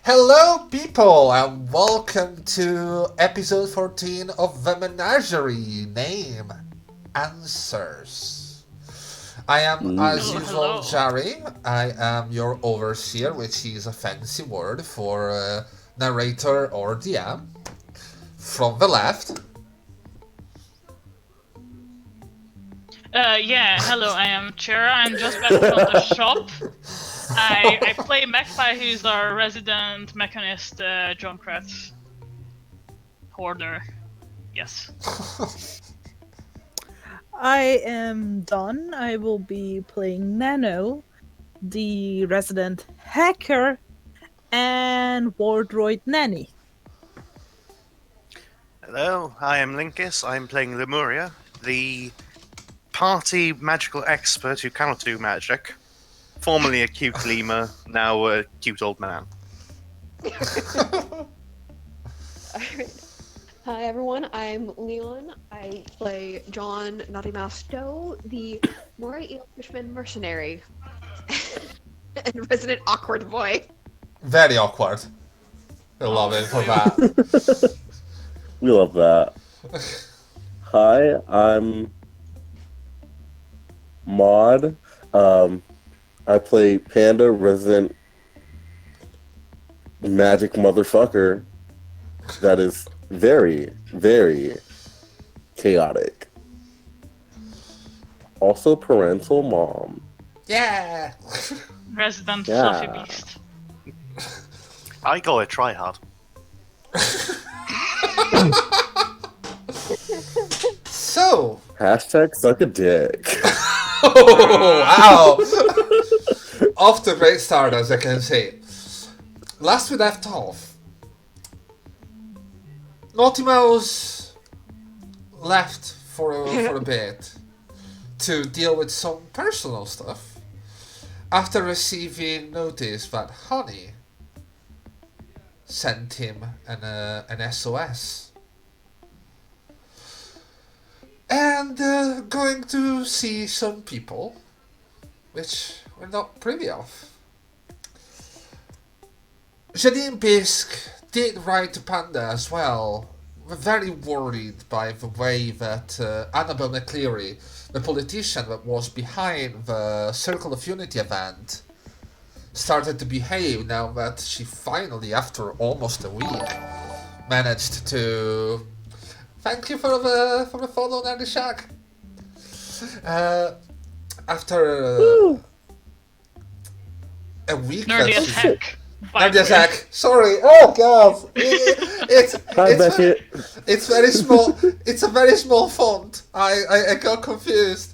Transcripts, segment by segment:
Hello, people, and welcome to episode 14 of the Menagerie Name Answers. I am, as usual, Jari. I am your overseer, which is a fancy word for narrator or DM. From the left. Hello, I am Chira. I'm just back from the shop. I play Magpie, who's our resident mechanist, Junkrat. Hoarder. Yes. I am Don. I will be playing Nano, the resident hacker, and wardroid nanny. Hello, I am Linkus. I'm playing Lemuria, the party magical expert who cannot do magic. Formerly a cute lemur, now a cute old man. Hi everyone, I'm Leon. I play John NaughtyMouse Doe, the Mori Eel Fishman mercenary. And resident awkward boy. Very awkward. I love it for that. We love that. Hi, I'm Maud. I play Panda, resident magic motherfucker that is very, very chaotic. Also parental mom. Yeah! Resident Yeah. fluffy beast. I go a try hard. So, Hashtag suck a dick. oh, wow! Off to a great start, as I can say. Last we left off, NaughtyMouse left for a bit to deal with some personal stuff after receiving notice that Honey sent him an SOS. And going to see some people, which we're not privy of. Janine Bisk did write to Panda as well. We're very worried by the way that Annabel McCleary, the politician that was behind the Circle of Unity event, started to behave now that she finally, after almost a week, managed to... Thank you for the follow, Nerdy Shack. After a week... Nerdy as heck. Nerdy as heck. Sorry. Oh, God. It's very small. It's a very small font. I got confused.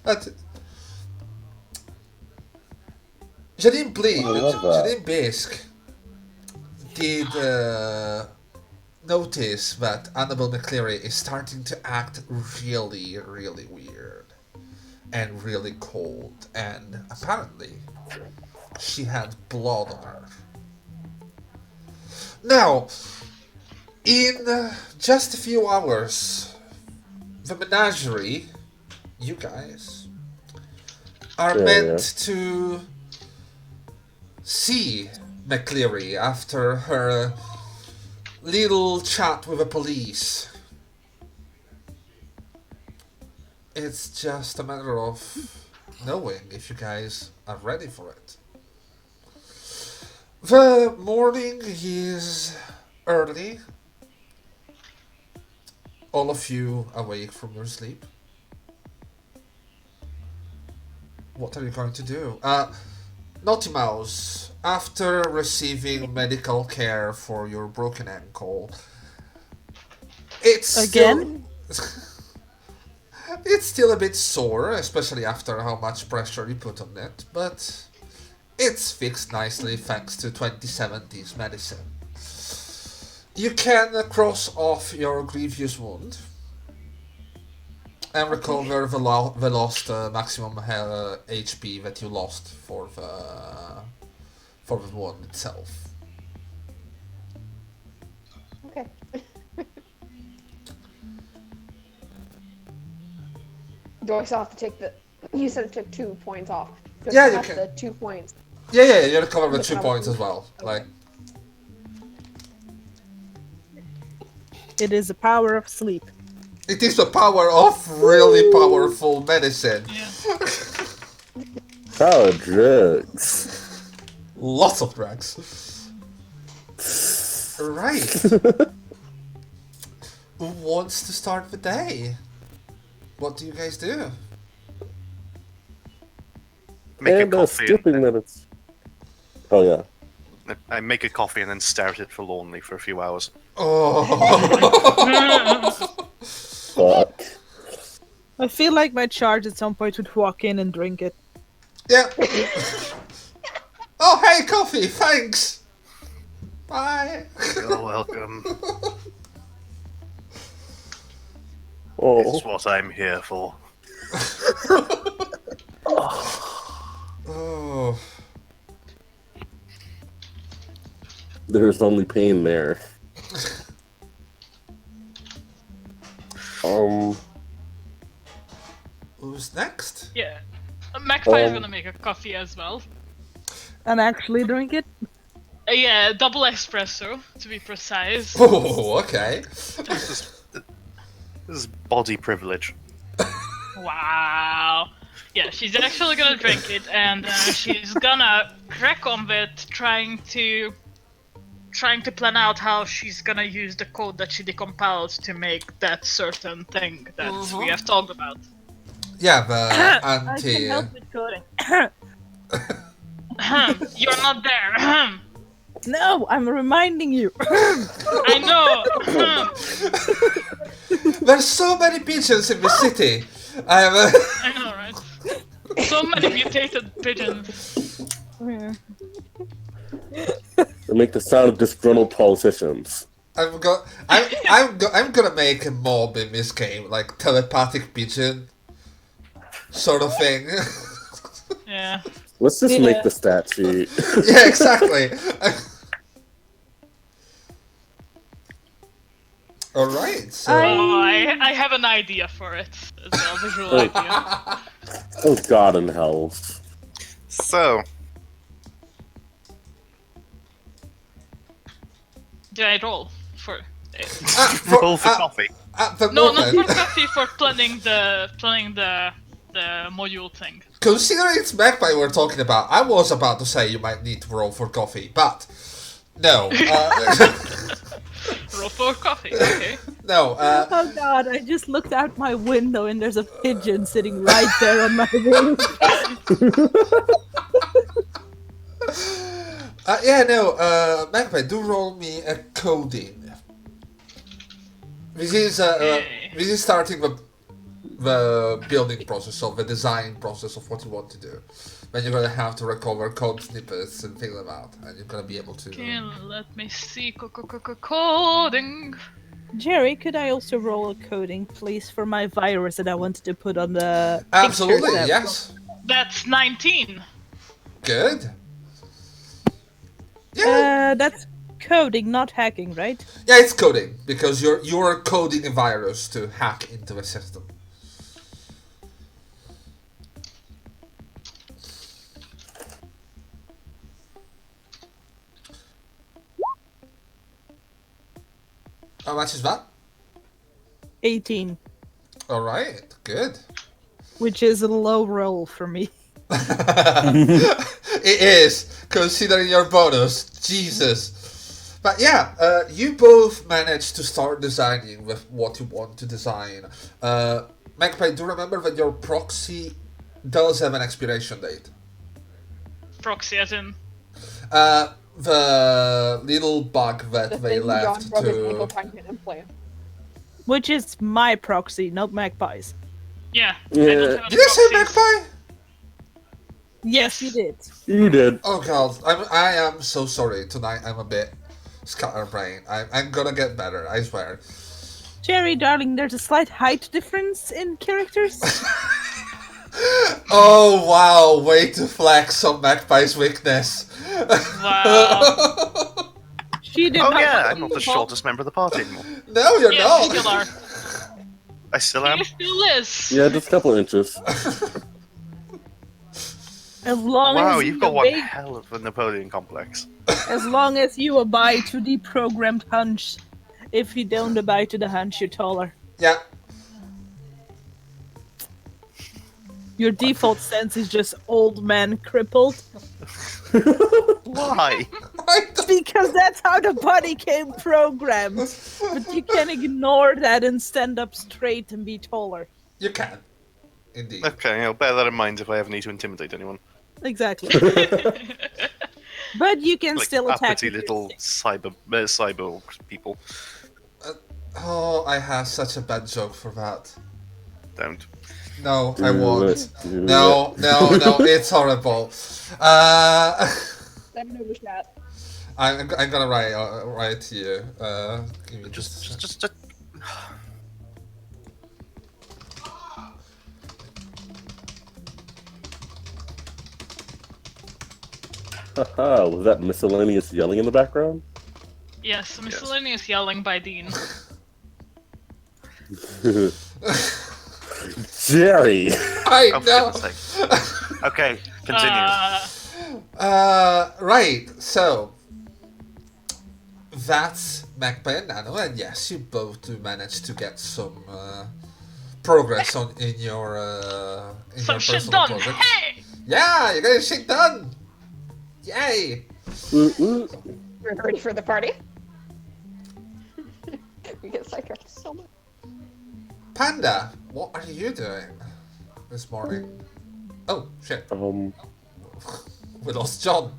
But Janine Bisk did notice that Annabel McCleary is starting to act really, really weird and really cold, and apparently she had blood on her. Now, in just a few hours, the Menagerie, you guys, are meant to see McCleary after her little chat with the police. It's just a matter of knowing if you guys are ready for it. The morning is early. All of you awake from your sleep. What are you going to do? NaughtyMouse, after receiving medical care for your broken ankle, it's Again? it's still a bit sore, especially after how much pressure you put on it, but it's fixed nicely thanks to 2070's medicine. You can cross off your grievous wound and recover the lost maximum HP that you lost for the wound itself. Okay. Do I still have to take the... You said it took 2 points off. So Yeah, I you have can. the 2 points. Yeah, you recover the 2 points as well. Like, It is the power of sleep. It is the power of really powerful medicine. Yeah. Power drugs. Lots of drugs. Right. Who wants to start the day? What do you guys do? Make a And coffee. skipping minutes. Oh yeah. I make a coffee and then stare at it forlornly for a few hours. Oh. Fuck. I feel like my charge at some point would walk in and drink it. Yeah. Oh, hey, coffee, thanks. Bye. You're welcome. Oh. It's what I'm here for. Oh. There's only pain there. Who's next? Yeah. Magpie is Um, gonna make a coffee as well. And actually drink it? Yeah, double espresso, to be precise. Oh, okay. This is body privilege. Wow. Yeah, she's actually gonna drink it, and she's gonna crack on with trying to plan out how she's gonna use the code that she decompiled to make that certain thing that we have talked about. Yeah, the I anti. can help with coding. You're not there. No, I'm reminding you. I know. There's so many pigeons in the city. I know, right? So many mutated pigeons. They make the sound of disgruntled politicians. I'm gonna make a mob in this game, like telepathic pigeon, sort of thing. Yeah. Let's just Yeah. make the stat sheet. Yeah, exactly. All right. So Oh, I have an idea for it as well, visual Wait. idea. Oh God in hell. So, Did I roll for? roll for coffee. at the No, not moment, for coffee. For planning the module thing. considering it's Magpie we're talking about, I was about to say you might need to roll for coffee, but no, Roll for coffee. Okay. no. Oh God, I just looked out my window and there's a pigeon sitting right there on my roof. Yeah, no. Magpie, do roll me a coding. This is Okay. this is starting the building process of the design process of what you want to do. Then you're gonna have to recover code snippets and figure them out, and you're gonna be able to. Okay, let me see. Coding. Jerry, could I also roll a coding, please, for my virus that I wanted to put on the Absolutely, pictures that- yes. That's 19. Good. Yeah, That's coding, not hacking, right? yeah, it's coding because you're coding a virus to hack into the system. How much is that? 18, All right, good. which is a low roll for me. It is, considering your bonus. Jesus. But yeah, you both managed to start designing with what you want to design. Magpie, do remember that your proxy does have an expiration date. Proxy as in. The little bug that The they thing John left broke his ankle to... trying to implant. Which is my proxy, not Magpie's. Yeah. Yeah. I don't have any Did I say proxies. Magpie? Yes, you did. You did. Oh god, I am so sorry. Tonight I'm a bit scatterbrained. I'm gonna get better, I swear. Jerry, darling, there's a slight height difference in characters. Oh wow, way to flex on Magpie's weakness. Wow. She did Oh not. yeah, I'm not the shortest member of the party anymore. No, you're Yes, you not. still are. I still am. You still is. Yeah, just a couple inches. As long Wow, as you've you got one obey, hell of a Napoleon complex. as long as you abide to the programmed punch If you don't abide to the hunch, you're taller. Yeah. Your default stance is just old man crippled. Why? Because that's how the body came programmed. But you can ignore that and stand up straight and be taller. You can. Indeed. Okay, I'll bear that in mind if I ever need to intimidate anyone. Exactly. But you can Like still attack. uppity with your little stick. cyber people. Oh, I have such a bad joke for that. Don't. No, I won't. Do No, it's horrible. Let me know the chat. I'm gonna write to you. Give me Just. Haha, was that miscellaneous yelling in the background? Yes, miscellaneous yelling by Dean. Jerry! I Oh, for know. goodness sake. Okay, continue. Right. So that's Magpie and Nano, and yes, you both do manage to get some progress in your Some shit personal done. project. Hey! Yeah, you're getting shit done. Yay! Mm-mm. We're ready for the party. We get sidetracked so much. Panda, what are you doing this morning? Oh shit, we lost John.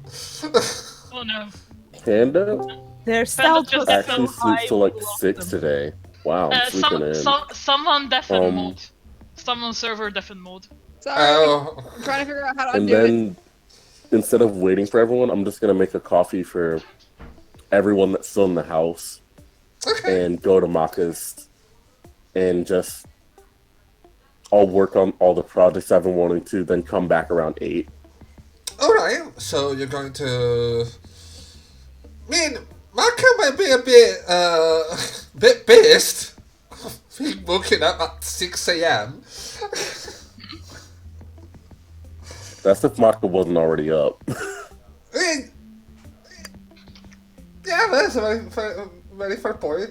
Oh no. Panda Their stealth just was actually so high. sleeps till like we lost 6 them. today. Wow, I'm sleeping in. Someone deafen Um, mode. Someone server deafen mode. Sorry. Oh, I'm trying to figure out how to And undo it. then, instead of waiting for everyone, I'm just gonna make a coffee for everyone that's still in the house okay. and go to Maka's and just I'll work on all the projects I've been wanting to, then come back around 8. Alright, so you're going to... I mean, Maka might be a bit pissed. Being woken up at 6 a.m. That's if Maka wasn't already up. I mean, yeah, that's a very fair point.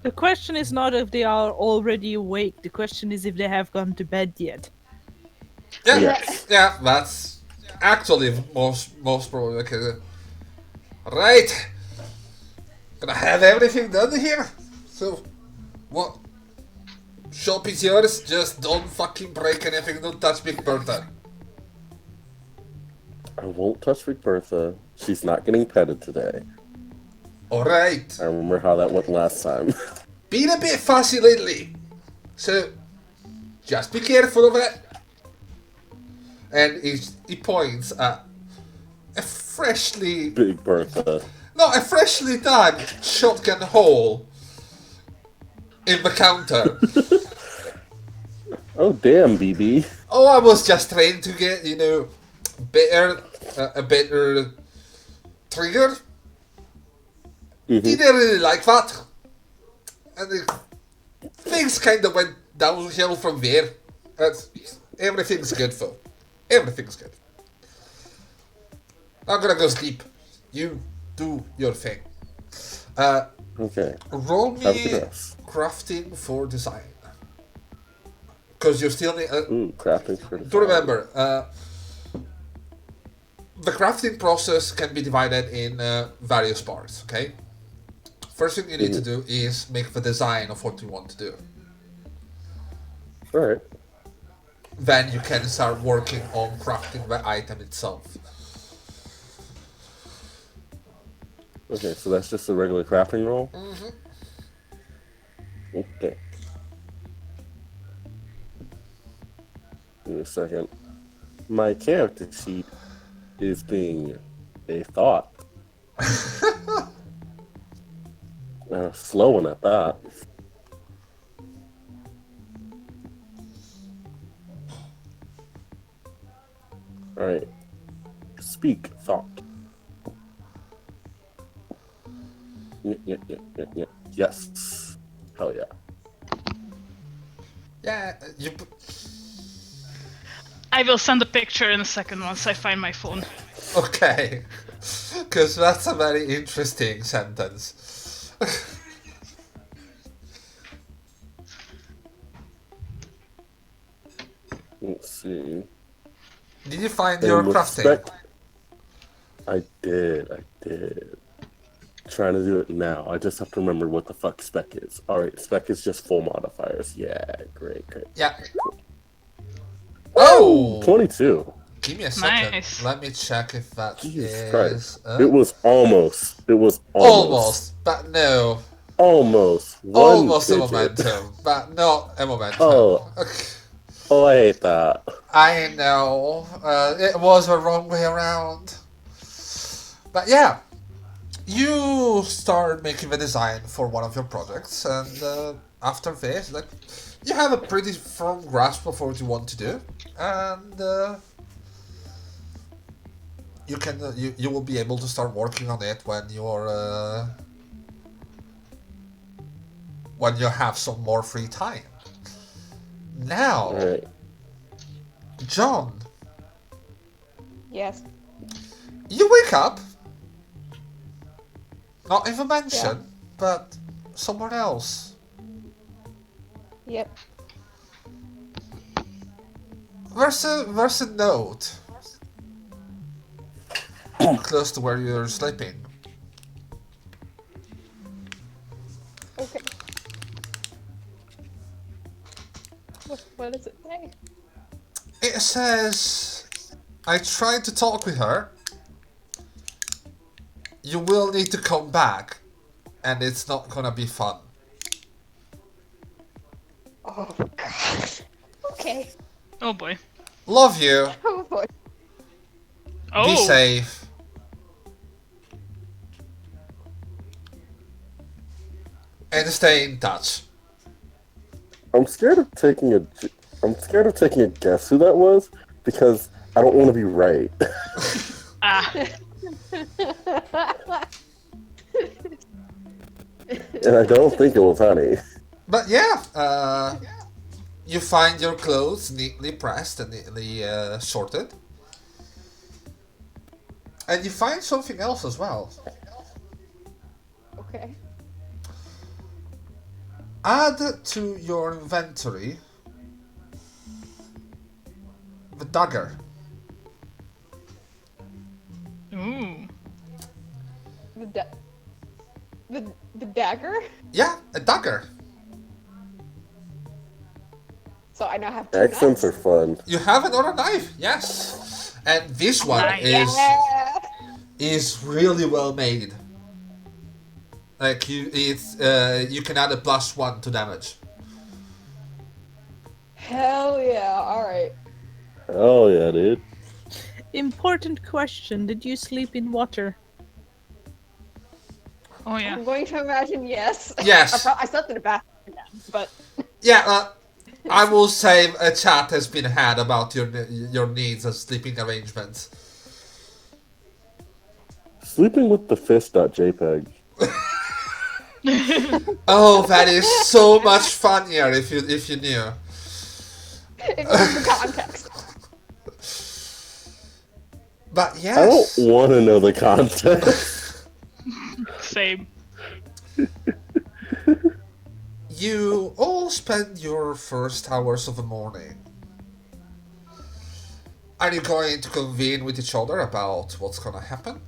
The question is not if they are already awake. The question is if they have gone to bed yet. Yeah, Yes. yeah, that's actually most probably okay. Right, gonna have everything done here. So, what? Shop is yours. Just don't fucking break anything. Don't touch Big Bertha. I won't touch Big Bertha. She's not getting petted today. All right. I remember how that went last time. Been a bit fussy lately, so just be careful of it. And he points at a freshly Big Bertha. dug shotgun hole in the counter. Oh damn, BB. Oh, I was just trying to get, a better trigger. Mhm. Didn't really like that. And things kind of went downhill from there. Everything's good, though. Everything's good. I'm gonna go sleep. You do your thing. Okay. Roll Have a me good rest. crafting for design. Because you still need... Ooh, crafting for to remember, the crafting process can be divided in various parts, okay? First thing you need to do is make the design of what you want to do. Alright. Then you can start working on crafting the item itself. Okay, so that's just a regular crafting roll? Mm-hmm. Okay. Give me a second. My character sheet is being a thought. Slow one at that. Alright. Speak thought. Yeah. Yes. Hell yeah. Yeah, I will send a picture in a second once I find my phone. okay. Because that's a very interesting sentence. see. Did you find And your with crafting? I did. Trying to do it now. I just have to remember what the fuck spec is. Alright, spec is just full modifiers. Yeah, great. Yeah. Woo! Oh! 22. Give me a second. Nice. Let me check if that Jesus is... Christ. It was almost. Almost, but no. Almost. One Almost a digit. momentum, but not a momentum. Oh. Oh, I hate that. I know. It was the wrong way around. But yeah. You start making the design for one of your projects, and after this, like, you have a pretty firm grasp of what you want to do, and you will be able to start working on it when you have some more free time. Now, Alright. John, Yes. you wake up, not in the mansion, but somewhere else. Yep. There's a note close to where you're sleeping. Okay. What does it say? It says, I tried to talk with her. You will need to come back, and it's not gonna be fun. Oh god. Okay. Oh boy. Love you. Oh boy. Oh. Be safe. And stay in touch. I'm scared of taking a guess who that was because I don't want to be right. Ah. And I don't think it was honey. But yeah, you find your clothes neatly pressed and neatly sorted. And you find something else as well. Okay. Add to your inventory the dagger. Ooh. The dagger? Yeah, a dagger. So I now have two Accents are knives. fun. You have another knife, yes. And this one Nice. is really well made. Like you can add a +1 to damage. Hell yeah, alright. Oh yeah, dude. Important question. Did you sleep in water? Oh yeah. I'm going to imagine yes. Yes. I slept in a bathroom again, but Yeah, I will say a chat has been had about your needs and sleeping arrangements. Sleeping with the fist.jpg. Oh, that is so much funnier if you knew. it needs the context. But I yes, don't want to know the context. Same. you all spend your first hours of the morning. Are you going to convene with each other about what's gonna happen?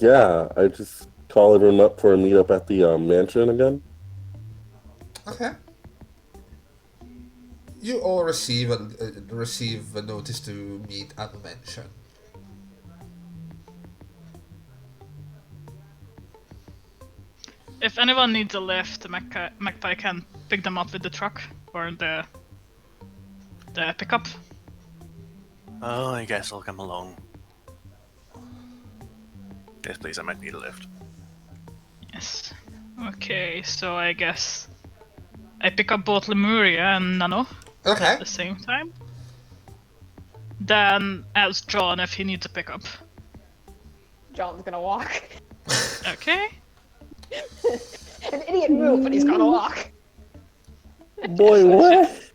Yeah, I just call everyone up for a meetup at the mansion again. Okay. You all receive a notice to meet at the mansion. If anyone needs a lift, Magpie can pick them up with the truck or the pickup. Oh, I guess I'll come along. Yes, please, I might need a lift. Yes. Okay, so I guess I pick up both Lemuria and Nano Okay. at the same time. Then ask John if he needs a pickup. John's gonna walk. Okay. An idiot move, but he's gonna walk. Boy, what?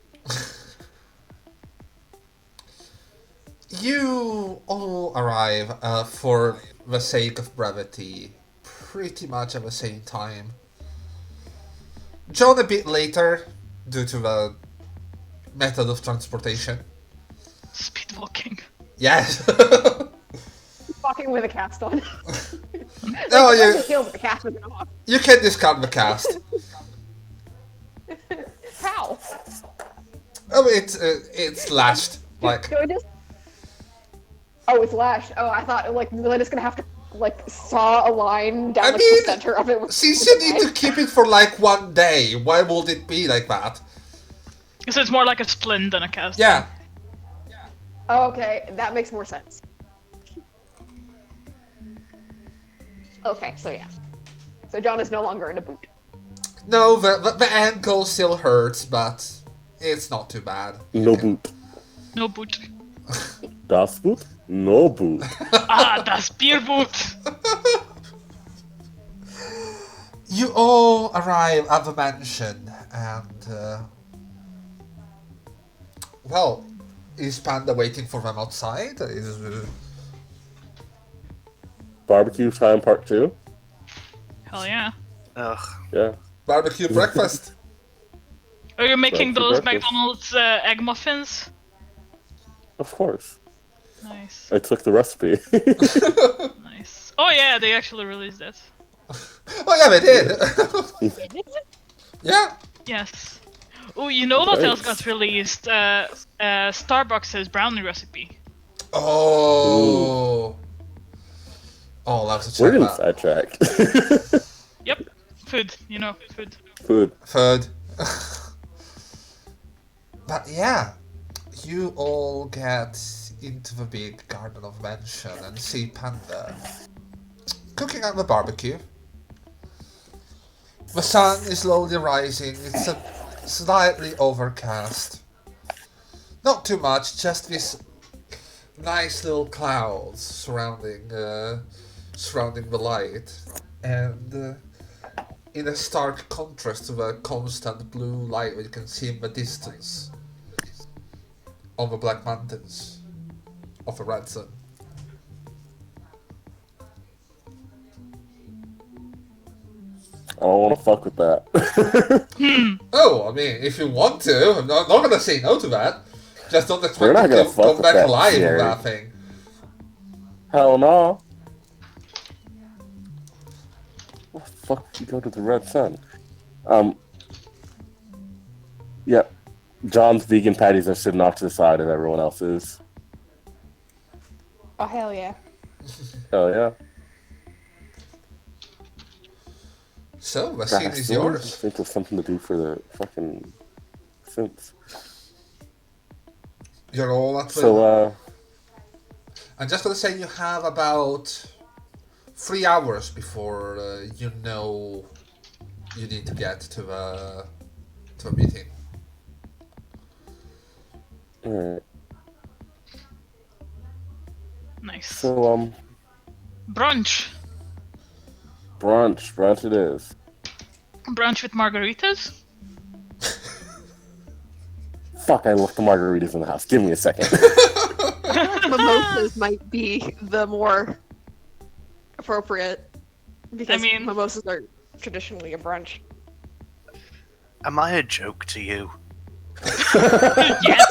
You all arrive, for the sake of brevity, pretty much at the same time. John a bit later, due to the method of transportation. Speed walking. Yes. Walking with a cast on. No, Like, you, the heels, the cast isn't off. you can discount the cast. How? Oh, it's lashed. Like, Do I just? Oh, it's lashed. Oh, I thought like we're just gonna have to like saw a line down I like, mean, the center of it. since you need to keep it for like 1 day, why would it be like that? So it's more like a splint than a cast. Yeah. Oh, okay, that makes more sense. Okay, so yeah. So John is no longer in a boot. No, the ankle still hurts, but it's not too bad. No boot. No boot. Das Boot? No boot. Ah, das Bierboot! You all arrive at the mansion, and well, is Panda waiting for them outside? Barbecue time part 2? Hell yeah. Ugh. Yeah. Barbecue breakfast? Are you making Breakfast, those breakfast. McDonald's egg muffins? Of course. Nice. I took the recipe. Nice. Oh yeah, they actually released it. Oh yeah, they did. Yeah. Yes. Oh, you know what else Nice. got released? Starbucks' brownie recipe. Oh. Oh, I'll have to We're check getting that. sidetracked. Yep. Food, you know, food. Food. Third. But yeah, you all get into the big garden of mansion and see Panda cooking at the barbecue. The sun is slowly rising. It's a slightly overcast. Not too much, just this nice little clouds surrounding the light, and in a stark contrast to the constant blue light that you can see in the distance on the Black Mountains of the Red Sun. I don't want to fuck with that. Oh, I mean, if you want to, I'm not gonna say no to that. Just don't We're expect not you gonna to fuck come with back that, alive with Jerry. that thing. Hell no. What the fuck did you go to the Red Sun? Yep. John's vegan patties are sitting off to the side of everyone else's. Oh hell yeah. Hell yeah. So, the scene is I yours. think there's something to do for the fucking synths. You're all at the... So, I'm just gonna say you have about 3 hours before you know you need to get to a meeting. alright. Nice. So, Brunch. brunch it is. Brunch with margaritas? Fuck, I left the margaritas in the house. Give me a second. Mimosas might be the more appropriate because mean- mimosas are traditionally a brunch. Am I a joke to you? Yes!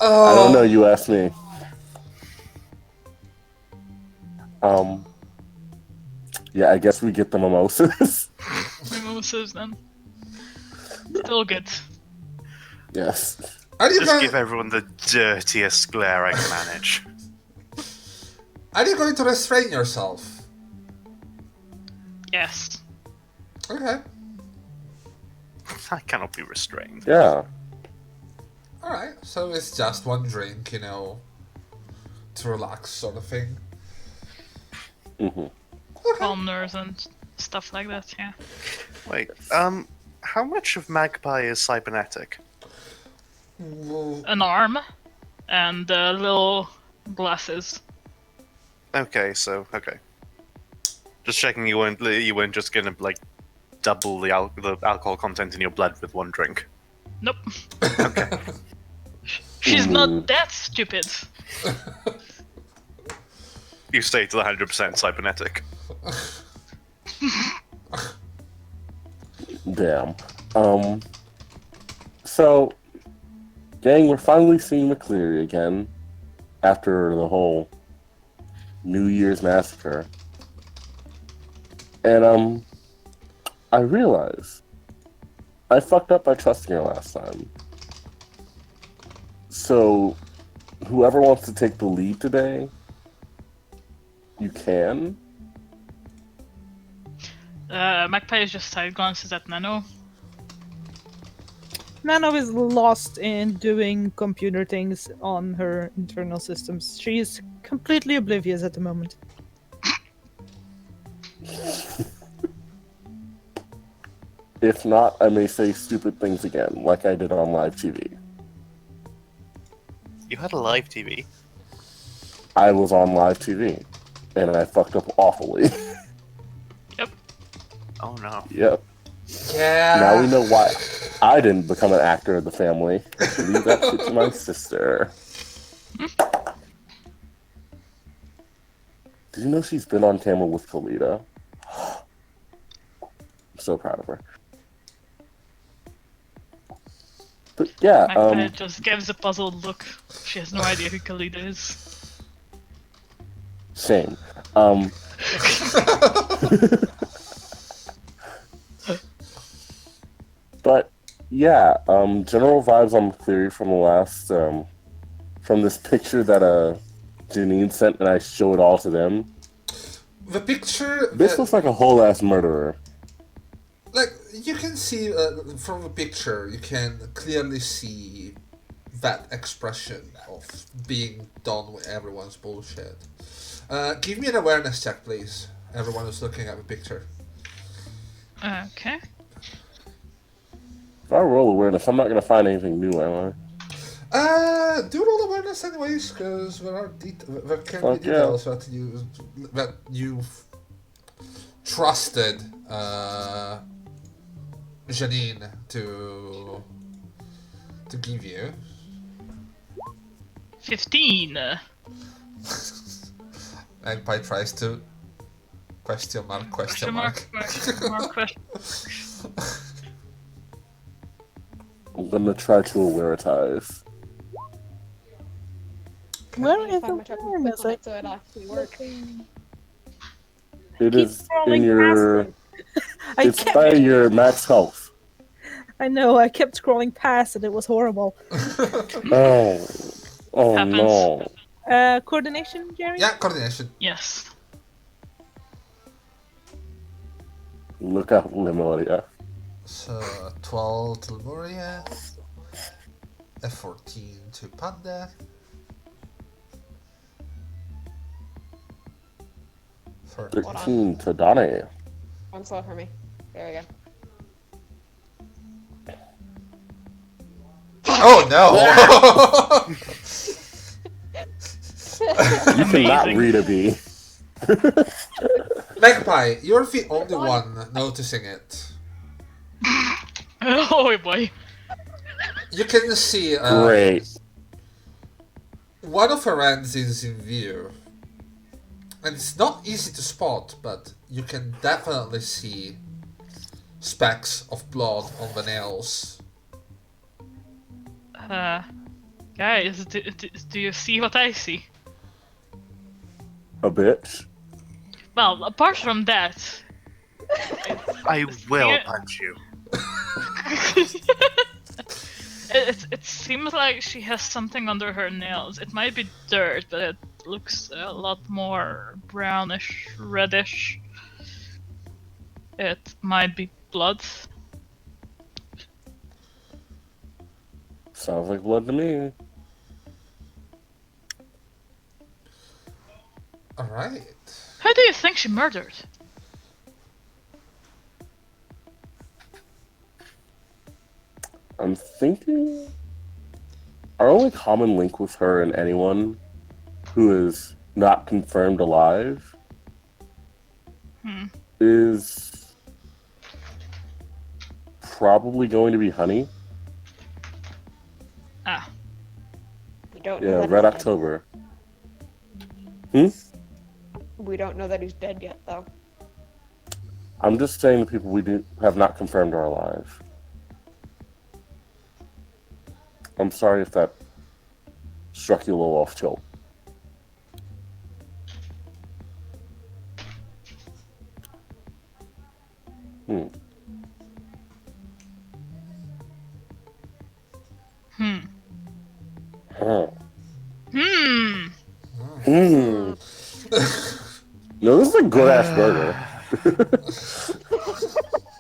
I don't know, you asked me. Yeah, I guess we get the mimosas. Mimosas then. Still good. Yes. Are you Just going? give everyone the dirtiest glare I can manage. Are you going to restrain yourself? Yes. Okay. I cannot be restrained. Yeah. Alright, so it's just one drink, you know, to relax sort of thing. Mm-hmm. Calm nerves and stuff like that, yeah. Wait, how much of Magpie is cybernetic? Well, An arm and little glasses. Okay, so okay. Just checking you weren't just gonna like double the alcohol content in your blood with one drink. Nope. Okay. She's not that stupid. You stay to the 100% cybernetic. Damn. So, gang, we're finally seeing McCleary again after the whole New Year's massacre. And, I realized I fucked up by trusting her last time. So, whoever wants to take the lead today, you can. Magpie just side glances at Nano. Nano is lost in doing computer things on her internal systems. She is completely oblivious at the moment. If not, I may say stupid things again, like I did on live TV. You had a live TV. I was on live TV, and I fucked up awfully. Oh no. Yep. Yeah. Now we know why I didn't become an actor of the family. Leave that shit to my sister. Did you know she's been on camera with Kalita? I'm so proud of her. But yeah, Magpie just gives a puzzled look. She has no idea who Khalida is. same. But yeah, general vibes on McCleary from the last, from this picture that Janine sent, and I showed all to them. The picture. This looks like a whole ass murderer. Like, you can see from the picture, you can clearly see that expression of being done with everyone's bullshit. Give me an awareness check, please. Everyone who's looking at the picture. Okay. If I roll awareness, I'm not gonna find anything new, am Do roll awareness anyways, because there can be details that you've trusted Janine to give you. 15. Magpie tries to question mark. Question mark. I'm gonna try to awareness. Where is Find my the check awareness? so it actually works. It Keep is scrolling in your. past it. It's by your max health. I know, I kept scrolling past it. It was horrible. Oh Happens. no. Coordination, Jerry? Yeah, coordination. Yes. Look out, Lemuria. So 12 to Lemuria, a 14 to Panda, 13 to Donnie. One slow for me. There we go. Oh no! You cannot Amazing. read a B. Magpie, you're the only one noticing it. Oh boy. You can see Great. one of her hands is in view. And it's not easy to spot, but you can definitely see specks of blood on the nails. Guys, do you see what I see? A bitch. Well, apart from that, I will Yeah. punch you. it seems like she has something under her nails. It might be dirt, but it looks a lot more brownish, reddish. It might be blood. Sounds like blood to me. Alright. Who do you think she murdered? I'm thinking our only common link with her and anyone who is not confirmed alive is probably going to be Honey. Ah, We don't know Yeah, that Red he's dead. October. We don't know that he's dead yet, though. I'm just saying the people we have not confirmed are alive. I'm sorry if that struck you a little off tilt. Hmm. Huh. Hmm. No, this is a good ass burger.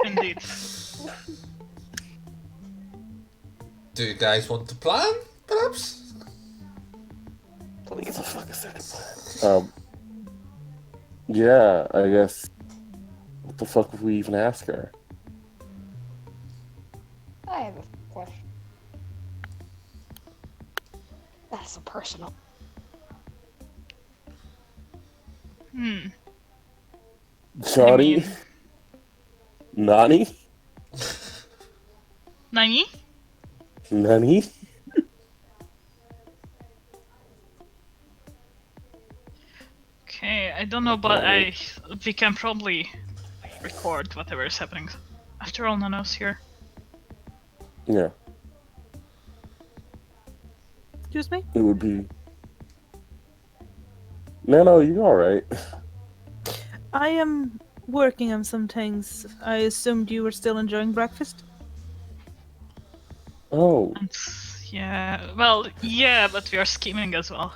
Indeed. Do you guys want to plan, perhaps? What the fuck is that? Yeah, I guess. What the fuck would we even ask her? I have a question. That's so personal. Johnny? Nani? Nani? Nani? Okay, I don't know, but we can probably record whatever is happening. After all, Nano's here. Yeah, Excuse me? it would be. No, you alright. I am working on some things. I assumed you were still enjoying breakfast? Oh, And, yeah, well, yeah, but we are scheming as well.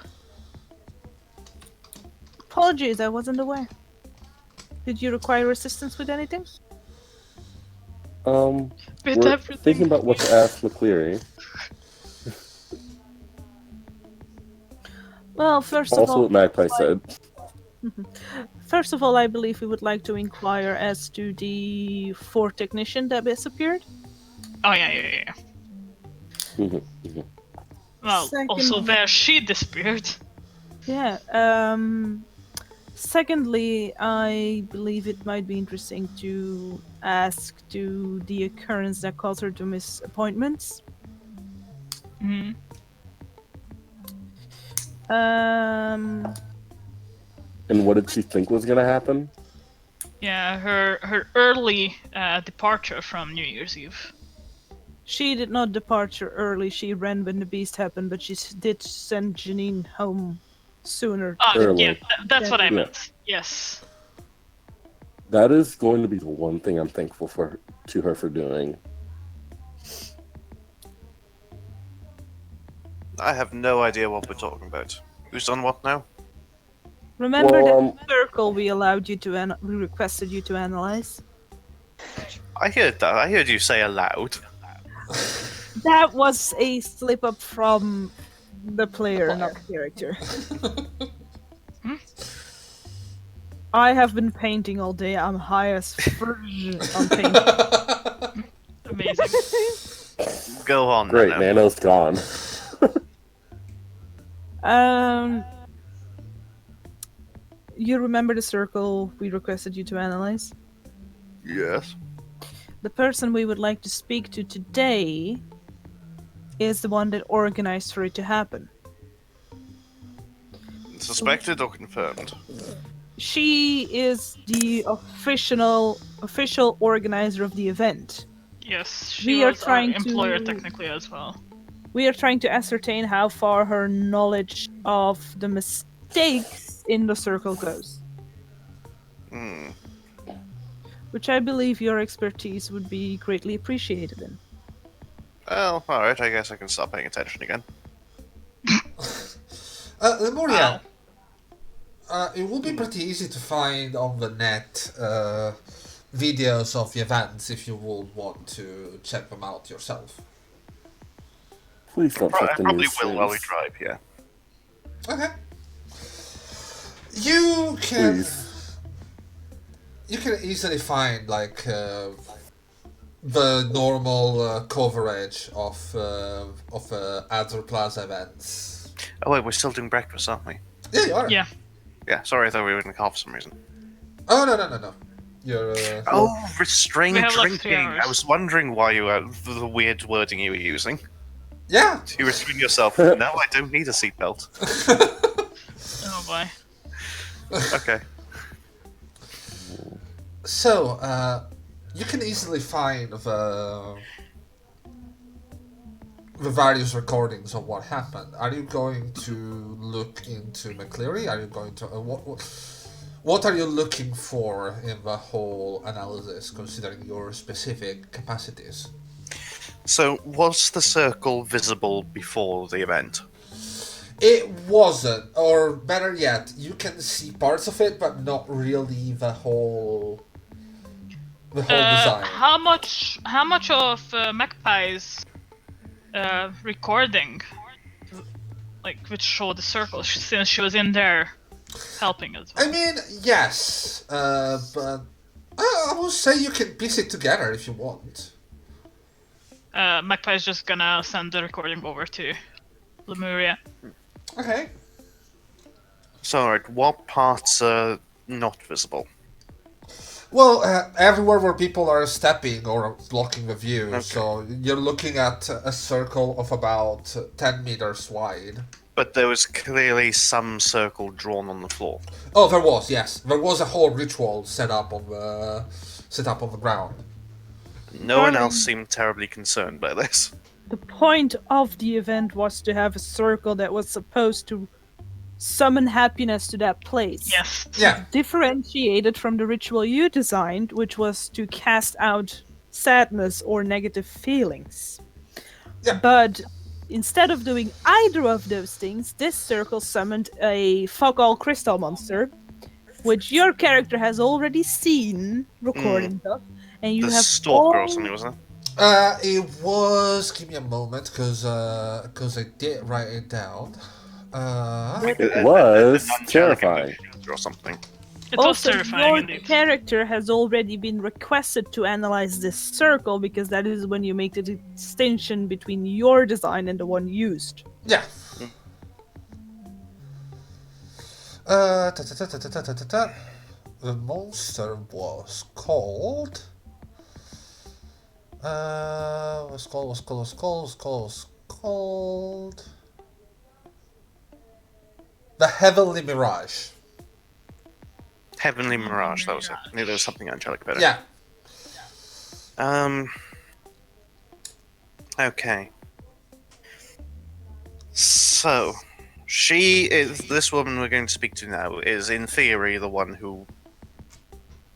Apologies, I wasn't aware. Did you require assistance with anything? With we're everything. thinking about what to ask McCleary. Well, first of Also, all, what Magpie said. first of all, I believe we would like to inquire as to the fourth technician that disappeared. Oh, yeah. Well, also Second- where she disappeared. Yeah. Secondly, I believe it might be interesting to ask to the occurrence that caused her to miss appointments. Hmm. And what did she think was gonna happen? Yeah, her early departure from New Year's Eve. She did not depart early. She ran when the beast happened, but she did send Janine home sooner. Oh, Early. yeah, that's what I Yeah. meant. Yes. That is going to be the one thing I'm thankful to her for doing. I have no idea what we're talking about. Who's done what now? Remember Well, that circle we allowed you to we requested you to analyze? I heard that. I heard you say aloud. That was a slip up from the player, not the character. I have been painting all day. I'm high as fridge on painting. Amazing. Go on. Great, Nano. Nano's gone. You remember the circle we requested you to analyze? Yes. The person we would like to speak to today is the one that organized for it to happen. Suspected or confirmed? She is the official organizer of the event. Yes, she We are was our trying employer to- technically as well. We are trying to ascertain how far her knowledge of the mistakes in the circle goes, Hmm. which I believe your expertise would be greatly appreciated in. Well, alright, I guess I can start paying attention again. Lemuria, it will be pretty easy to find on the net videos of the events if you would want to check them out yourself. Please don't I check the probably news. will while we streams. drive, yeah. Okay. You can Please. easily find like the normal coverage of Adler Plaza events. Oh wait, we're still doing breakfast, aren't we? Yeah, you are. Yeah. Yeah, sorry, I thought we were in the car for some reason. Oh no. You're. Oh, restrained We have, like, 3 drinking. hours. I was wondering why you were the weird wording you were using. Yeah. You restrain yourself. No, I don't need a seatbelt. Oh boy. Okay. So, you can easily find the various recordings of what happened. Are you going to look into McCleary? Are you going to what are you looking for in the whole analysis, considering your specific capacities? So, was the circle visible before the event? It wasn't, or better yet, you can see parts of it, but not really the whole design. How much of Magpie's recording, like, which showed the circle, since she was in there helping as well? I mean, yes, but I will say you can piece it together if you want. Magpie's just gonna send the recording over to Lemuria. Okay. So, alright, what parts are not visible? Well, everywhere where people are stepping or blocking the view, Okay. so you're looking at a circle of about 10 meters wide. But there was clearly some circle drawn on the floor. Oh, there was, yes. There was a whole ritual set up on the ground. No one else seemed terribly concerned by this. The point of the event was to have a circle that was supposed to summon happiness to that place. Yes. Yeah. Differentiated from the ritual you designed, which was to cast out sadness or negative feelings. Yeah. But instead of doing either of those things, this circle summoned a Fogal crystal monster, which your character has already seen recordings of, and you The have stalker or all- something, wasn't it? It was. Give me a moment, because I did write it down. It was terrifying. Or something. It was Also, terrifying your indeed. character has already been requested to analyze this circle because that is when you make the distinction between your design and the one used. Yeah. The monster was called. Was called. The Heavenly Mirage. Heavenly Mirage, that was it. I knew there was something angelic about it. Yeah. Okay. So, this woman we're going to speak to now is, in theory, the one who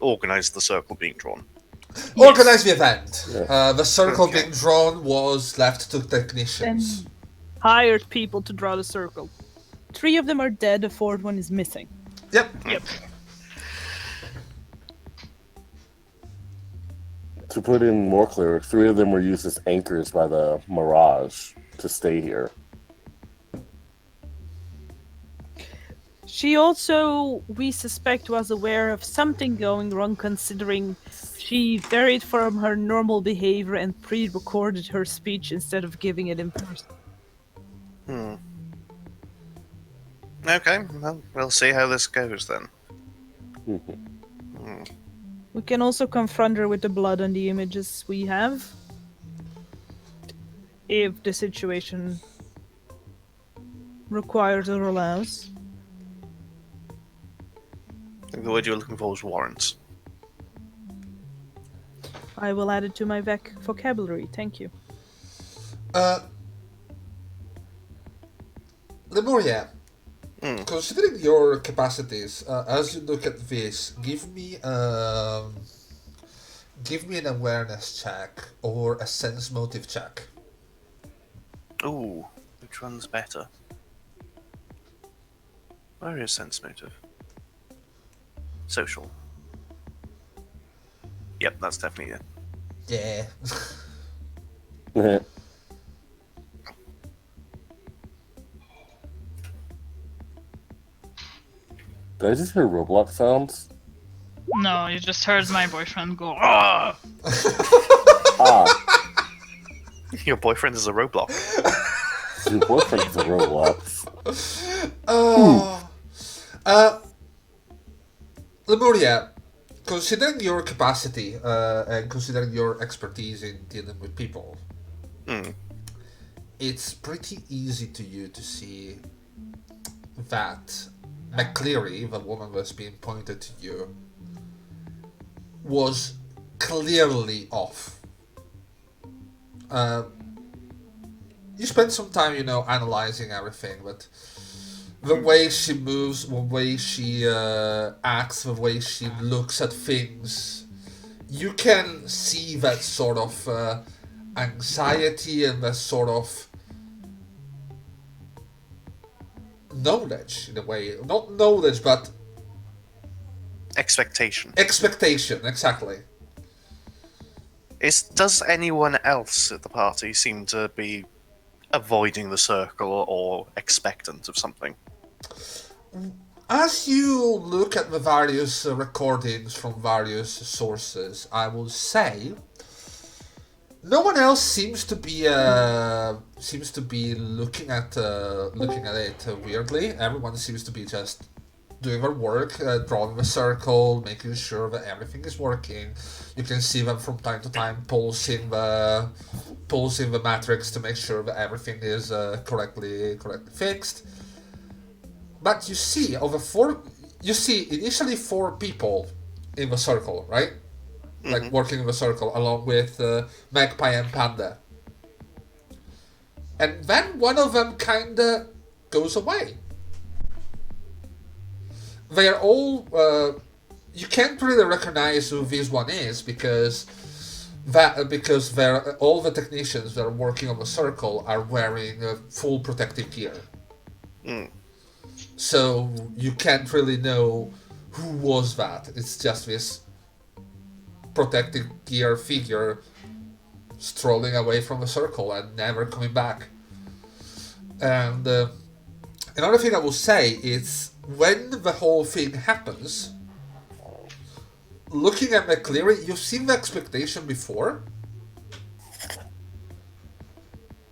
organized the circle being drawn. Organize the event. Yeah. The circle Okay. being drawn was left to technicians. And hired people to draw the circle. 3 of them are dead, the 4th one is missing. Yep. Yep. To put in more clear, 3 of them were used as anchors by the Mirage to stay here. She also, we suspect, was aware of something going wrong considering she varied from her normal behavior and pre-recorded her speech instead of giving it in person. Okay, well, we'll see how this goes then. We can also confront her with the blood on the images we have. If the situation requires or allows. I think the word you were looking for was warrants. I will add it to my vocabulary, thank you. Lemuria, considering your capacities, as you look at this, give me an awareness check or a sense motive check. Ooh, which one's better? Where is sense motive? Social. Yep, that's definitely it. Yeah. Did I just hear Roblox sounds? No, you just heard my boyfriend go, "Ah!" Ah, Your boyfriend is a Roblox. your boyfriend is a Roblox. Lemuria, considering your capacity and considering your expertise in dealing with people, it's pretty easy to you to see that McCleary, the woman that's being pointed to you, was clearly off. You spend some time, analyzing everything, but the way she moves, the way she acts, the way she looks at things, you can see that sort of anxiety and that sort of knowledge, in a way. Not knowledge, but Expectation. expectation, exactly. Does anyone else at the party seem to be avoiding the circle or expectant of something? As you look at the various recordings from various sources, I will say no one else seems to be looking at it weirdly. Everyone seems to be just doing their work, drawing the circle, making sure that everything is working. You can see them from time to time pulsing the matrix to make sure that everything is correctly fixed. But you see initially 4 people in the circle, right? Like working in the circle along with Magpie and Panda. And then one of them kinda goes away. They are all you can't really recognize who this one is because all the technicians that are working on the circle are wearing full protective gear. So you can't really know who was that. It's just this protective gear figure strolling away from the circle and never coming back. And another thing I will say is when the whole thing happens, looking at McCleary, you've seen the expectation before,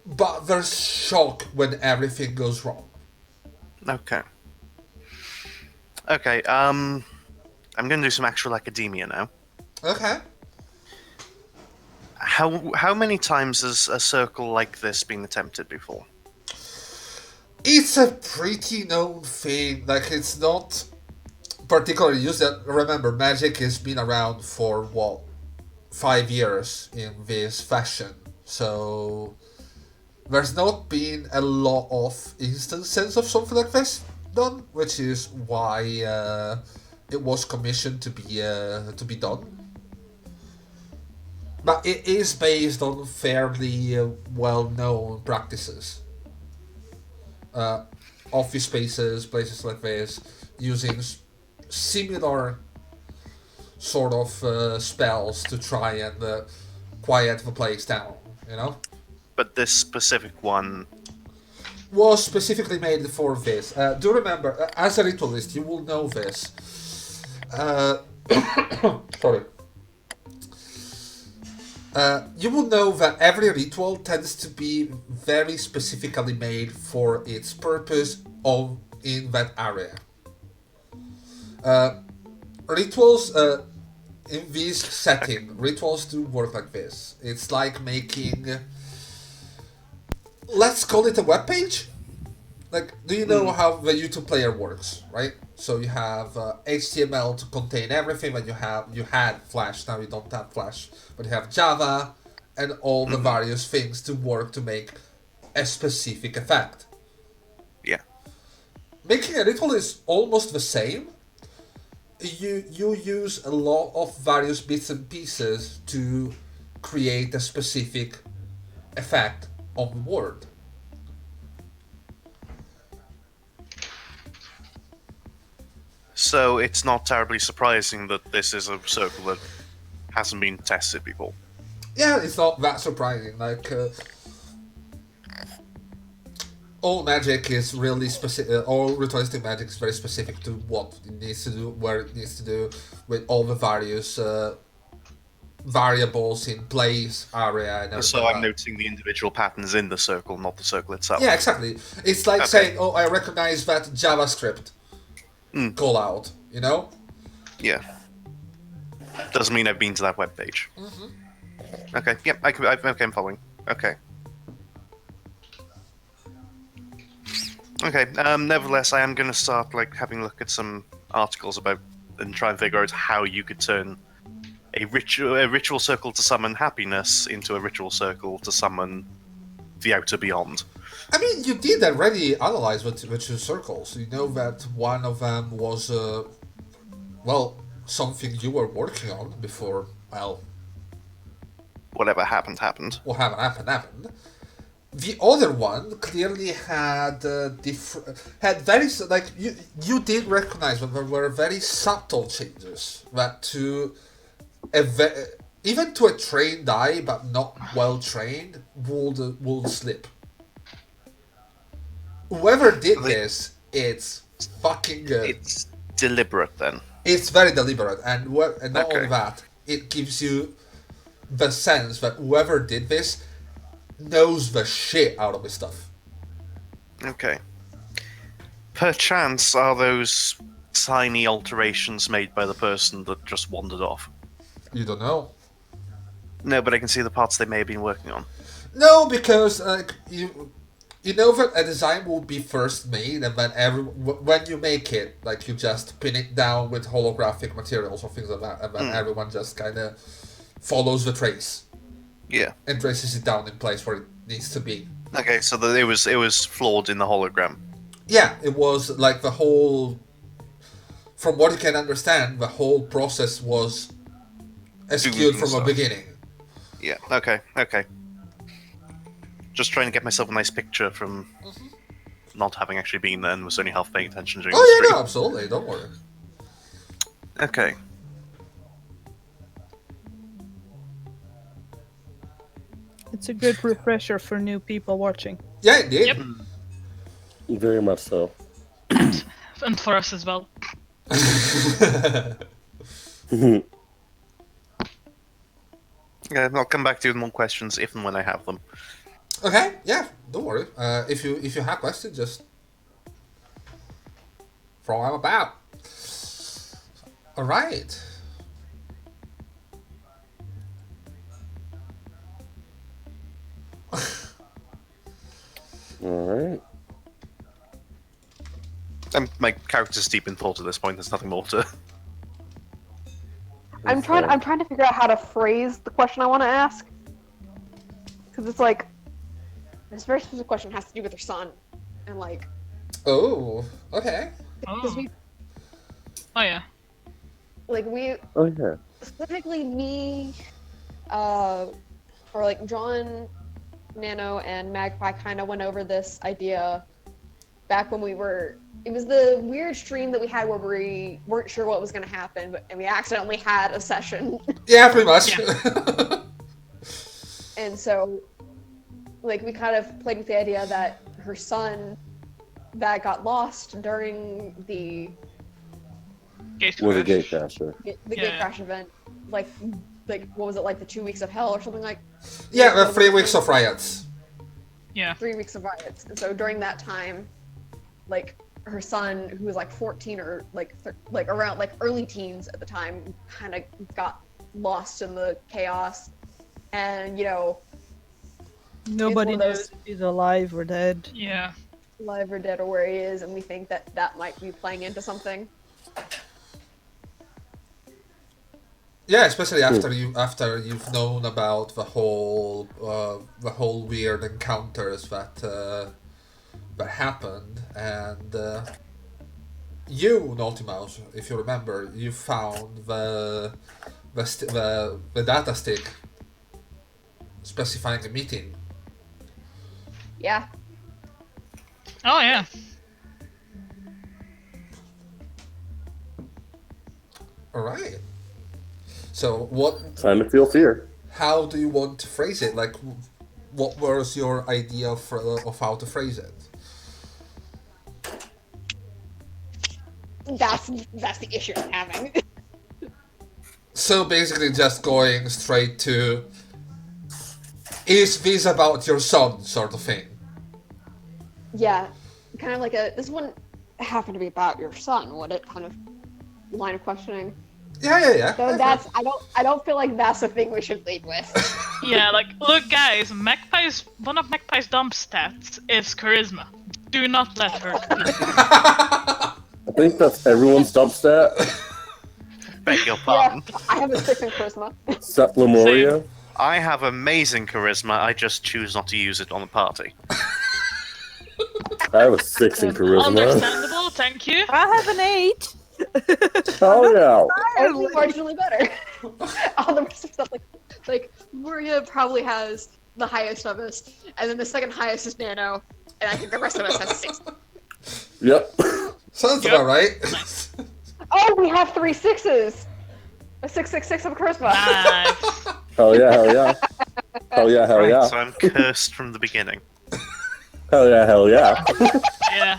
but there's shock when everything goes wrong. Okay. Okay, I'm gonna do some actual academia now. Okay. How many times has a circle like this been attempted before? It's a pretty known thing. Like, it's not particularly used. Remember, magic has been around for 5 years in this fashion. So there's not been a lot of instances of something like this done, which is why it was commissioned to be done. But it is based on fairly well-known practices. Office spaces, places like this, using similar sort of spells to try and quiet the place down, But this specific one... was specifically made for this. Do remember, as a ritualist, you will know this. Sorry. You will know that every ritual tends to be very specifically made for its purpose in that area. Rituals in this setting, rituals do work like this. It's like making, let's call it a web page. Like, do you know how the YouTube player works, right? So you have HTML to contain everything, and you had Flash, now you don't have Flash, but you have Java and all the various things to work to make a specific effect. Yeah. Making a ritual is almost the same. You use a lot of various bits and pieces to create a specific effect on the word. So it's not terribly surprising that this is a circle that hasn't been tested before. Yeah, it's not that surprising. Like, all magic is really specific. All ritualistic magic is very specific to what it needs to do, where it needs to do, with all the various variables in place, area, and everything. So I'm noticing the individual patterns in the circle, not the circle itself. Yeah, exactly. It's like saying, "Oh, I recognize that JavaScript call out." Yeah. Doesn't mean I've been to that web page. Okay. Yep. Okay, I'm following. Okay. Okay. Nevertheless, I am going to start having a look at some articles about and try and figure out how you could turn a ritual circle to summon happiness into a ritual circle to summon the outer beyond. I mean, you did already analyze with two circles. You know that one of them was, something you were working on before, Whatever happened, happened. what happened. The other one clearly had you did recognize that there were very subtle changes that even to a trained eye but not well trained would slip. Whoever did this, it's fucking good. It's deliberate then. It's very deliberate, and not Okay. only that, it gives you the sense that whoever did this knows the shit out of this stuff. Okay. Perchance are those tiny alterations made by the person that just wandered off? You don't know. No, but I can see the parts they may have been working on. No, because you know that a design will be first made, and then when you make it, you just pin it down with holographic materials or things like that, and then everyone just kind of follows the trace. Yeah. And traces it down in place where it needs to be. Okay, so it was flawed in the hologram. Yeah, it was the whole. From what you can understand, the whole process was skewed from the beginning. Yeah. Okay. Just trying to get myself a nice picture from not having actually been there and was only half paying attention during the Oh stream. yeah, no, absolutely. Don't worry. Okay. It's a good refresher for new people watching. Yeah, indeed. Yep. Very much so. And for us as well. Yeah, I'll come back to you with more questions if and when I have them. Okay, yeah, don't worry. If you have questions, just throw them about. All right. All right. My character's deep in thought at this point. There's nothing more to. I'm trying to figure out how to phrase the question I want to ask. Because it's this very specific question has to do with her son. And Oh, okay. because we, Oh yeah. we, Oh yeah. specifically me, or John, Nano, and Magpie kind of went over this idea back when it was the weird stream that we had where we weren't sure what was going to happen, and we accidentally had a session. Yeah, pretty much. Yeah. And so, we kind of played with the idea that her son that got lost during the Gate Was a crash. gate crasher. gate Yeah. crash event, what was it, the 2 weeks of hell or something like? Yeah, the 3 weeks of riots. Yeah. 3 weeks of riots. And so during that time, her son, who was 14 or around early teens at the time, kind of got lost in the chaos, and Nobody one of those- knows if he's alive or dead. Yeah. alive or dead or where he is, and we think that might be playing into something. Yeah, especially after you've known about the whole weird encounters that happened, and you, NaughtyMouse, if you remember, you found the data stick specifying a meeting. Yeah. Oh yeah. All right. So what? Time to feel fear. How do you want to phrase it? What was your idea of how to phrase it? That's the issue I'm having. So basically, just going straight to, is this about your son, sort of thing. Yeah, kind of this wouldn't happen to be about your son, would it? Kind of line of questioning. Yeah. So I don't feel like that's the thing we should lead with. Yeah, look guys, one of Magpie's dump stats is charisma. Do not let her. I think that's everyone's dump stat. beg your pardon. I have a 6 in charisma. Seth Lemuria. I have amazing charisma, I just choose not to use it on the party. I have a 6 in charisma. Understandable, thank you. I have an 8. Oh yeah. Only marginally better. All the rest of stuff, like Maria probably has the highest of us, and then the second highest is Nano, and I think the rest of us has 6. Yep. Sounds about right. Oh, we have 3 6s! A 6 of charisma. Nice. Hell yeah, hell yeah. Hell yeah, hell Right, yeah. so I'm cursed from the beginning. Hell yeah, hell yeah. Yeah.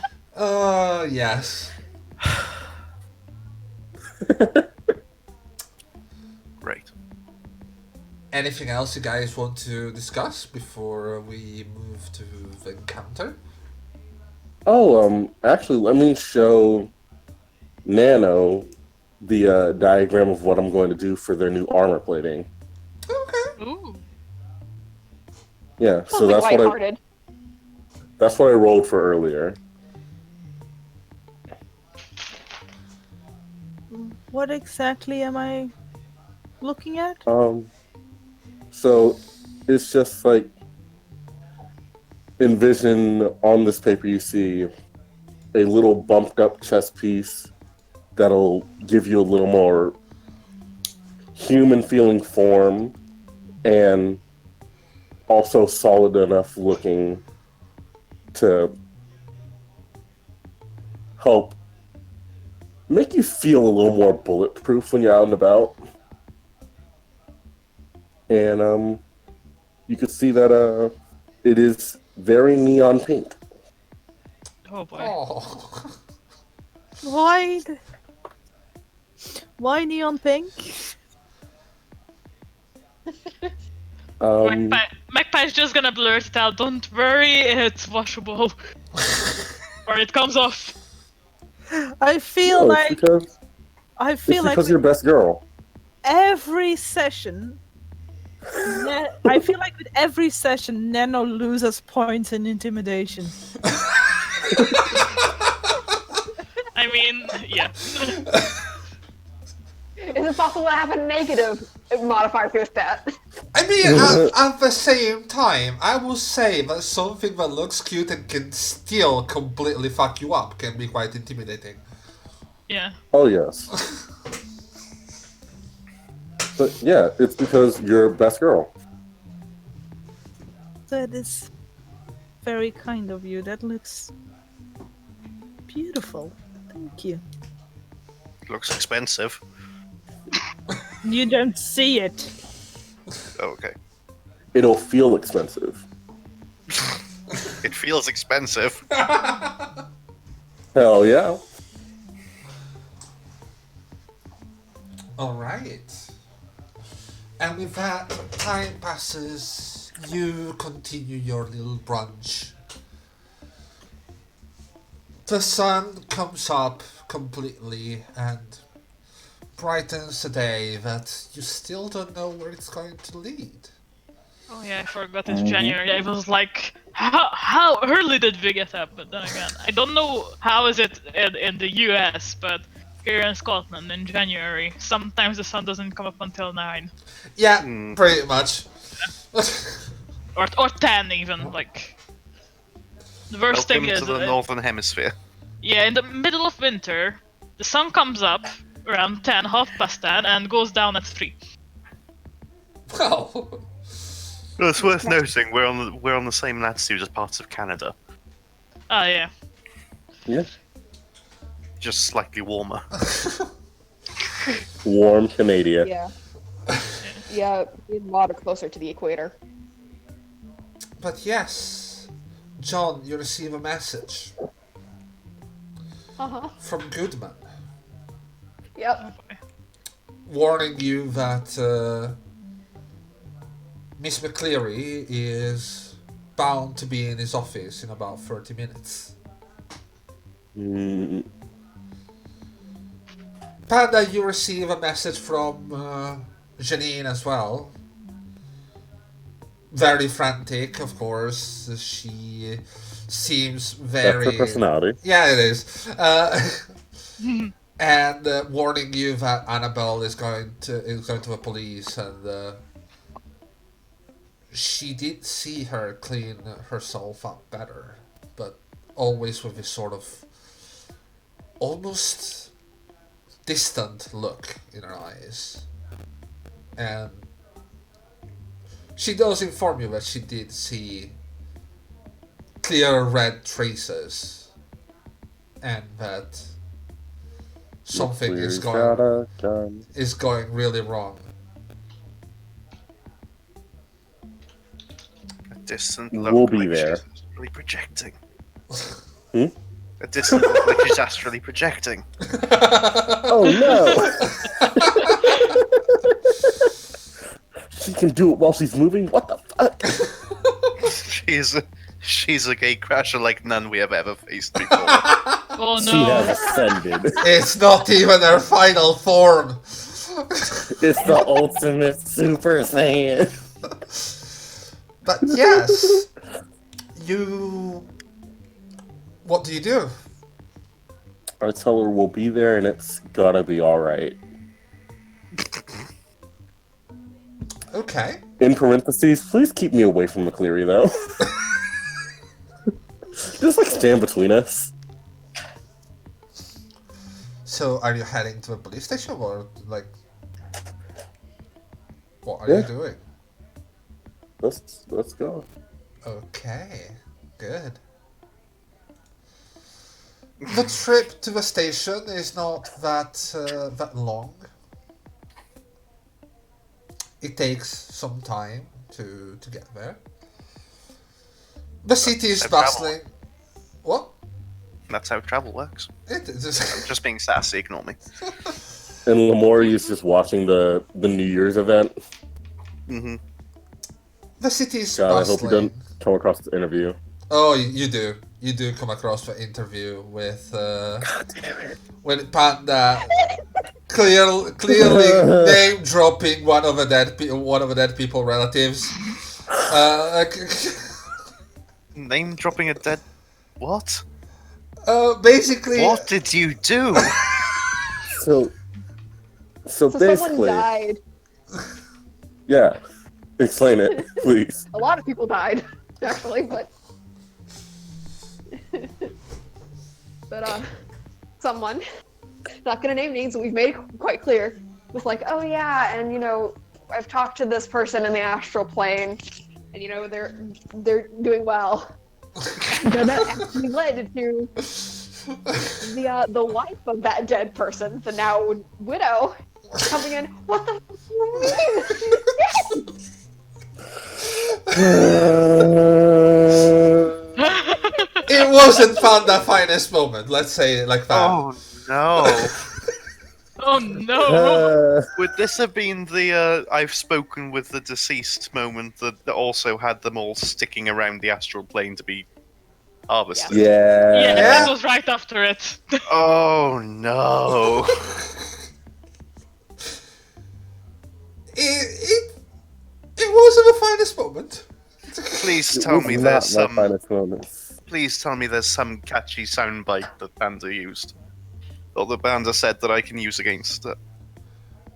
Yes. Great. Anything else you guys want to discuss before we move to the encounter? Oh, actually, let me show Nano the diagram of what I'm going to do for their new armor plating. Okay. Ooh. Yeah, so Sounds like that's what lighthearted. I rolled for earlier. What exactly am I looking at? So it's just like envision on this paper you see a little bumped up chest piece that'll give you a little more human feeling form and also solid enough looking to help make you feel a little more bulletproof when you're out and about. And you could see that it is very neon pink. Oh boy. Oh. Why neon pink? Magpie's just gonna blurt it out. Don't worry, it's washable. Or it comes off. I feel No, like it's with because you're best girl. every session. I feel like with every session, Nano loses points in intimidation. I mean, yeah. Is it possible to have a negative modifier to a stat? I mean, at the same time, I will say that something that looks cute and can still completely fuck you up can be quite intimidating. Yeah. Oh, yes. But yeah, it's because you're best girl. That is very kind of you. That looks beautiful. Thank you. Looks expensive. You don't see it. Oh, okay. It'll feel expensive. It feels expensive. Hell yeah. Alright. And with that, time passes. You continue your little brunch. The sun comes up completely and brightens the day that you still don't know where it's going to lead. Oh yeah, I forgot it's January. I was like, how early did we get up? But then again, I don't know how is it in the US, but here in Scotland in January, sometimes the sun doesn't come up until 9. Yeah, pretty much. Or 10 even, like. The worst Welcome thing is... to the Northern Hemisphere. Yeah, in the middle of winter, the sun comes up around 10, 10:30, and goes down at 3. Well, Well, it's worth noting we're on the same latitude as parts of Canada, Ah, yeah. Yeah. just slightly warmer. Warm Canada. Yeah. Yeah, a lot closer to the equator. but yes, John, you receive a message Uh-huh. from Goodman Yep. warning you that Miss McCleary is bound to be in his office in about 30 minutes. Mm, Panda, you receive a message from Janine as well. Very frantic, of course. She seems that's very... her personality. Yeah, it is. and warning you that Annabelle is going to the police, and she did see her clean herself up better, but always with this sort of almost distant look in her eyes. And she does inform you that she did see clear red traces, and that something is going really wrong. A distant look We'll be like there. she's astrally projecting. Hmm? A distant look like she's astrally projecting. Oh no! She can do it while she's moving? What the fuck? She's a gay crasher like none we have ever faced before. Oh She no. has ascended. It's not even her final form. It's the ultimate Super Saiyan. But yes, you. What do you do? I tell her we'll be there and it's gotta be alright. Okay. In parentheses, please keep me away from McCleary, though. Just like stand between us. So, are you heading to a police station, or like, what are Yeah. you doing? Let's go. Okay, good. The trip to the station is not that long. It takes some time to get there. The city is Travel. bustling. What? That's how travel works. It I'm is. just being sassy, ignore me. And Lamori is just watching the New Year's event. Mm-hmm. The city is God, I hope you bustling. don't come across this interview. Oh, you do. You do come across the interview with God damn it. when Panda clearly name dropping one of the dead people relatives. Name dropping a dead. What? Basically, What did you do? So So someone basically, died. yeah. Explain it, please. A lot of people died, actually, but someone, not gonna name names, we've made it quite clear, was like, oh yeah, and you know, I've talked to this person in the astral plane, and you know, they're doing well. But that actually led to the wife of that dead person, the now widow, coming in. What the fuck do you mean? Yes! it wasn't Panda's finest moment. Let's say it like that. Oh no. Oh no. Would this have been the I've spoken with the deceased moment that also had them all sticking around the astral plane to be harvested? Yeah. Yeah, Yeah. this was right after it. Oh no. It wasn't the finest moment. Please It tell was me not there's my some. finest moments. Please tell me there's some catchy soundbite that Panda used, or the Panda said that I can use against it.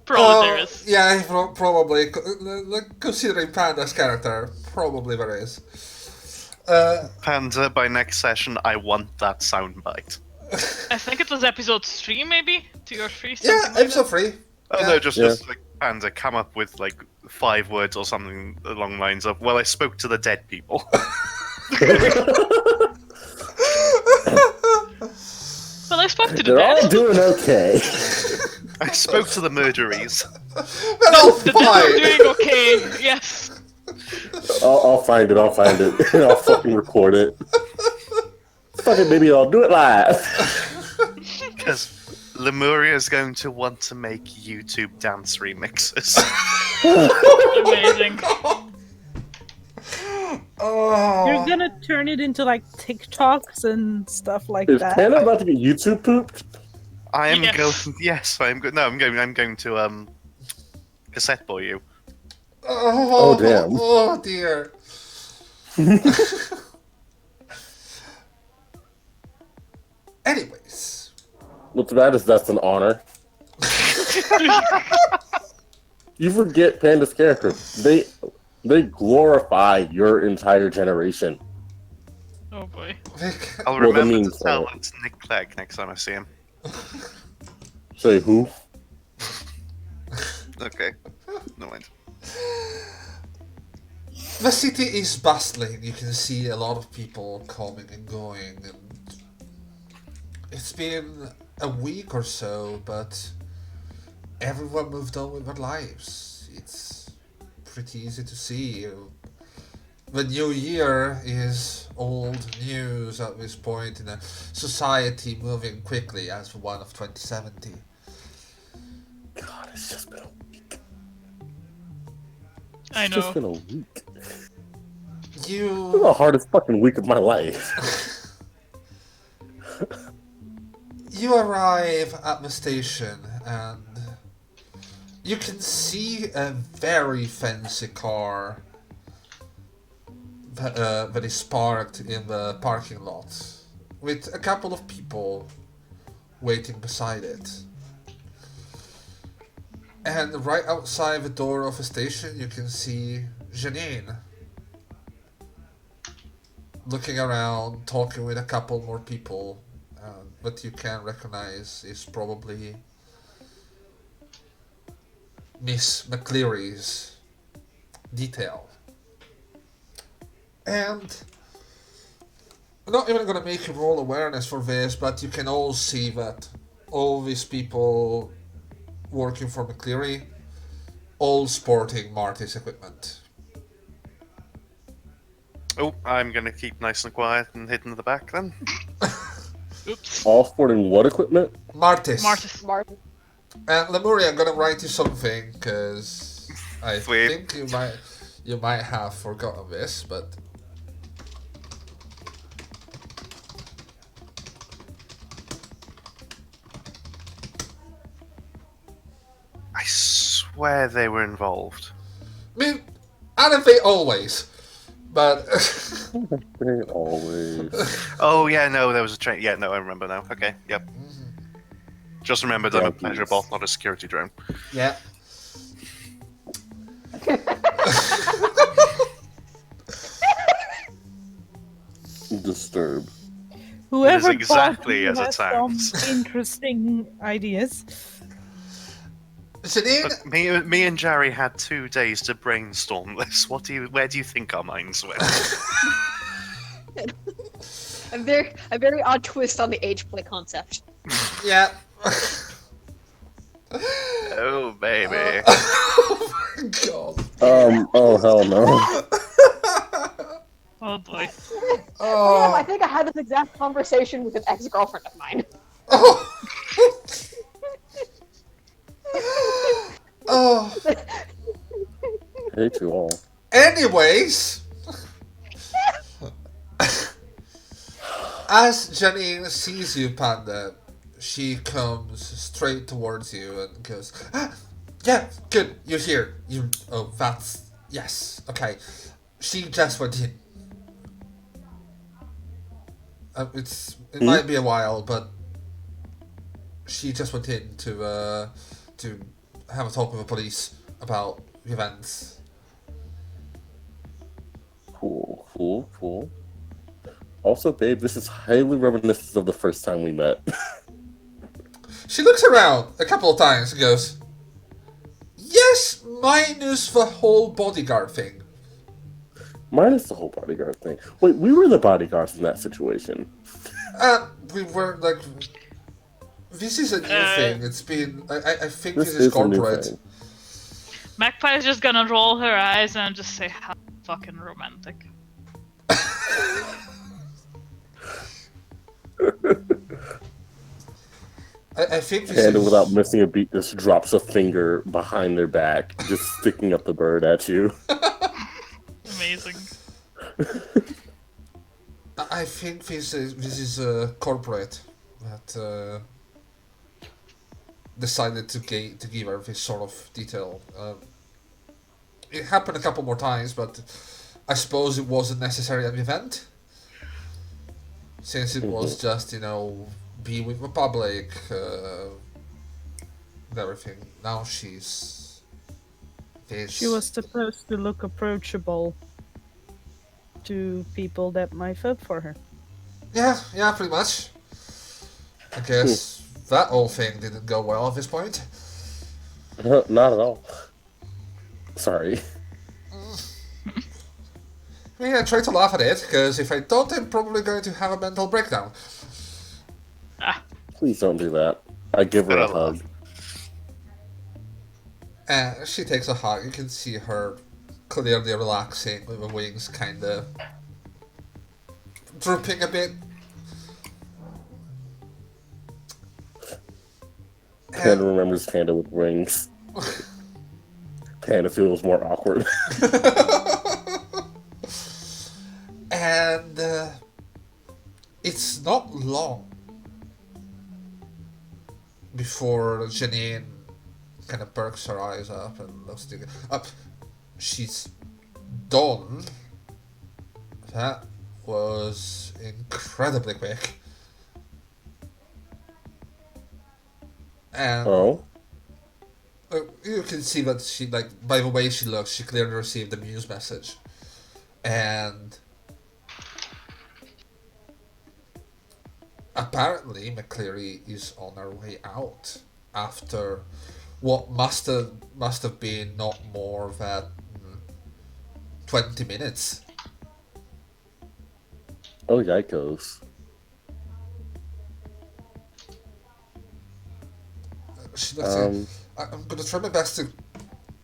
Probably there is. Yeah, probably. Considering Panda's character, probably there is. Panda, by next session, I want that soundbite. I think it was episode 3, maybe? 2 or 3, Yeah, something like episode that. 3. Oh Yeah. no, just Yeah. like Panda, come up with like 5 words or something along the lines of, well, I spoke to the dead people. Well, I spoke to the They're all dead. doing okay. I spoke to the murderies. They're all The dead are fine. doing okay, yes. I'll find it. And I'll fucking record it. Fuck it, maybe I'll do it live. Because Lemuria is going to want to make YouTube dance remixes. Amazing. Oh. You're gonna turn it into like TikToks and stuff like Is that. Panda about to get YouTube pooped? I am Yes. going. Yes, I am going. No, I'm going to cassette boy you. Oh, damn. Oh dear. Anyways, What's bad is that's an honor. You forget Panda's character. They glorify your entire generation. Oh boy. I'll Well, the remember to memes tell are- it's Nick Clegg next time I see him. Say who? Okay. No mind. The city is bustling. You can see a lot of people coming and going, and it's been a week or so, but everyone moved on with their lives. It's pretty easy to see. The new year is old news at this point in a society moving quickly as the one of 2070. God, it's just been a week. I It's just know. been a week. This is You the hardest fucking week of my life. You arrive at the station and you can see a very fancy car that is parked in the parking lot with a couple of people waiting beside it. And right outside the door of the station you can see Janine looking around, talking with a couple more people. But you can recognize is probably Miss McCleary's detail. And I'm not even gonna make you roll awareness for this, but you can all see that all these people working for McCleary, all sporting Marty's equipment. Oh, I'm gonna keep nice and quiet and hidden in the back then. Oops. All sporting what equipment? Martis. Martis. Martin. And Lemuria, I'm gonna write you something because I Sweet. think you might have forgotten this, but I swear they were involved. I mean, aren't they always? But They always. Oh yeah, no, there was a train. Yeah, no, I remember now. Okay, yep. Just remembered I'm a Donkeys. pleasure bot, not a security drone. yeah. Disturbed. Whoever It is exactly thought as it has sounds. some interesting ideas. Janine, Look, me and Jerry had 2 days to brainstorm this. Where do you think our minds went? A very odd twist on the age play concept. yeah. Oh baby. Oh my god. Oh hell no. Oh boy. Oh. I think I had this exact conversation with an ex-girlfriend of mine. Oh. Oh. Hate you all. Anyways, as Janine sees you, Panda, she comes straight towards you and goes, ah, yeah, good, you're here. Yes, okay. She just went in. It might be a while, but she just went in to have a talk with the police about the events. Cool. Also, babe, this is highly reminiscent of the first time we met. She looks around a couple of times and goes, yes, minus the whole bodyguard thing. Minus the whole bodyguard thing. Wait, we were the bodyguards in that situation. We were like, this is a new thing. It's been, I think This this is is a new corporate. thing. Magpie is just gonna roll her eyes and just say, how fucking romantic. I think this And is... without missing a beat, just drops a finger behind their back, just sticking up the bird at you. Amazing. I think this is corporate that decided to give her this sort of detail. It happened a couple more times, but I suppose it wasn't necessary at the event, since it was just be with the public, and everything. Now she's this. She was supposed to look approachable to people that might vote for her. Yeah, pretty much. I guess that whole thing didn't go well at this point. Not at all. Sorry. I mean, I try to laugh at it, because if I don't, I'm probably going to have a mental breakdown. Please don't do that. I give her a Fair enough. hug. And she takes a hug. You can see her clearly relaxing, with the wings kind of drooping a bit. Panda remembers Panda with wings. Panda feels more awkward. And it's not long before Janine kind of perks her eyes up and looks up. She's done. That was incredibly quick. And Oh? you can see that she, like, by the way she looks, she clearly received the Muse message. And apparently McCleary is on her way out after what must have been not more than 20 minutes. Oh, yikes. She looks like, I'm gonna try my best to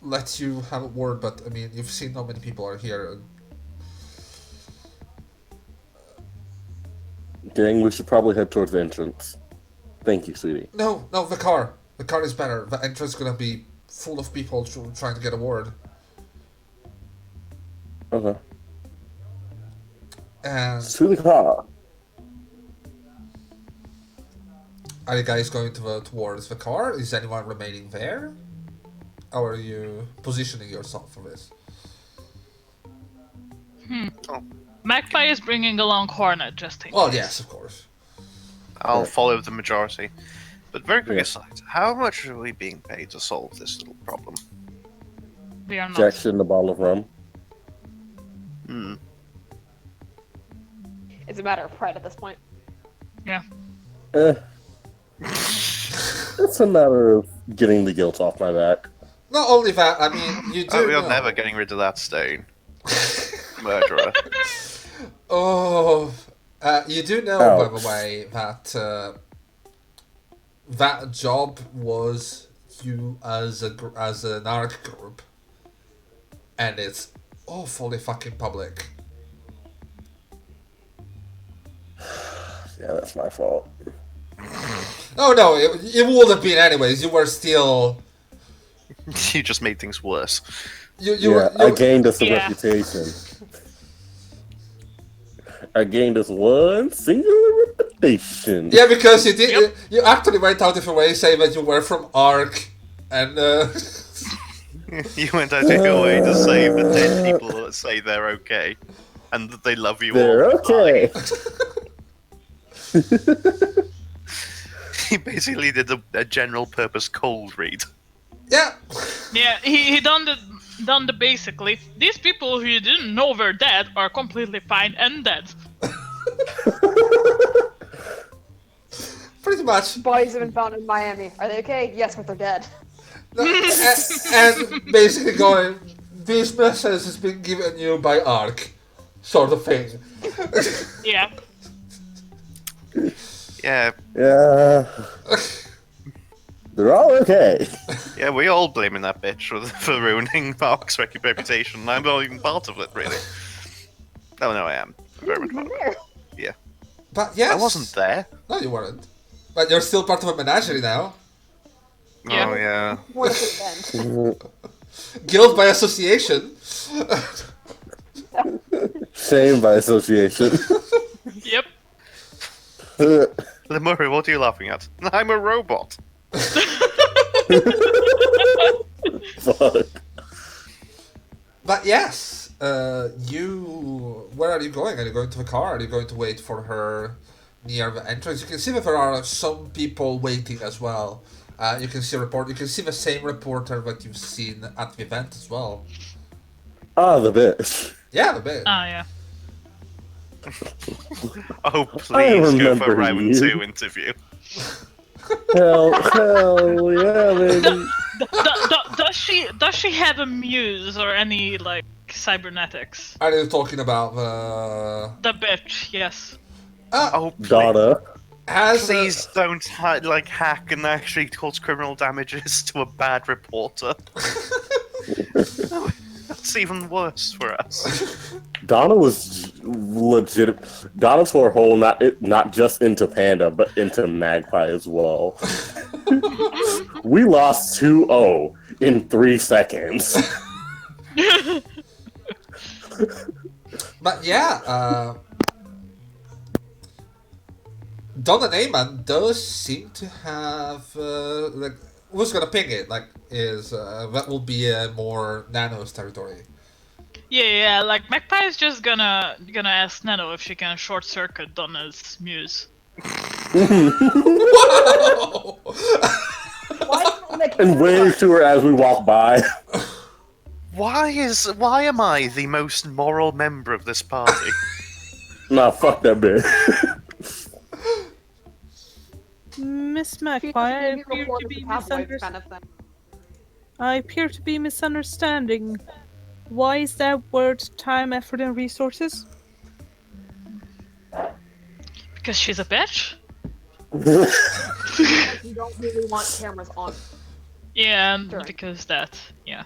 let you have a word, but I mean, you've seen how many people are here. And Gang, we should probably head towards the entrance. Thank you, sweetie. no, the car. The car is better. The entrance is gonna be full of people trying to get a word. Okay. And To the car. are you guys going towards the car? Is anyone remaining there? Or are you positioning yourself for this? Magpie is bringing along Hornet just in Well, case. yes, of course. I'll Right. follow the majority. But very quick Yeah. aside, how much are we being paid to solve this little problem? We are not. Jackson and a bottle of rum. Hmm. It's a matter of pride at this point. Yeah. It's a matter of getting the guilt off my back. Not only that, I mean, you do Oh, you're know... never getting rid of that stain. Murderer. Oh, you do know, by the Ouch. way, that that job was you as an ARC group, and it's awfully fucking public. Yeah, that's my fault. Oh no, it would have been anyways. You were still You just made things worse. you Yeah, were I gained us a Yeah. reputation. I gained us one singular reputation. yeah, because you did Yep. you actually went out of your way saying that you were from ARC, and You went out of your way to save the dead people that say they're okay. And that they love you They're all. okay. He basically did a general purpose cold read. yeah. Yeah, he done the basically. These people who you didn't know were dead are completely fine and dead. Pretty much. Bodies have been found in Miami. Are they okay? Yes, but they're dead. And basically going, this message has been given you by ARC, sort of thing. Yeah. Yeah, Yeah. They're all okay. yeah, we all blaming that bitch for ruining Mark's reputation. I'm not even part of it, really. Oh, no, I am. I'm very much part of it. Yeah. But yes. I wasn't there. No, you weren't. But you're still part of a menagerie now. Yeah. Oh, yeah. What if it then? Guild by association. Shame by association. Yep. Lemuri, what are you laughing at? I'm a robot. Fuck. But yes, where are you going? Are you going to the car? Are you going to wait for her near the entrance. You can see that there are some people waiting as well. You can see you can see the same reporter that you've seen at the event as well. Ah, the bitch. Yeah, the bit. Ah, yeah. Oh, please go for remember round you. 2 interview. Hell yeah, baby. Does she have a muse or any like cybernetics? Are you talking about The bitch, yes. Oh, please, Donna. please don't hack and actually cause criminal damages to a bad reporter. That's even worse for us. Donna was legit. Donna tore a hole not just into Panda, but into Magpie as well. We lost 2-0 in 3 seconds. But yeah, Donna Neyman does seem to have like who's gonna ping it? Like is that will be more Nano's territory. Yeah, like Magpie is just gonna ask Nano if she can short circuit Donna's muse. Whoa! And wave to her as we walk by. Why am I the most moral member of this party? Nah, fuck that bitch. Miss Magpie, I appear to be misunderstanding. Why is that word time, effort, and resources? Because she's a bitch? You don't really want cameras on. Yeah, Sure. because that, yeah.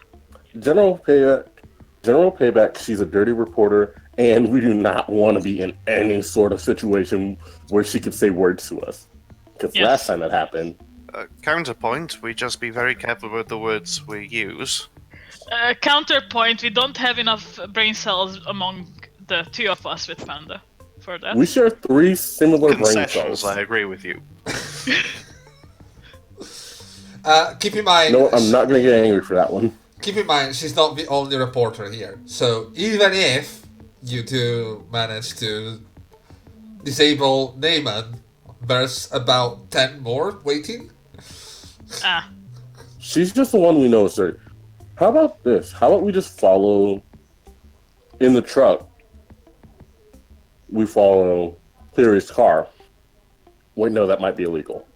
General payback, she's a dirty reporter, and we do not want to be in any sort of situation where she could say words to us. Because Yes. last time that happened, Counterpoint, we just be very careful with the words we use. Counterpoint, we don't have enough brain cells among the two of us with Panda for that. we share 3 similar brain Concessions, cells. I agree with you. Keep in mind. No, I'm not gonna get angry for that one. Keep in mind, she's not the only reporter here. So even if you two manage to disable Neyman, there's about 10 more waiting. Ah, She's just the one we know, sir. How about this? How about we just follow in the truck? We follow Cleary's car. Wait, no, that might be illegal.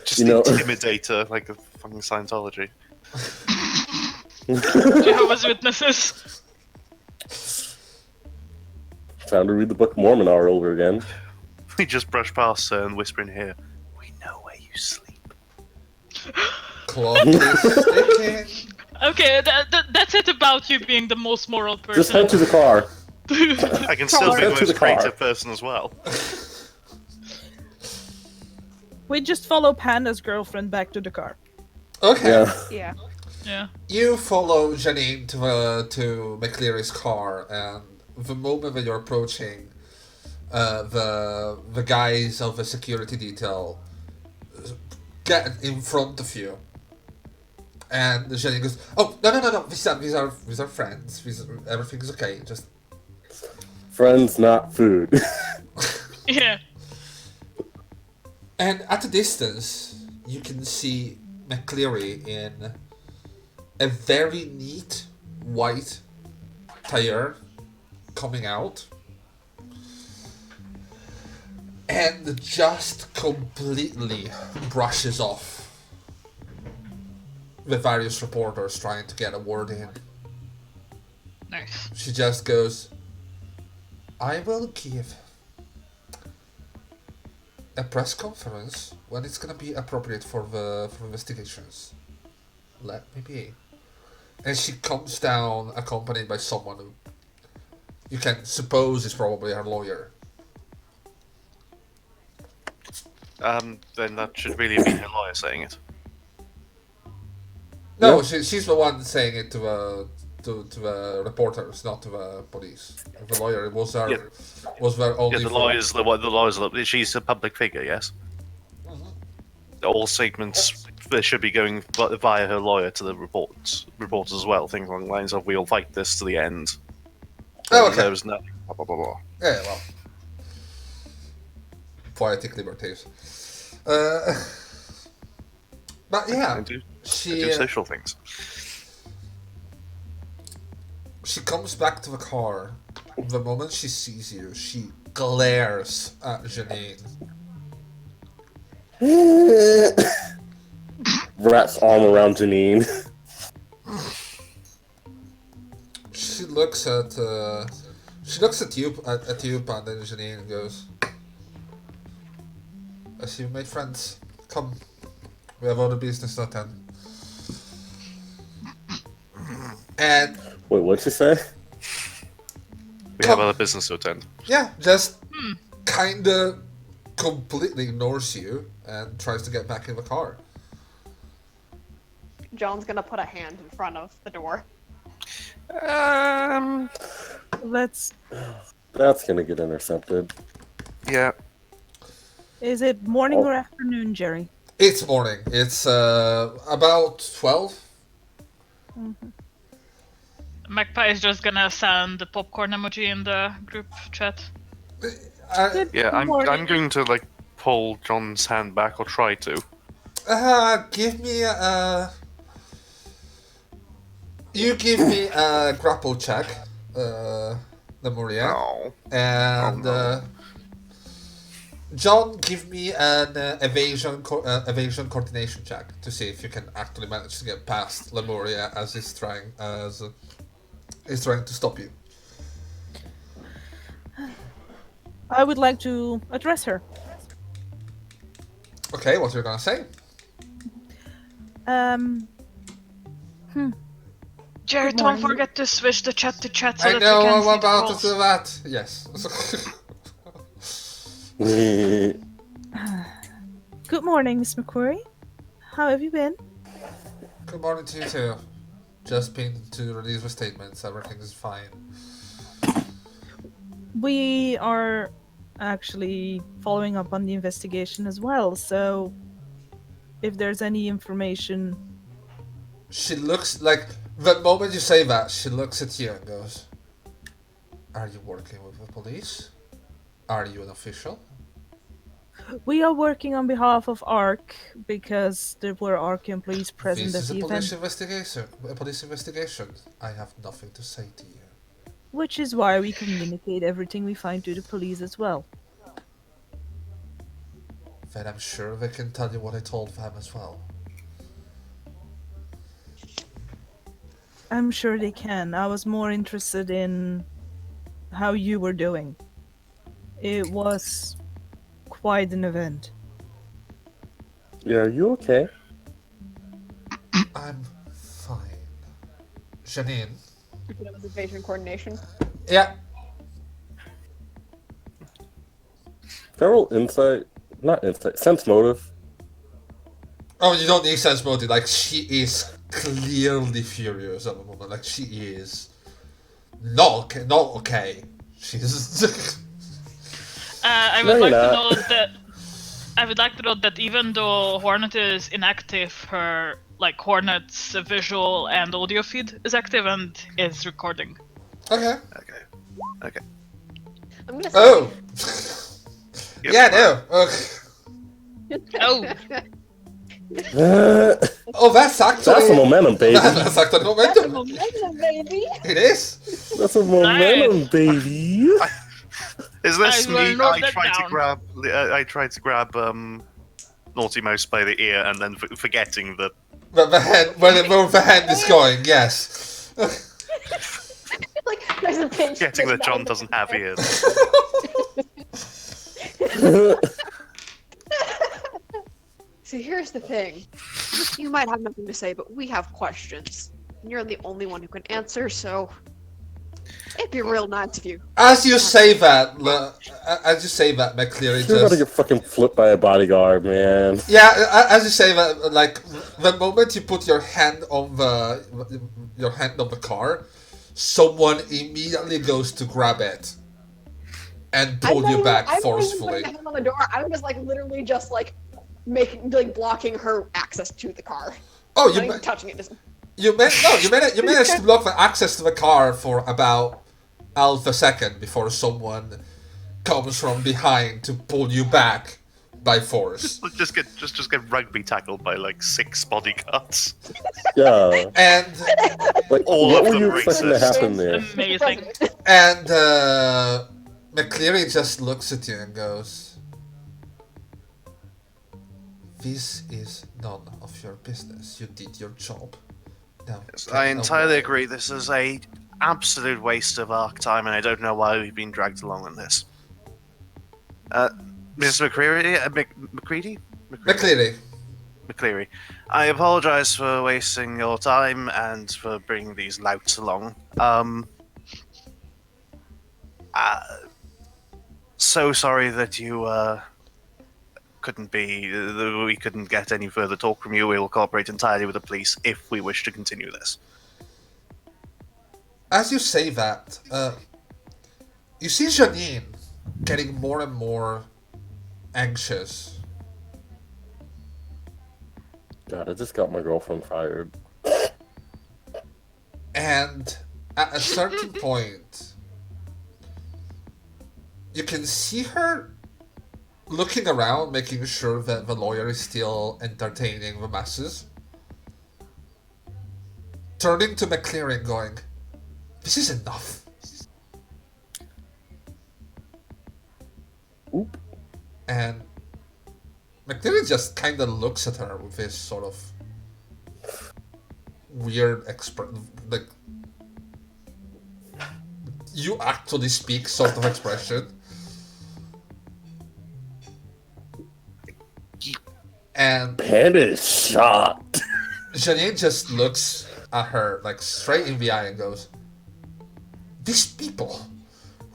Just You know- intimidator, like a fucking Scientology. Jehovah's Witnesses. Time to read the Book of Mormon all over again. We just brush past her and whisper in here, we know where you sleep. Clock is ticking. Okay, that's it about you being the most moral person. Just head to the car. I can still be the Head to the most car. creative person as well. We just follow Panda's girlfriend back to the car. Okay. Yeah. Yeah. Yeah. You follow Janine to McCleary's car, and the moment that you're approaching, the guys of the security detail get in front of you, and Janine goes, "Oh no! These are friends. Everything's okay. Just Friends, not food. Yeah. And at a distance, you can see McCleary in a very neat white tire coming out. And just completely brushes off the various reporters trying to get a word in. Nice. She just goes, "I will give a press conference when it's gonna be appropriate for investigations. Let me be." And she comes down accompanied by someone who you can suppose is probably her lawyer. Then that should really be her lawyer saying it. No, Yeah. she's the one saying it to the reporters, not to the police. The lawyer was her Yeah. was their only. Yeah, the lawyer's she's a public figure, yes. All statements should be going via her lawyer to the reporters as well. Things along the lines of "We'll fight this to the end." Oh, okay. There was nothing. Blah blah blah blah. Yeah, well, poetic liberties. But yeah, I do she social things. she comes back to the car. The moment she sees you, she glares at Janine. Wraps arm around Janine. She looks at you at you, Panda, and Janine, and goes, "I see you made friends. Come, we have other business to attend." And Wait, what'd she say? We have other business to attend. yeah, just kinda completely ignores you and tries to get back in the car. John's gonna put a hand in front of the door. Let's. That's gonna get intercepted. Yeah. Is it morning or afternoon, Jerry? It's morning. It's about 12. Magpie is just gonna send the popcorn emoji in the group chat. Good Yeah, I'm morning. going to like pull John's hand back or try to. Give me a. You give me a grapple check, Lemuria. Oh. And Oh, no. John, give me an evasion coordination check to see if you can actually manage to get past Lemuria as he's trying to stop you. I would like to address her. Okay, what you're gonna say? Jerry, Good don't morning. forget to switch the chat to chat so I that know we can I'm see the about calls. to do that. Yes. Good morning, Miss McCleary. How have you been? Good morning to you too. Just been to release the statements. Everything is fine. We are actually following up on the investigation as well, so if there's any information. She looks like the moment you say that, she looks at you and goes, "Are you working with the police? Are you an official?" We are working on behalf of ARC because there were ARC employees present This at is the a police event, investigation. A police investigation. I have nothing to say to you. which is why we communicate everything we find to the police as well. Then I'm sure they can tell you what I told them as well. I'm sure they can. I was more interested in how you were doing. It was quite an event. Yeah, are you okay? I'm fine. Janine. That was evasion coordination. Yeah. Feral insight, not insight, sense motive. Oh, you don't need sense motive. Like, she is clearly furious at the moment. Like, she is not okay. She's. I No, would you're like to not. note that I would like to note that even though Hornet is inactive, her Hornet's visual and audio feed is active and is recording. Okay. Okay. I'm gonna say. Oh. Yep. Yeah, no. Okay. Oh, Oh, that's actually. That's a momentum, baby. That's actually That's a momentum. momentum, baby! It is. That's a momentum, baby. Is this I will me? note I that tried to down. grab. I tried to grab NaughtyMouse by the ear and then forgetting that. But the hand, where the hand is going, yes. Like, there's a pinch. Forgetting that just John now. doesn't have ears. See, here's the thing. You might have nothing to say, but we have questions. And you're the only one who can answer, so it'd be real nice if you. As you say that, McCleary You're about to just. get fucking flipped by a bodyguard, man. Yeah, as you say that, like the moment you put your hand on the car, someone immediately goes to grab it and pull you back I'm forcefully. not even putting a hand on the door. I was literally just blocking her access to the car. Oh, Not even touching it. Just you managed to block the access to the car for about half a second before someone comes from behind to pull you back by force. Just get rugby tackled by like 6 bodyguards. Yeah. And Like, All what of were them you expecting to racist. happen there? Amazing. and McCleary just looks at you and goes, "This is none of your business. You did your job. Now, get I entirely away." agree. This is a absolute waste of our time, and I don't know why we've been dragged along on this. Mr. McCreary, McCready? McCleary. McCleary, I apologize for wasting your time and for bringing these louts along. So sorry that you we couldn't get any further talk from you. We will cooperate entirely with the police if we wish to continue this. As you say that, you see Janine getting more and more anxious. God, I just got my girlfriend fired. And at a certain point, you can see her looking around, making sure that the lawyer is still entertaining the masses. Turning to McCleary and going, "This is enough." Oop. And McCleary just kind of looks at her with this sort of weird like you actually speak sort of expression. And Panda is shocked. Janine just looks at her like straight in the eye and goes, "These people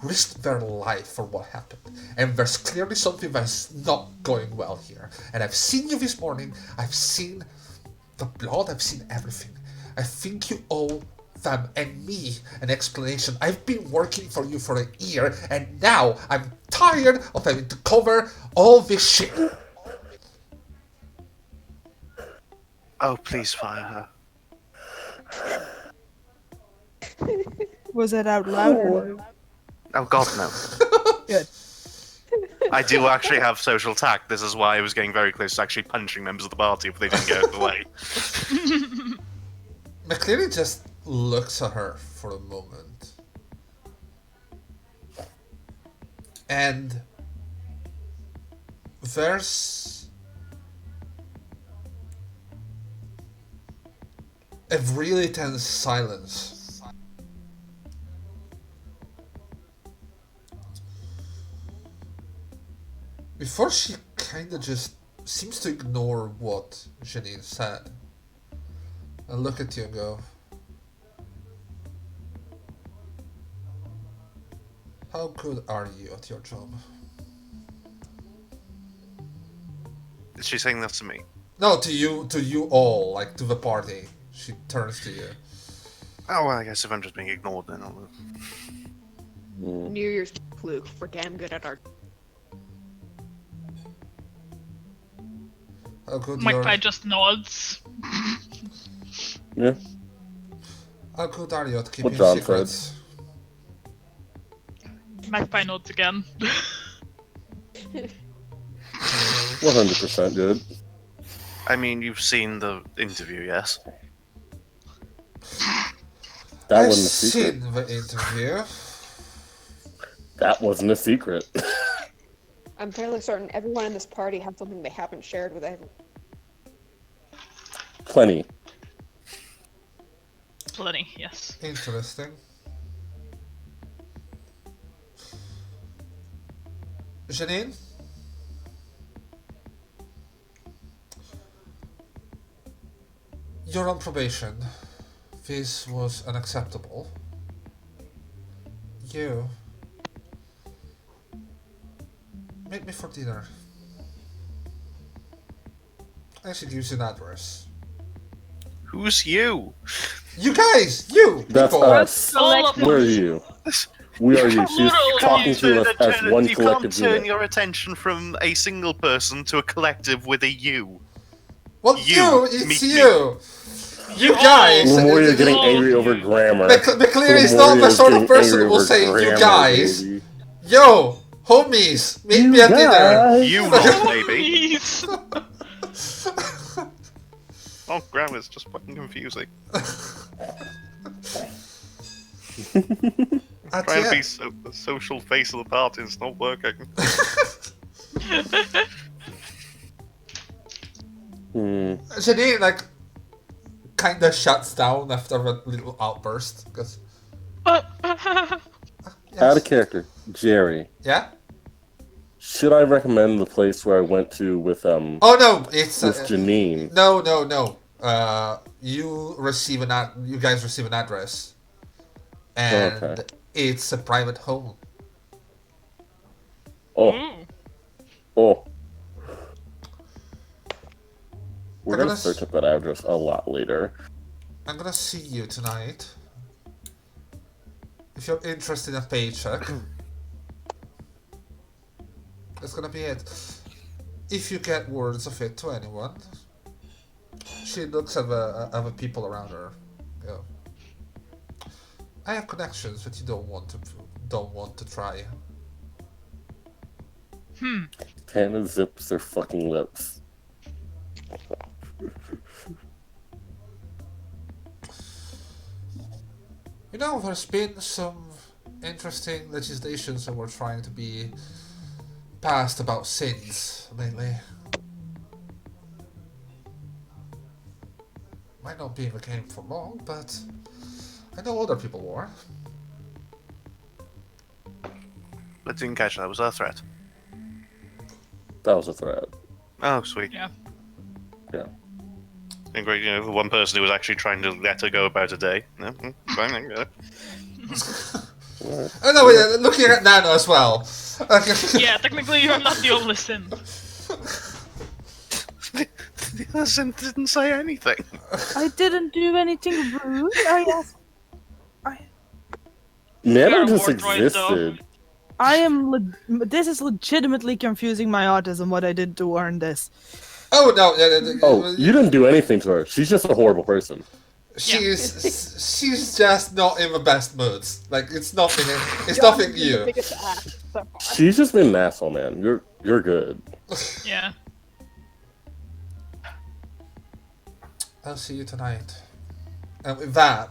risked their life for what happened, and there's clearly something that's not going well here. And I've seen you this morning, I've seen the blood, I've seen everything. I think you owe them and me an explanation. I've been working for you for a year, and now I'm tired of having to cover all this shit." Oh, please fire her. Was that out loud or no? Oh God, no. Good. I do actually have social tact. This is why I was getting very close to actually punching members of the party if they didn't get out of the way. McCleary just looks at her for a moment. And there's a really tense silence. Before she kinda just seems to ignore what Janine said. I look at you and go, "How good are you at your job?" Is she saying that to me? No, to you all, like to the party. She turns to you. Oh, well, I guess if I'm just being ignored, then I'll... New Year's fluke. We're damn good at our. How good Magpie just nods. Yeah. How good are you at keeping John secrets? Magpie nods again. 100% good. I mean, you've seen the interview, yes? That I've wasn't a secret. seen the interview. That wasn't a secret. I'm fairly certain everyone in this party had something they haven't shared with everyone. Plenty. Plenty, yes. Interesting. Janine? You're on probation. This was unacceptable. You... meet me for dinner. I should use an address. Who's you? You guys! You! That's people! us. All of Where are you? We are you. She's Literal talking to us as one you collective can't turn unit. your attention from a single person to a collective with a you. Well, You, you! It's meet me. you! You guys. Lemuria's getting all angry of over you. grammar. McCleary is not the Lemuria's sort of getting person angry who will over say, "You grammar, guys, baby. yo, homies, meet You me at dinner." guys. You lot, maybe. Please. Oh, grammar's just fucking confusing. At Trying to the be the social face of the party, it's not working. Janine, like, kinda shuts down after a little outburst. Because, Out of character, Jerry. Yeah? Should I recommend the place where I went to with Oh no, it's with Janine? no. You guys receive an address, and Okay. it's a private home. Oh, Ooh. oh. We're I'm gonna gonna search up that address a lot later. I'm gonna see you tonight. If you're interested in a paycheck, that's gonna be it. If you get words of it to anyone, she looks at the people around her. Go. I have connections that you don't want to try. Tana zips their fucking lips. You know, there's been some interesting legislations that were trying to be passed about sins lately. Might not be in the game for long, but I know other people were. I didn't catch that. Was that a threat? That was a threat. Oh, sweet. Yeah. Yeah. And great, the one person who was actually trying to let her go about a day. No, fine, I go. Oh no, wait, looking at Nano as well. Okay. Yeah, technically you're not the only sin. The person didn't say anything. I didn't do anything rude. I asked. Nana You're a just war droid, existed. I am. This is legitimately confusing my autism. What I did to earn this. Oh no, Oh, you didn't do anything to her. She's just a horrible person. she's just not in the best moods. Like it's nothing. It's nothing you. Biggest ass so far. She's just been an asshole, man. You're good. Yeah. I'll see you tonight. And with that,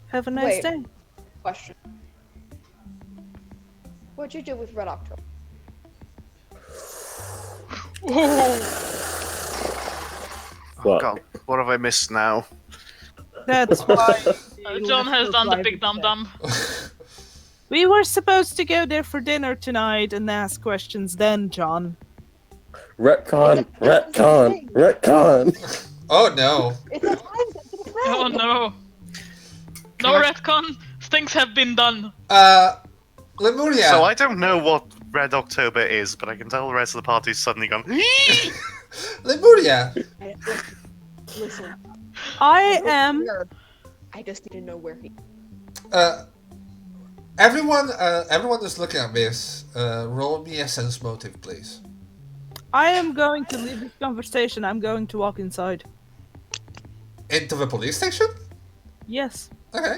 Have a nice Wait. day. Question. What'd you do with Red October? What? God, what have I missed now? That's why. John has done the big dum dum. We were supposed to go there for dinner tonight and ask questions then, John. Retcon, retcon, retcon. oh no. It's a time. Oh no. No retcon. Things have been done. Lemuria. So I don't know what Red October is, but I can tell the rest of the party's suddenly gone. Lemuria. Listen. I am. I just need to know where he. Everyone is looking at this. Roll me a sense motive, please. I am going to leave this conversation. I'm going to walk inside. Into the police station? Yes. Okay.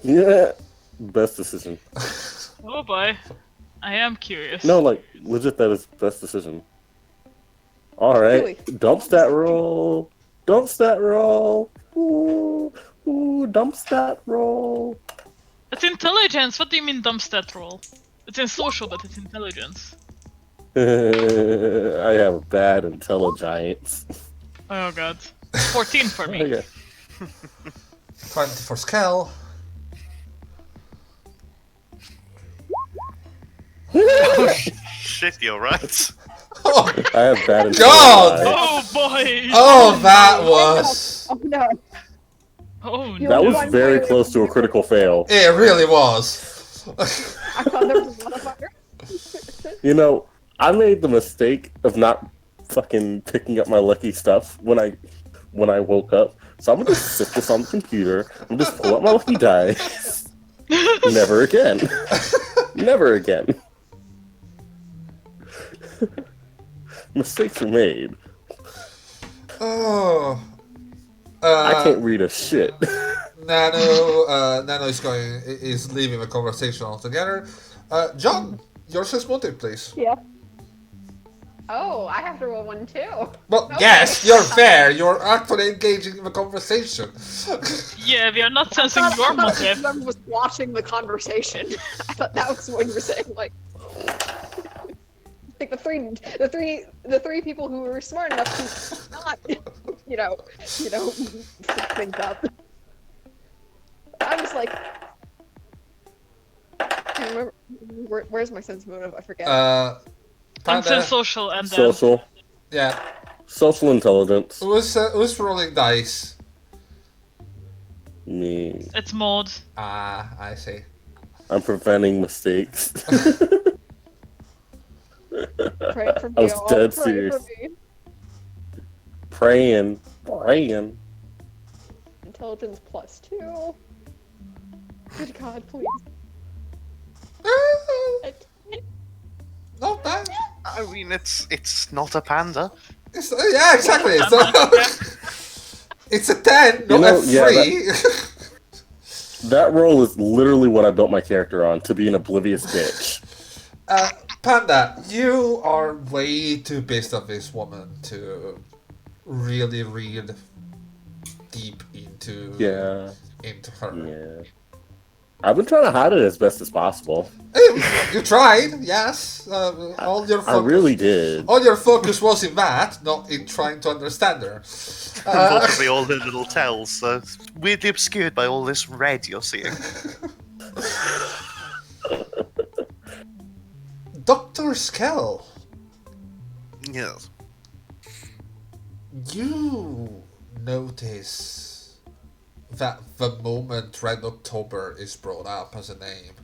Yeah. Best decision. Oh boy. I am curious. No, like, legit, that is best decision. Alright. Dump stat roll. Dump stat roll. Ooh. Ooh, dump stat roll. It's intelligence. What do you mean dumb stat roll? It's in social, but it's intelligence. I have bad intelligence. Oh god. 14 for me. Okay. 20 for Skell. Shit, you're right. Oh I have bad intelligence. God! Oh boy! Oh, that was. Oh no. Oh no. That was very close to a critical fail. It really was. I thought there was a motherfucker. You know, I made the mistake of not fucking picking up my lucky stuff when I woke up. So I'm gonna just sit this on the computer and just pull out my lucky dice. Never again. Never again. Mistakes were made. Oh. I can't read a shit. Nano is leaving the conversation altogether. John, your sense motive, please. Yeah. Oh, I have to roll one too. Well, Okay. yes, you're fair. You're actually engaging in the conversation. Yeah, we are not I sensing thought, your I thought motive. whoever was watching the conversation. I thought that was what you were saying. Like the three people who were smart enough to not, think up. I was like, I can't remember. Where's my sense motive? I forget. Sense social and then Social. Yeah. Social intelligence. Who's rolling dice? Me. it's Maud. Ah, I see. I'm preventing mistakes. Pray for me. I was all. dead Pray serious. for me. Praying. Intelligence +2. Good God, please. I can't- Not bad. I mean, it's not a panda. Yeah, exactly. So it's a 10, not a 3. That role is literally what I built my character on, to be an oblivious bitch. Panda, you are way too pissed off this woman to really read deep into her. Yeah. I've been trying to hide it as best as possible. You tried, yes. All your I focus, really did. all your focus was in that, not in trying to understand her. Unfortunately, all the little tells are weirdly obscured by all this red you're seeing. Dr. Skell, Yes. you notice that the moment Red October is brought up as a name,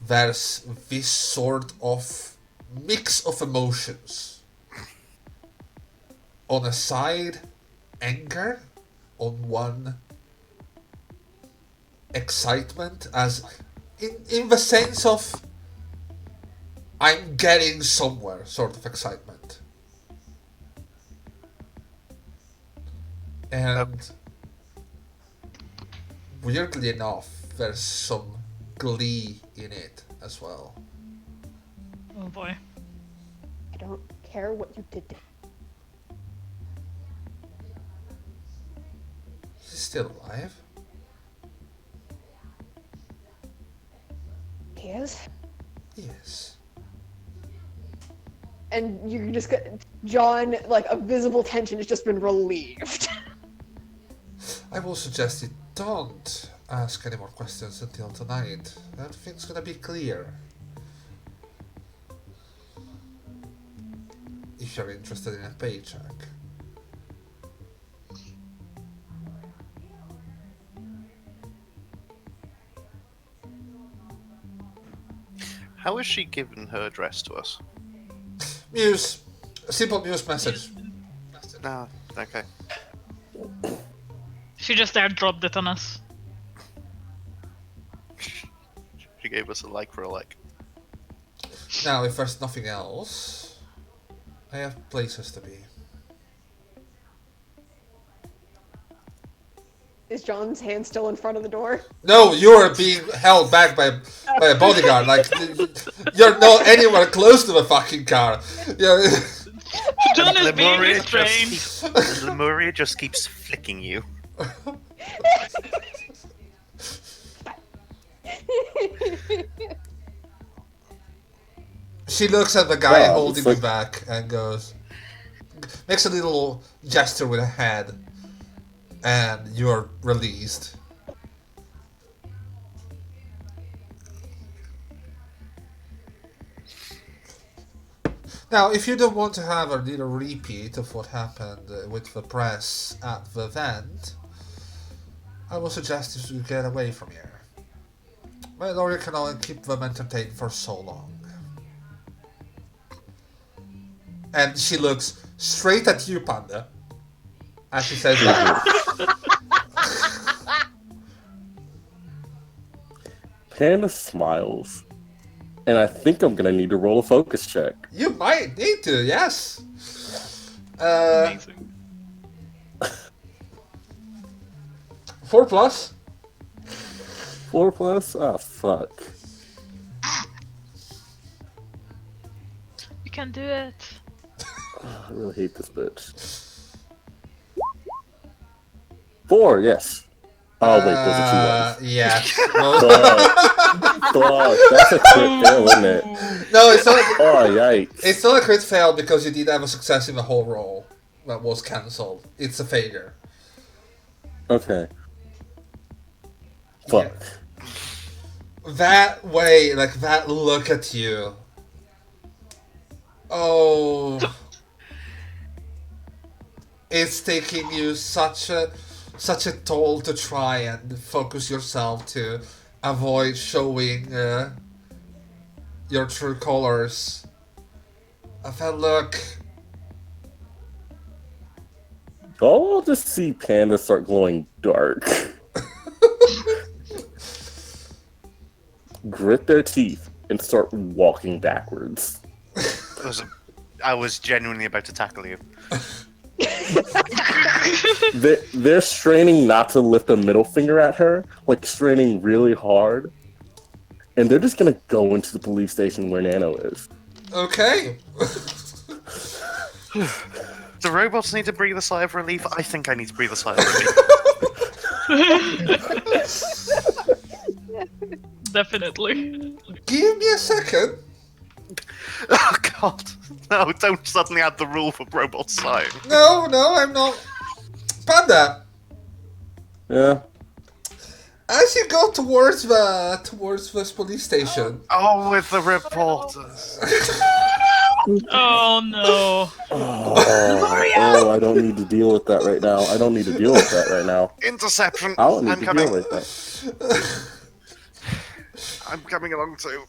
there's this sort of mix of emotions. On a side, anger. On one, excitement, as in the sense of I'm getting somewhere sort of excitement. And weirdly enough, there's some glee in it as well. Oh boy. I don't care what you did. He's still alive. He is. Yes. And you just got John, like a visible tension has just been relieved. I will suggest you don't ask any more questions until tonight. Everything's gonna be clear. If you're interested in a paycheck. How has she given her address to us? Muse. A simple Muse message. Ah, okay. She just airdropped it on us. She gave us a like for a like. Now, if there's nothing else, I have places to be. Is John's hand still in front of the door? No, you're being held back by a bodyguard. Like, you're not anywhere close to the fucking car. Yeah. John is being Lemuria restrained. Lemuria just keeps flicking you. She looks at the guy Yeah, holding it's like- you back and goes, makes a little gesture with her head, and you're released. Now, if you don't want to have a little repeat of what happened with the press at the event, I will suggest you get away from here. Well, or you can only keep them entertained for so long. And she looks straight at you, Panda, as she says that. Panda smiles. And I think I'm gonna need to roll a focus check. You might need to, yes. Amazing. 4 plus. 4 plus? Ah, fuck. You can do it. I really hate this bitch. 4, yes. Oh, wait, those are 2 ones. Yeah. Fuck, that's a crit fail, isn't it? No, it's not. Oh, yikes. It's not a crit fail because you did have a success in the whole roll that was cancelled. It's a failure. Okay. Fuck. That way, like that look at you. Oh. It's taking you such a toll to try and focus yourself to avoid showing your true colors. That look. Oh, I'll just see Panda start glowing dark. Grit their teeth and start walking backwards. I was genuinely about to tackle you. They're straining not to lift a middle finger at her, like straining really hard. And they're just gonna go into the police station where Nano is. Okay. Do robots need to breathe a sigh of relief? I think I need to breathe a sigh of relief. Definitely. Give me a second. Oh god. No, don't suddenly add the rule for robot sighing. No, I'm not. Panda. Yeah. As you go towards this police station. Oh, with the reporters. Oh no. Oh, I don't need to deal with that right now. Interception. I don't need I'm to coming. deal with that. I'm coming along too.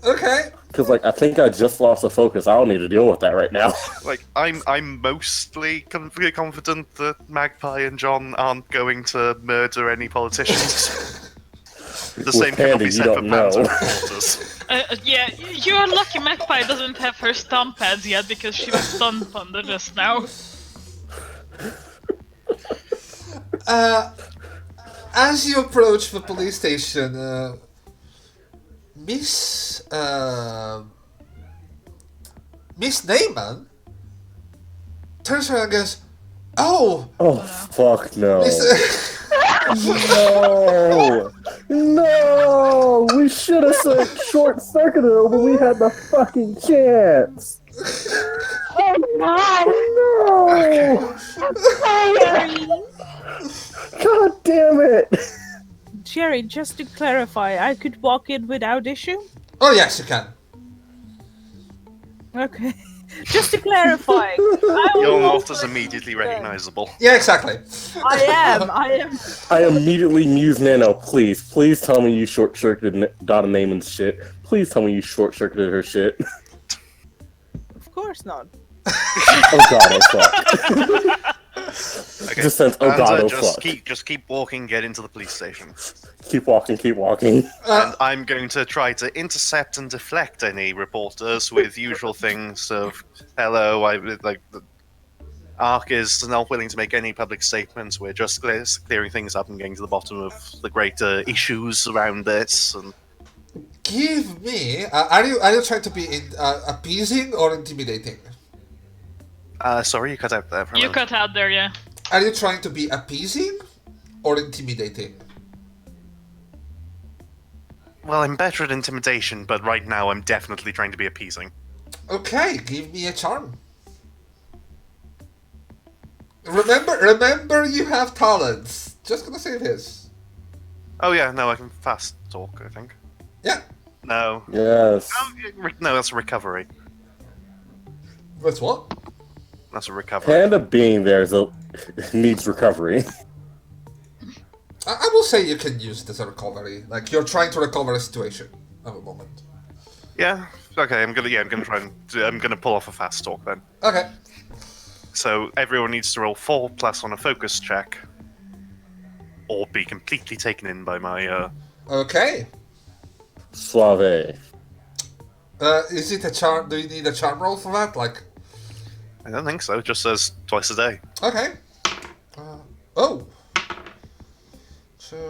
Okay. Because, like, I think I just lost the focus. I don't need to deal with that right now. Like, I'm mostly confident that Magpie and John aren't going to murder any politicians. The With same cannot Panda, be you said don't for know. Panda reporters. Yeah, you are lucky Magpie doesn't have her stomp pads yet because she was stunned Panda just now. As you approach the police station, Miss Neyman turns around and goes, "Oh, Fuck no. Miss." No! We should have short-circuited her when we had the fucking chance! Oh No! God damn it! Jerry, just to clarify, I could walk in without issue? Oh yes, you can. Okay. Just to clarify. Your mouth is immediately recognizable. Yeah, exactly. I am. I immediately muse Nano, please tell me you short-circuited Donna Neyman's shit. Please tell me you short-circuited her shit. Of course not. Oh god, oh fuck. Okay. Just sense, oh And, god, oh just fuck. keep walking, get into the police station. Keep walking. And I'm going to try to intercept and deflect any reporters with usual things of, hello, the ARC is not willing to make any public statements, we're just clearing things up and getting to the bottom of the greater issues around this. And Give me. Are you trying to be appeasing or intimidating? sorry, you cut out there for a You moment. cut out there, yeah. Are you trying to be appeasing or intimidating? Well, I'm better at intimidation, but right now I'm definitely trying to be appeasing. Okay, give me a charm. Remember, you have talents. Just gonna say this. Oh yeah, no, I can fast talk, I think. Yeah. No. Yes. Oh, no, that's a recovery. That's what? That's a recovery. Panda being there needs recovery. I will say you can use it as a recovery. Like you're trying to recover a situation at the moment. Yeah. Okay. I'm gonna try and I'm gonna pull off a fast talk then. Okay. So everyone needs to roll 4+ on a focus check, or be completely taken in by my. Okay. Suave. Is it a charm? Do you need a charm roll for that? Like. I don't think so. It just says twice a day. Okay. Oh. 2,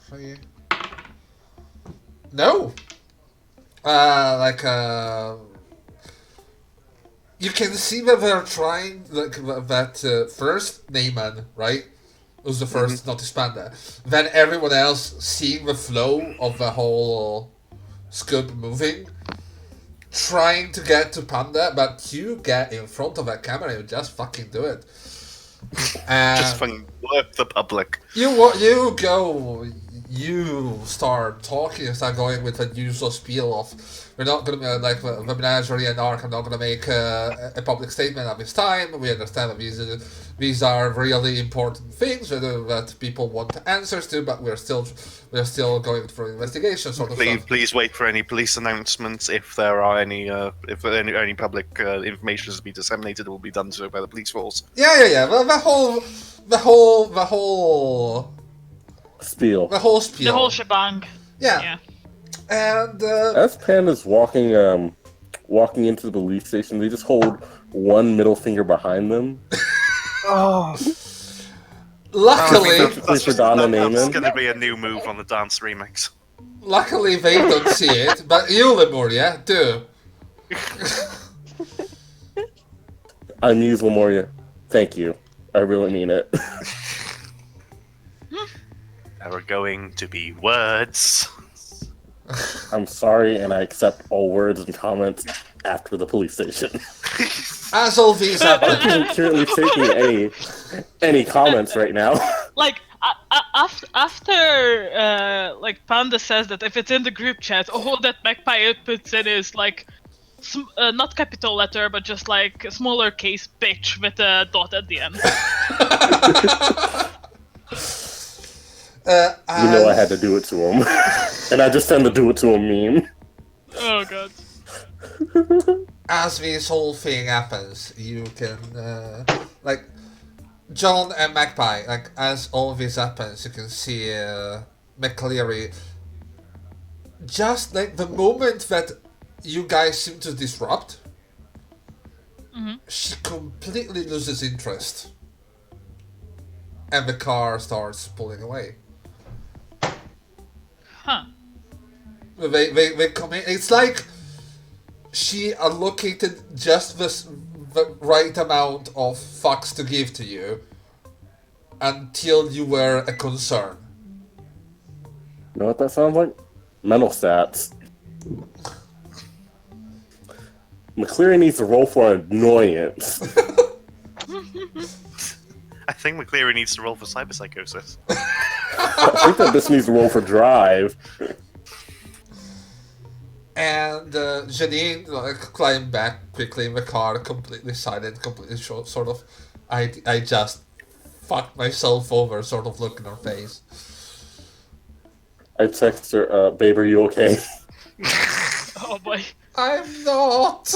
3. No. You can see that they're trying that first Neyman, right? Was the 1st Notice Panda. Then everyone else seeing the flow of the whole scoop moving, trying to get to Panda, but you get in front of that camera, you just fucking do it. Just fucking work the public. You start talking, you start going with the usual spiel of, we're not going to, like, the Menagerie and Ark, I'm not going to make a public statement at this time. We understand that these are really important things that people want answers to, but we're still going through investigation, sort of stuff. Please wait for any police announcements. If there are any, if any public information is to be disseminated, it will be done so by the police force. Yeah. The whole Spiel. The whole spiel. The whole shebang. Yeah. And as Panda's walking into the police station, they just hold one middle finger behind them. Luckily, that's going to be a new move on the dance remix. Luckily, they don't see it, but you, Lemuria, do. I'm Muse Lemuria. Thank you. I really mean it. There are going to be words. I'm sorry, and I accept all words and comments after the police station. As all these happen. I'm currently taking any comments right now. Like after like Panda says that if it's in the group chat, all that Magpie puts in is like not capital letter, but just like a smaller case bitch with a dot at the end. You know I had to do it to him. And I just tend to do it to him meme. Oh god. As this whole thing happens, you can, like, John and Magpie, like, as all this happens, you can see McCleary. Just, like, the moment that you guys seem to disrupt, she completely loses interest. And the car starts pulling away. Huh. They come in. It's like she allocated just the right amount of fucks to give to you until you were a concern. You know what that sounds like? Mental stats. McCleary needs to roll for annoyance. I think McCleary needs to roll for cyberpsychosis. I think that this needs to roll for drive. And Janine climbed back quickly in the car, completely silent, completely sort of, I just fucked myself over, sort of look in her face. I text her, babe, are you okay? Oh boy. I'm not.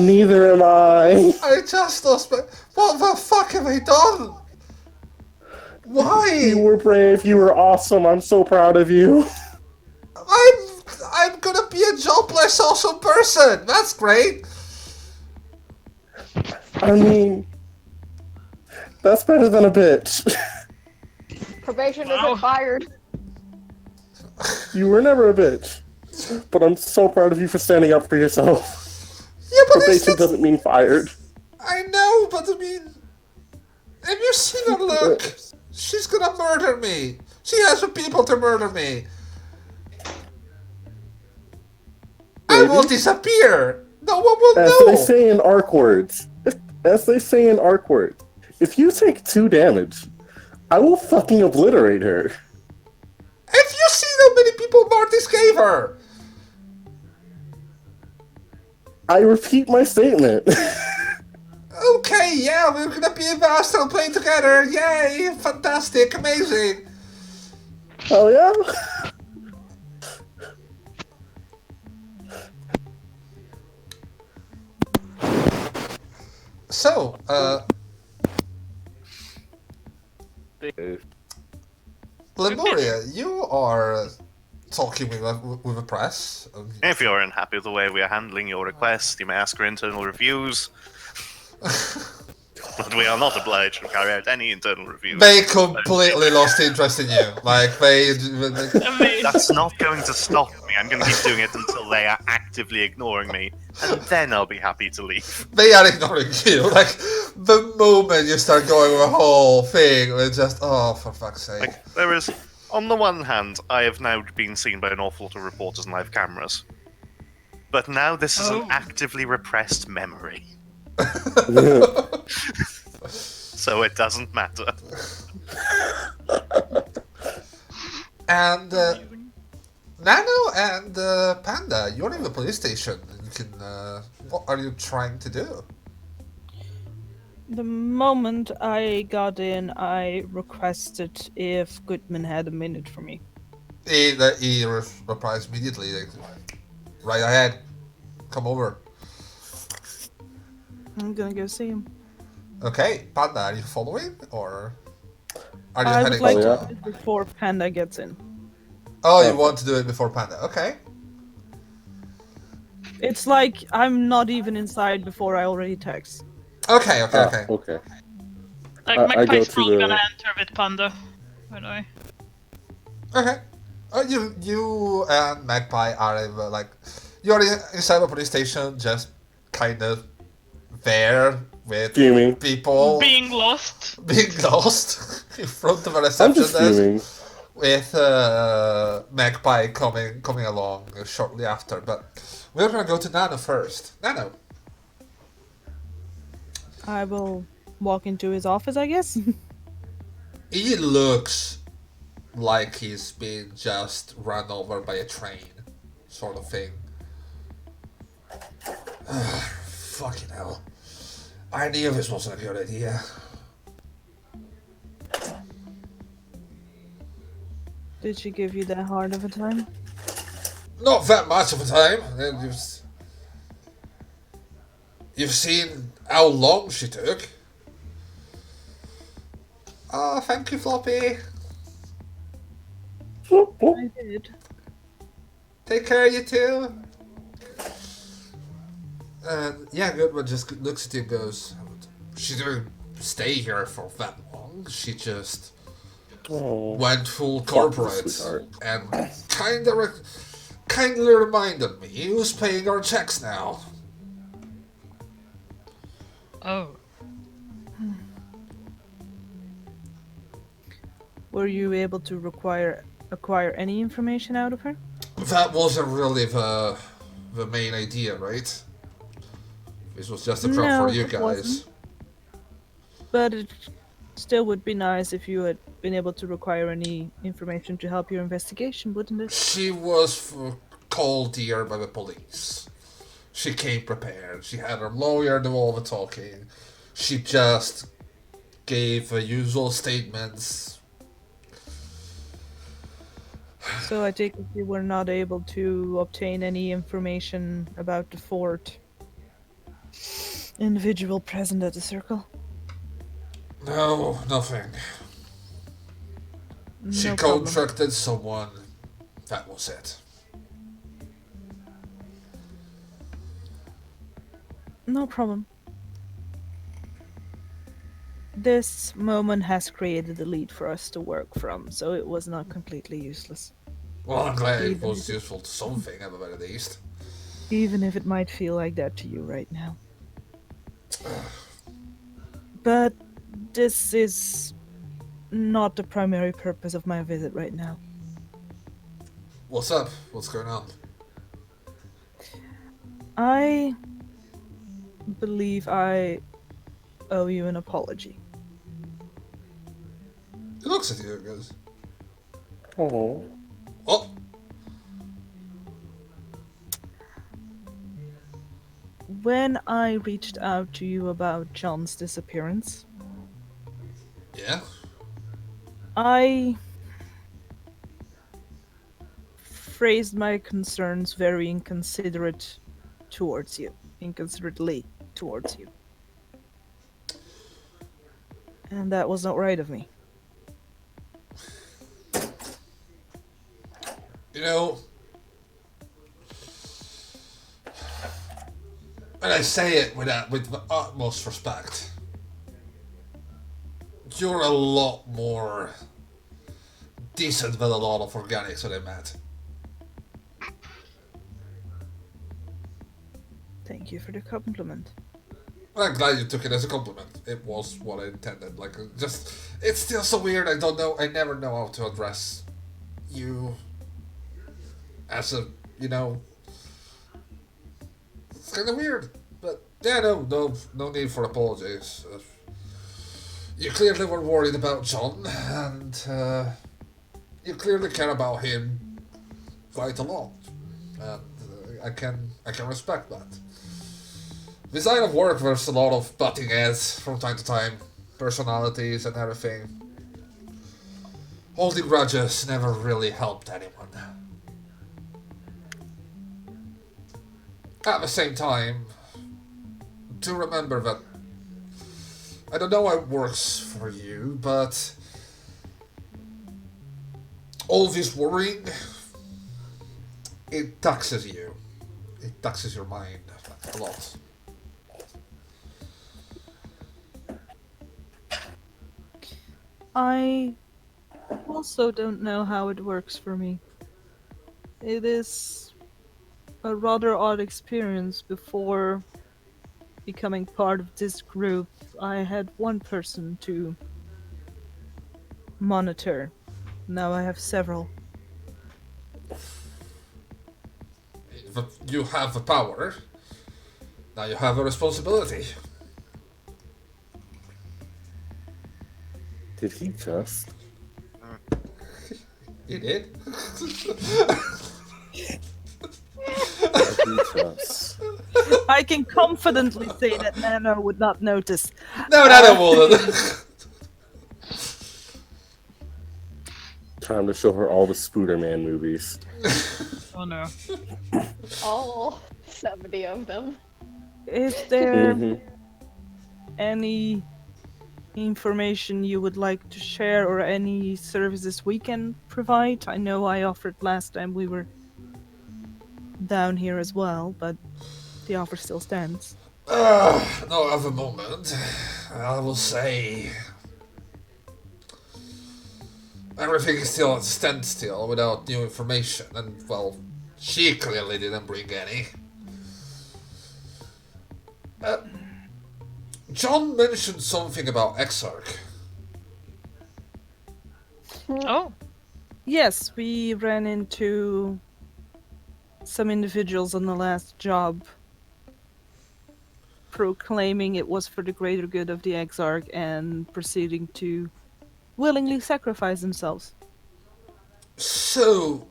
Neither am I. I just lost my... What the fuck have I done? Why? You were brave, you were awesome, I'm so proud of you. I'm gonna be a jobless awesome person. That's great. I mean, that's better than a bitch. Probation isn't fired. You were never a bitch. But I'm so proud of you for standing up for yourself. Yeah, but probation doesn't mean fired. I know, but I mean, have you seen her look? She's gonna murder me. She has the people to murder me. I will disappear. No one will know. As they say in ARC words, if you take 2 damage, I will fucking obliterate her. Have you seen how many people Martis gave her? I repeat my statement. Okay, yeah, we're gonna be in the astral plane together. Yay! Fantastic, amazing. Oh yeah? So, Lemuria, you are talking with the press. If you're unhappy with the way we are handling your request, you may ask for internal reviews. But we are not obliged to carry out any internal reviews. They completely lost interest in you. Like, they Amazing. That's not going to stop me. I'm going to keep doing it until they are actively ignoring me, and then I'll be happy to leave. they are ignoring you. Like, the moment you start going with the whole thing, it's just, oh, for fuck's sake. Like, there is, on the one hand, I have now been seen by an awful lot of reporters and live cameras. But now this is an Oh. actively repressed memory. So it doesn't matter. And, Nano and Panda, you're in the police station. You can, what are you trying to do? The moment I got in, I requested if Goodman had a minute for me. He replies immediately, like, right ahead, come over. I'm gonna go see him. Okay, Panda, are you following, or are you I would heading? like Oh, to yeah. do it before Panda gets in. Oh, you want to do it before Panda? Okay. It's like I'm not even inside before I already text. Okay. Okay. Like, I go Magpie's to probably the- gonna enter with Panda, by the way. Okay. You and Magpie are in the, like, you're inside the police station, just kind of there with Fuming. people Being lost. being lost in front of a I'm reception just desk, fuming. with Magpie coming along shortly after. But we're gonna go to Nano first. Nano. I will walk into his office, I guess. He looks like he's been just run over by a train, sort of thing. Fucking hell. I knew this wasn't a good idea. Did she give you that hard of a time? Not that much of a time. And you've seen how long she took. Oh, thank you, Floppy. I did. Take care, you too. And yeah, Goodman just looks at you and goes, she didn't stay here for that long. She just Oh. went full corporate sweetheart. and kindly reminded me who's paying our checks now. Oh. Were you able to acquire any information out of her? That wasn't really the main idea, right? This was just a prop No, for you it guys. wasn't. But it still would be nice if you had been able to acquire any information to help your investigation, wouldn't it? She was called here by the police. She came prepared. She had her lawyer do all the talking. She just gave the usual statements. So I take it you were not able to obtain any information about the fourth individual present at the circle? No, nothing. She No problem. contracted someone. That was it. No problem. This moment has created a lead for us to work from, so it was not completely useless. Well, I'm glad it was useful to something, at the very least. Even if it might feel like that to you right now. But this is not the primary purpose of my visit right now. What's up? What's going on? I believe I owe you an apology. He looks at you and goes, Oh. oh, When I reached out to you about John's disappearance, yeah? I phrased my concerns very inconsiderately towards you. And that was not right of me. You know, and I say it with the utmost respect. You're a lot more decent than a lot of organics that I met. Thank you for the compliment. I'm glad you took it as a compliment. It was what I intended. Like, just, it's still so weird. I don't know. I never know how to address you as a, you know, it's kind of weird. But yeah, no need for apologies. You clearly were worried about John, and you clearly care about him quite a lot, and I can respect that. This line of work, there's a lot of butting heads from time to time, personalities and everything. Holding grudges never really helped anyone. At the same time, do remember that I don't know how it works for you, but all this worrying, it taxes you. It taxes your mind a lot. I also don't know how it works for me. It is a rather odd experience. Before becoming part of this group, I had one person to monitor. Now I have several. You have the power. Now you have a responsibility. Did he just? You did? Did he just? I can confidently say that Nano would not notice. No, I wouldn't. Time to show her all the Spooderman movies. Oh no. All 70 of them. Is there Mhm. any information you would like to share or any services we can provide? I know I offered last time we were down here as well, but the offer still stands. Not at the moment. I will say everything is still at standstill without new information, and well, she clearly didn't bring any. John mentioned something about Exarch. Oh. Yes, we ran into some individuals on the last job proclaiming it was for the greater good of the Exarch and proceeding to willingly sacrifice themselves. So,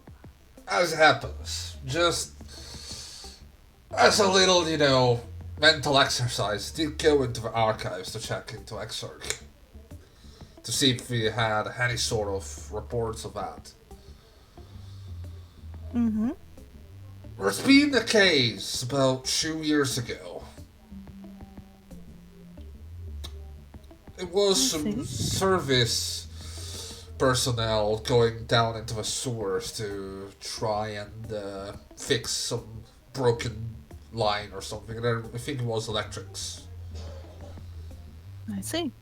as happens, just as a little, mental exercise, did go into the archives to check into Exarch. To see if we had any sort of reports of that. Mm-hmm. There's been a case about 2 years ago. It was some service personnel going down into the sewers to try and fix some broken line or something. I think it was electrics. I see.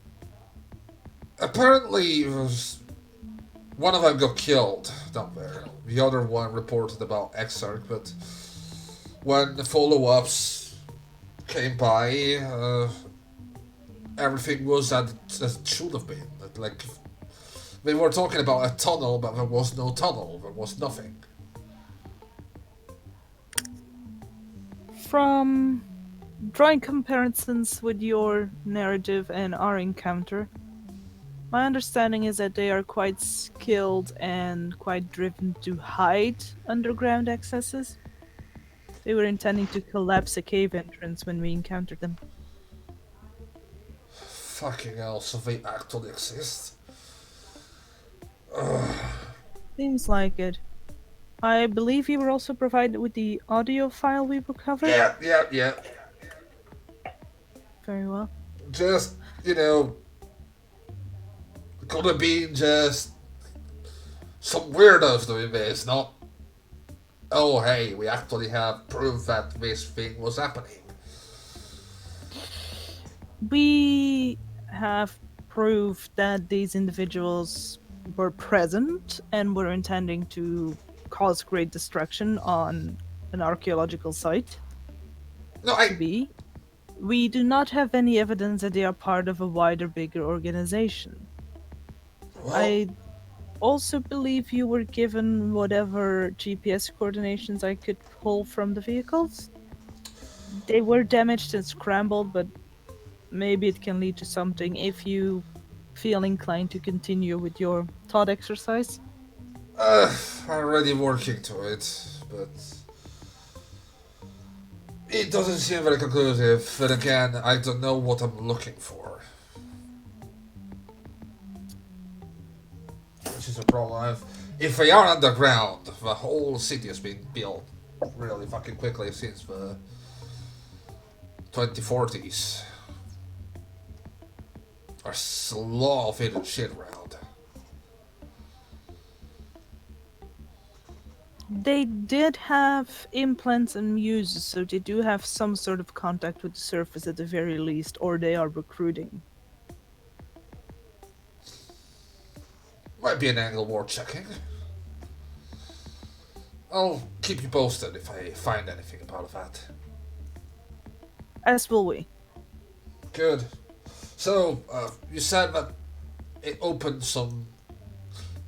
Apparently, it was one of them got killed down there. The other one reported about Exarch, but when the follow-ups came by, everything was as it should have been. Like, they were talking about a tunnel, but there was no tunnel. There was nothing. From drawing comparisons with your narrative and our encounter, my understanding is that they are quite skilled and quite driven to hide underground accesses. They were intending to collapse a cave entrance when we encountered them. Fucking hell, so they actually exist. Seems like it. I believe you were also provided with the audio file we recovered? Yeah. Very well. Just, could have been just some weirdos doing this, not, oh hey, we actually have proof that this thing was happening. We have proof that these individuals were present and were intending to cause great destruction on an archaeological site No, to be. We do not have any evidence that they are part of a wider, bigger organization. well, I also believe you were given whatever GPS coordinations I could pull from the vehicles. They were damaged and scrambled, but maybe it can lead to something if you feel inclined to continue with your thought exercise. I'm already working to it, but it doesn't seem very conclusive. But again, I don't know what I'm looking for. Which is a problem. If they are underground, the whole city has been built really fucking quickly since the 2040s. There's a lot of hidden shit around. They did have implants and muses, so they do have some sort of contact with the surface at the very least, or they are recruiting. Might be an angle worth checking. I'll keep you posted if I find anything about that. As will we. Good. So, you said that it opened some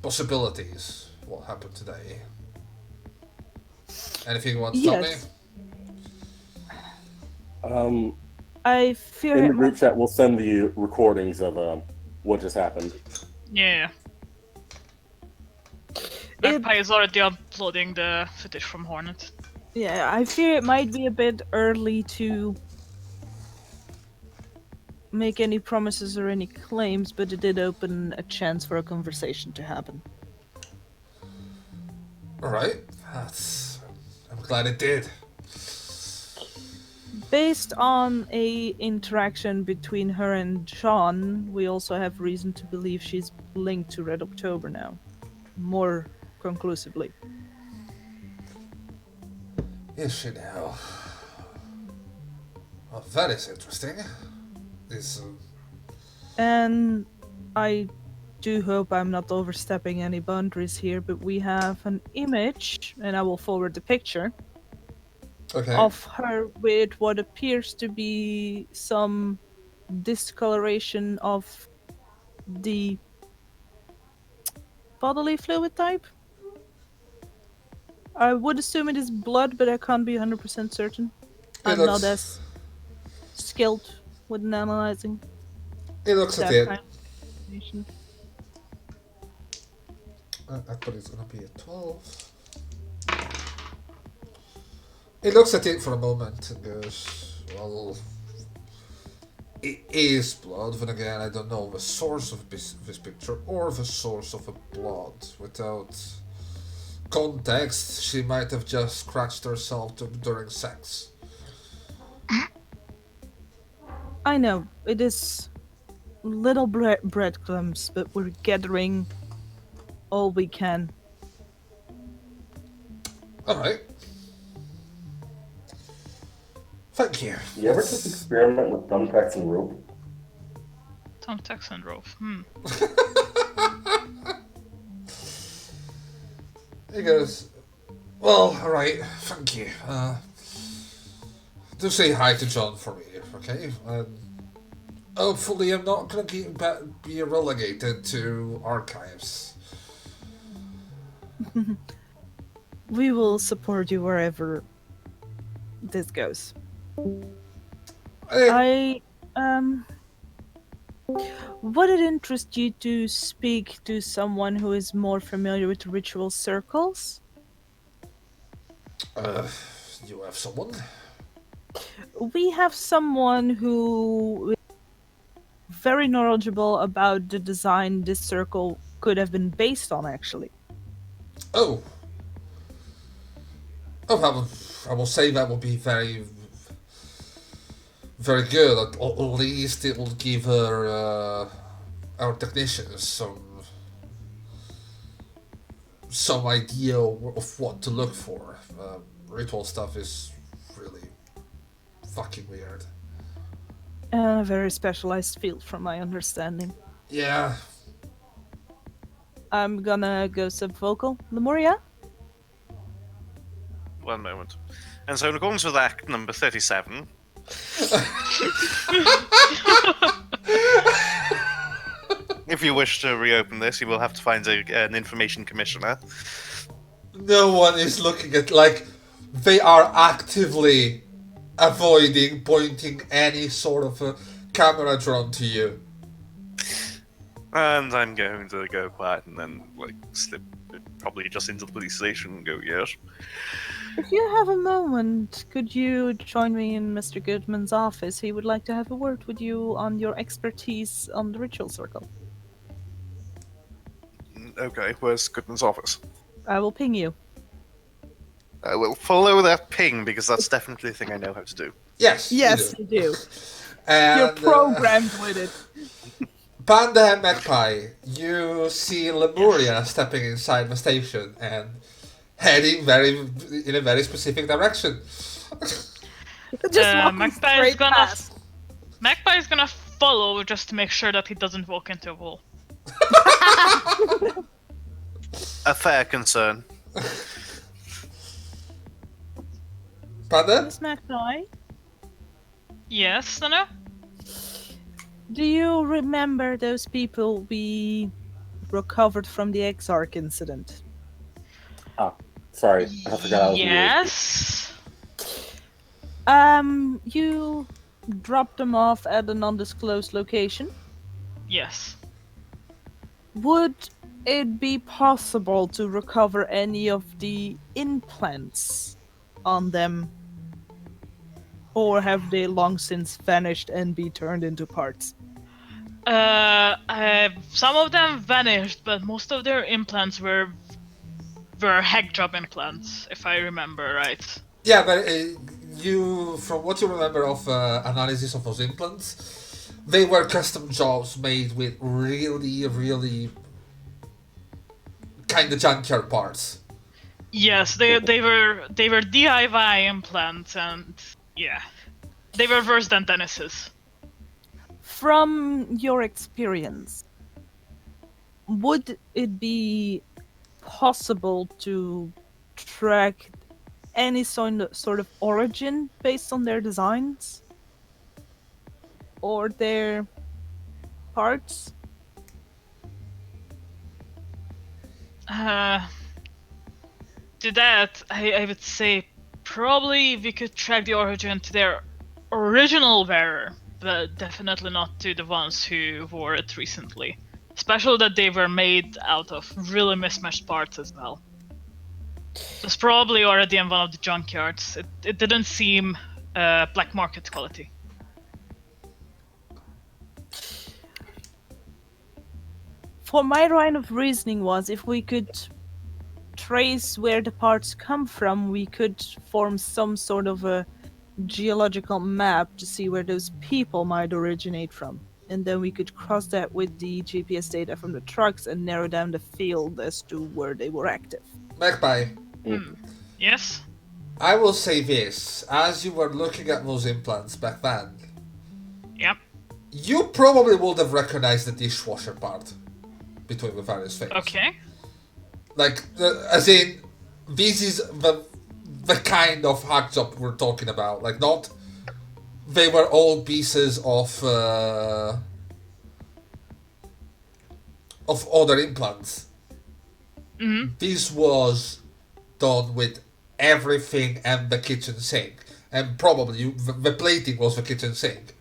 possibilities. What happened today? Anything you want to tell me? Yes. I fear In it the group might- chat, we'll send the recordings of what just happened. Yeah. It- Magpie is already uploading the footage from Hornet. Yeah, I fear it might be a bit early to make any promises or any claims, but it did open a chance for a conversation to happen. Alright. I'm glad it did. Based on a interaction between her and John, we also have reason to believe she's linked to Red October now. More conclusively. Is she now? Well, that is interesting. This, And I do hope I'm not overstepping any boundaries here, but we have an image, and I will forward the picture, okay. of her with what appears to be some discoloration of the bodily fluid type. I would assume it is blood, but I can't be 100% certain. I'm not as skilled with analyzing It looks at that it. kind of information. I thought it's gonna be a 12. He looks at it for a moment and goes, well, it is blood, but again, I don't know the source of this picture or the source of the blood. Without context, she might have just scratched herself during sex. I know, it is little breadcrumbs, but we're gathering all we can. Alright. Thank you. You ever just experiment with thumbtacks and rope? Thumbtacks and rope. He goes, well, alright, thank you. Do say hi to John for me, okay? Hopefully I'm not gonna be relegated to archives. We will support you wherever this goes. Would it interest you to speak to someone who is more familiar with ritual circles? You have someone? We have someone who is very knowledgeable about the design this circle could have been based on, actually. Oh. Oh, I will say that will be very, very good. At least it will give her, our technicians some idea of what to look for. Ritual stuff is really fucking weird. A very specialized field, from my understanding. Yeah. I'm gonna go subvocal. Lemuria? One moment. And so, in accordance with Act number 37, if you wish to reopen this, you will have to find an information commissioner. No one is looking at, like, they are actively avoiding pointing any sort of camera drone to you. And I'm going to go quiet and then, like, slip probably just into the police station and go, yes. If you have a moment, could you join me in Mr. Goodman's office? He would like to have a word with you on your expertise on the ritual circle. Okay, where's Goodman's office? I will ping you. I will follow that ping because that's definitely a thing I know how to do. Yes. Yes, You you do. And, You're programmed with it. Panda and Magpie, you see Lemuria stepping inside the station and heading in a very specific direction. Just walking Magpie's straight past. gonna follow just to make sure that he doesn't walk into a wall. A fair concern. Panda? Miss Magpie, Yes, Nano? do you remember those people we recovered from the Exarch incident? Sorry, I forgot I was muted. Yes. You dropped them off at an undisclosed location. Yes. Would it be possible to recover any of the implants on them? Or have they long since vanished and be turned into parts? Some of them vanished, but most of their implants were heck job implants, if I remember right. Yeah, but from what you remember of analysis of those implants, they were custom jobs made with really, really kind of junkyard parts. Yes, they were DIY implants, and yeah, they were worse than Dennis's. From your experience, would it be possible to track any sort of origin based on their designs? Or their parts? To that, I would say probably we could track the origin to their original wearer, but definitely not to the ones who wore it recently. Especially that they were made out of really mismatched parts as well. It was probably already in one of the junkyards. It didn't seem black market quality. For my line of reasoning was, if we could trace where the parts come from, we could form some sort of a geological map to see where those people might originate from. And then we could cross that with the GPS data from the trucks and narrow down the field as to where they were active. Magpie, Yes? I will say this. As you were looking at those implants back then, Yep. you probably would have recognized the dishwasher part between the various things. Okay. Like, as in, this is the kind of hack job we're talking about. Like, not... They were all pieces of other implants. Mm-hmm. This was done with everything and the kitchen sink. And probably the plating was the kitchen sink.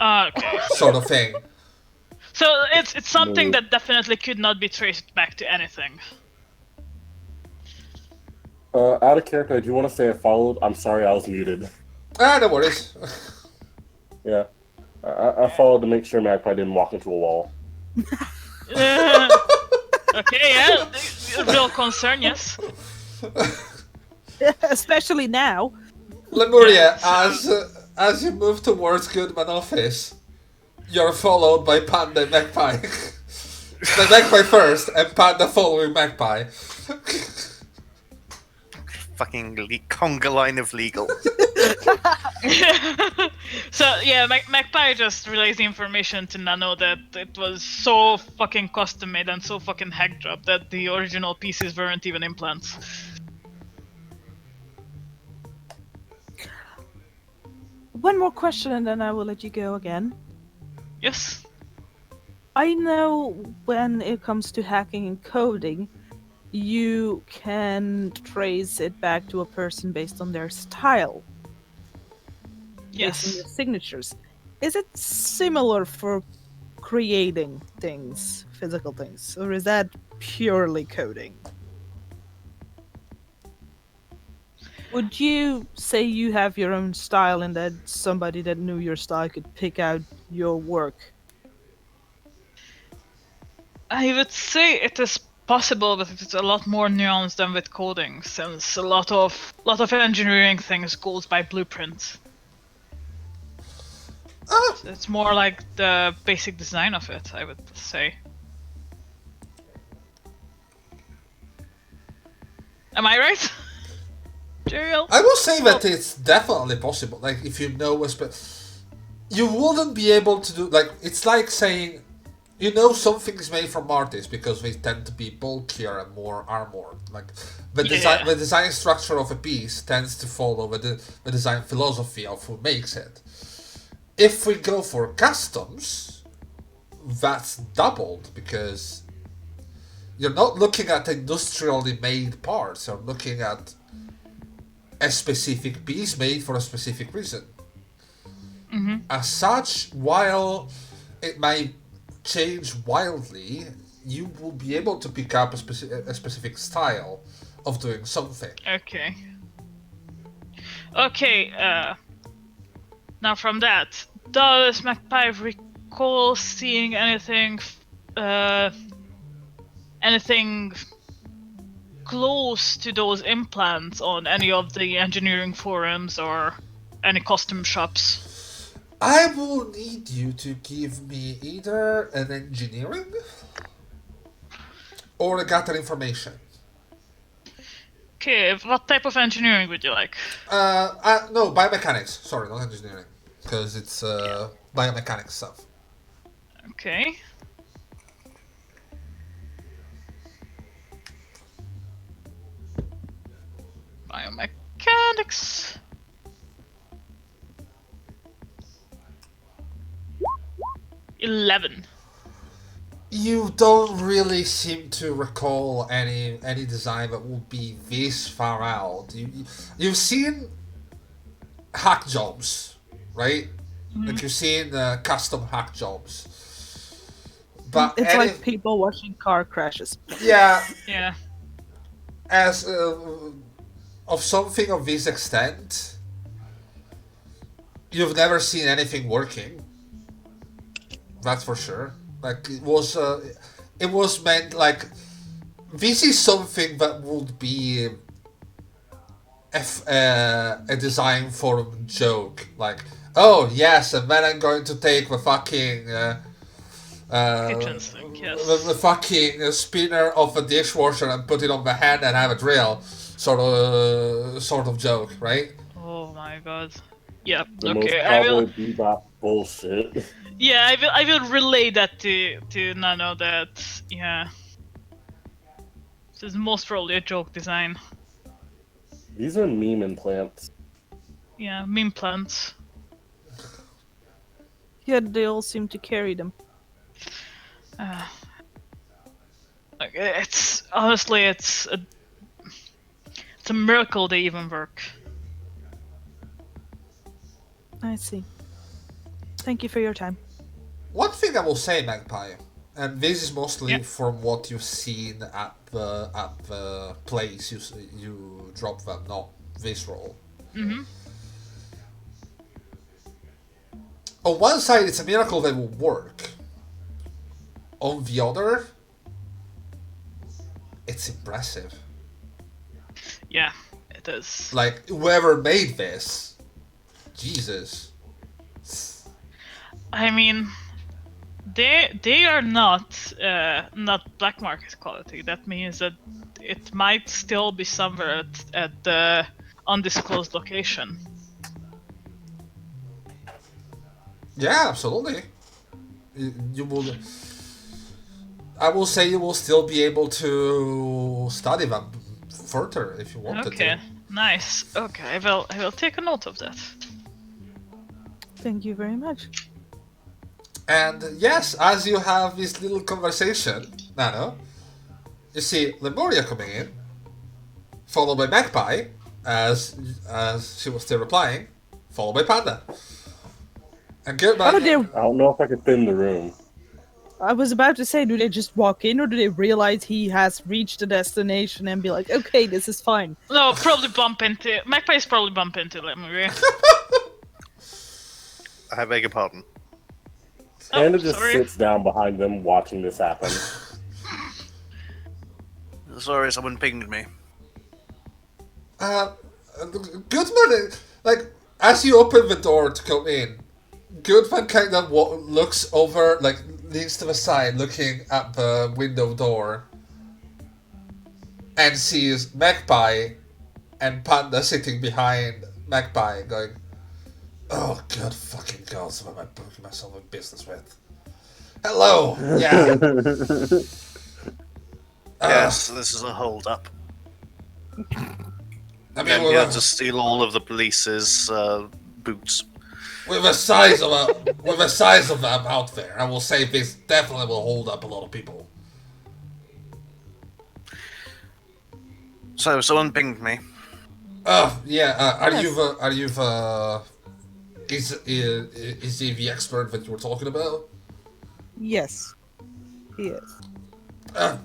Okay. Sort of thing. So it's something that definitely could not be traced back to anything. Out of character, do you want to say I followed? I'm sorry, I was muted. No worries. Yeah. I followed to make sure Magpie didn't walk into a wall. Okay, yeah. Real concern, yes. Especially now. Lemuria, as you move towards Goodman office, you're followed by Panda and Magpie. The Magpie first, and Panda following Magpie. fucking conga line of legal. So yeah, Magpie just relayed the information to Nano that it was so fucking custom made and so fucking hack job that the original pieces weren't even implants. One more question and then I will let you go again. Yes. I know when it comes to hacking and coding, you can trace it back to a person based on their style, based on their Yes. signatures. Is it similar for creating things, physical things, or is that purely coding? Would you say you have your own style and that somebody that knew your style could pick out your work? I would say it is possible, but it's a lot more nuanced than with coding, since a lot of engineering things goes by blueprints. It's more like the basic design of it, I would say. Am I right? Jeriel? I will say that it's definitely possible. Like, if you know you wouldn't be able to do, like, it's like saying, you know, something is made from artists because they tend to be bulkier and more armored. Like, the design structure of a piece tends to follow the design philosophy of who makes it. If we go for customs, that's doubled because you're not looking at industrially made parts, you're looking at a specific piece made for a specific reason. Mm-hmm. As such, while it might change wildly, you will be able to pick up a specific style of doing something. Okay. Okay, now from that, does Magpie recall seeing anything close to those implants on any of the engineering forums or any custom shops? I will need you to give me either an engineering or a gather information. Okay, what type of engineering would you like? No, biomechanics. Sorry, not engineering. Because it's biomechanics stuff. Okay. Biomechanics. $11. You don't really seem to recall any design that will be this far out. You've seen hack jobs, right? Like you've seen custom hack jobs. But It's like people watching car crashes. yeah, Yeah. as of something of this extent, you've never seen anything working. That's for sure. Like it was meant like this is something that would be a design forum joke. Like, oh yes, and then I'm going to take the fucking Kitchen sink, yes. the fucking spinner of a dishwasher and put it on the hand and have a drill, sort of joke, right? Oh my god. Yeah. The most Okay. I will. Cowboy Bebop bullshit. Yeah, I will relay that to Nano. That yeah. This is most probably a joke design. These are meme implants. Yeah, meme plants. Yeah, they all seem to carry them. Like, it's honestly, it's a miracle they even work. I see. Thank you for your time. One thing I will say, Magpie, and this is mostly Yeah. from what you've seen at the place you drop them, not this role. Mm-hmm. On one side, it's a miracle they will work. On the other, it's impressive. Yeah, it is. Like, whoever made this, Jesus. I mean, They are not black market quality. That means that it might still be somewhere at the undisclosed location. Yeah, absolutely. You will. I will say you will still be able to study them further if you wanted Okay, to. nice. Okay, I will take a note of that. Thank you very much. And yes, as you have this little conversation, Nano, you see Lemuria coming in, followed by Magpie, as she was still replying, followed by Panda. And goodbye. Oh, they, I don't know if I could thin the room. I was about to say, do they just walk in or do they realize he has reached the destination and be like, okay, this is fine? No, probably bump into Magpie's probably bump into Lemuria. I beg your pardon. Panda just sorry. sits down behind them watching this happen. Sorry, someone pinged me. Goodman, like, as you open the door to come in, Goodman kind of looks over, like, leans to the side, looking at the window door, and sees Magpie and Panda sitting behind Magpie, going, "Oh, good fucking God, what am I booking myself in business with? Hello, yeah." Yes, this is a hold-up. I mean, I'm here to steal all of the police's boots. with the size of them out there, I will say this definitely will hold up a lot of people. So, someone pinged me. Yeah. Yes. Is he the expert that you were talking about? Yes, he is.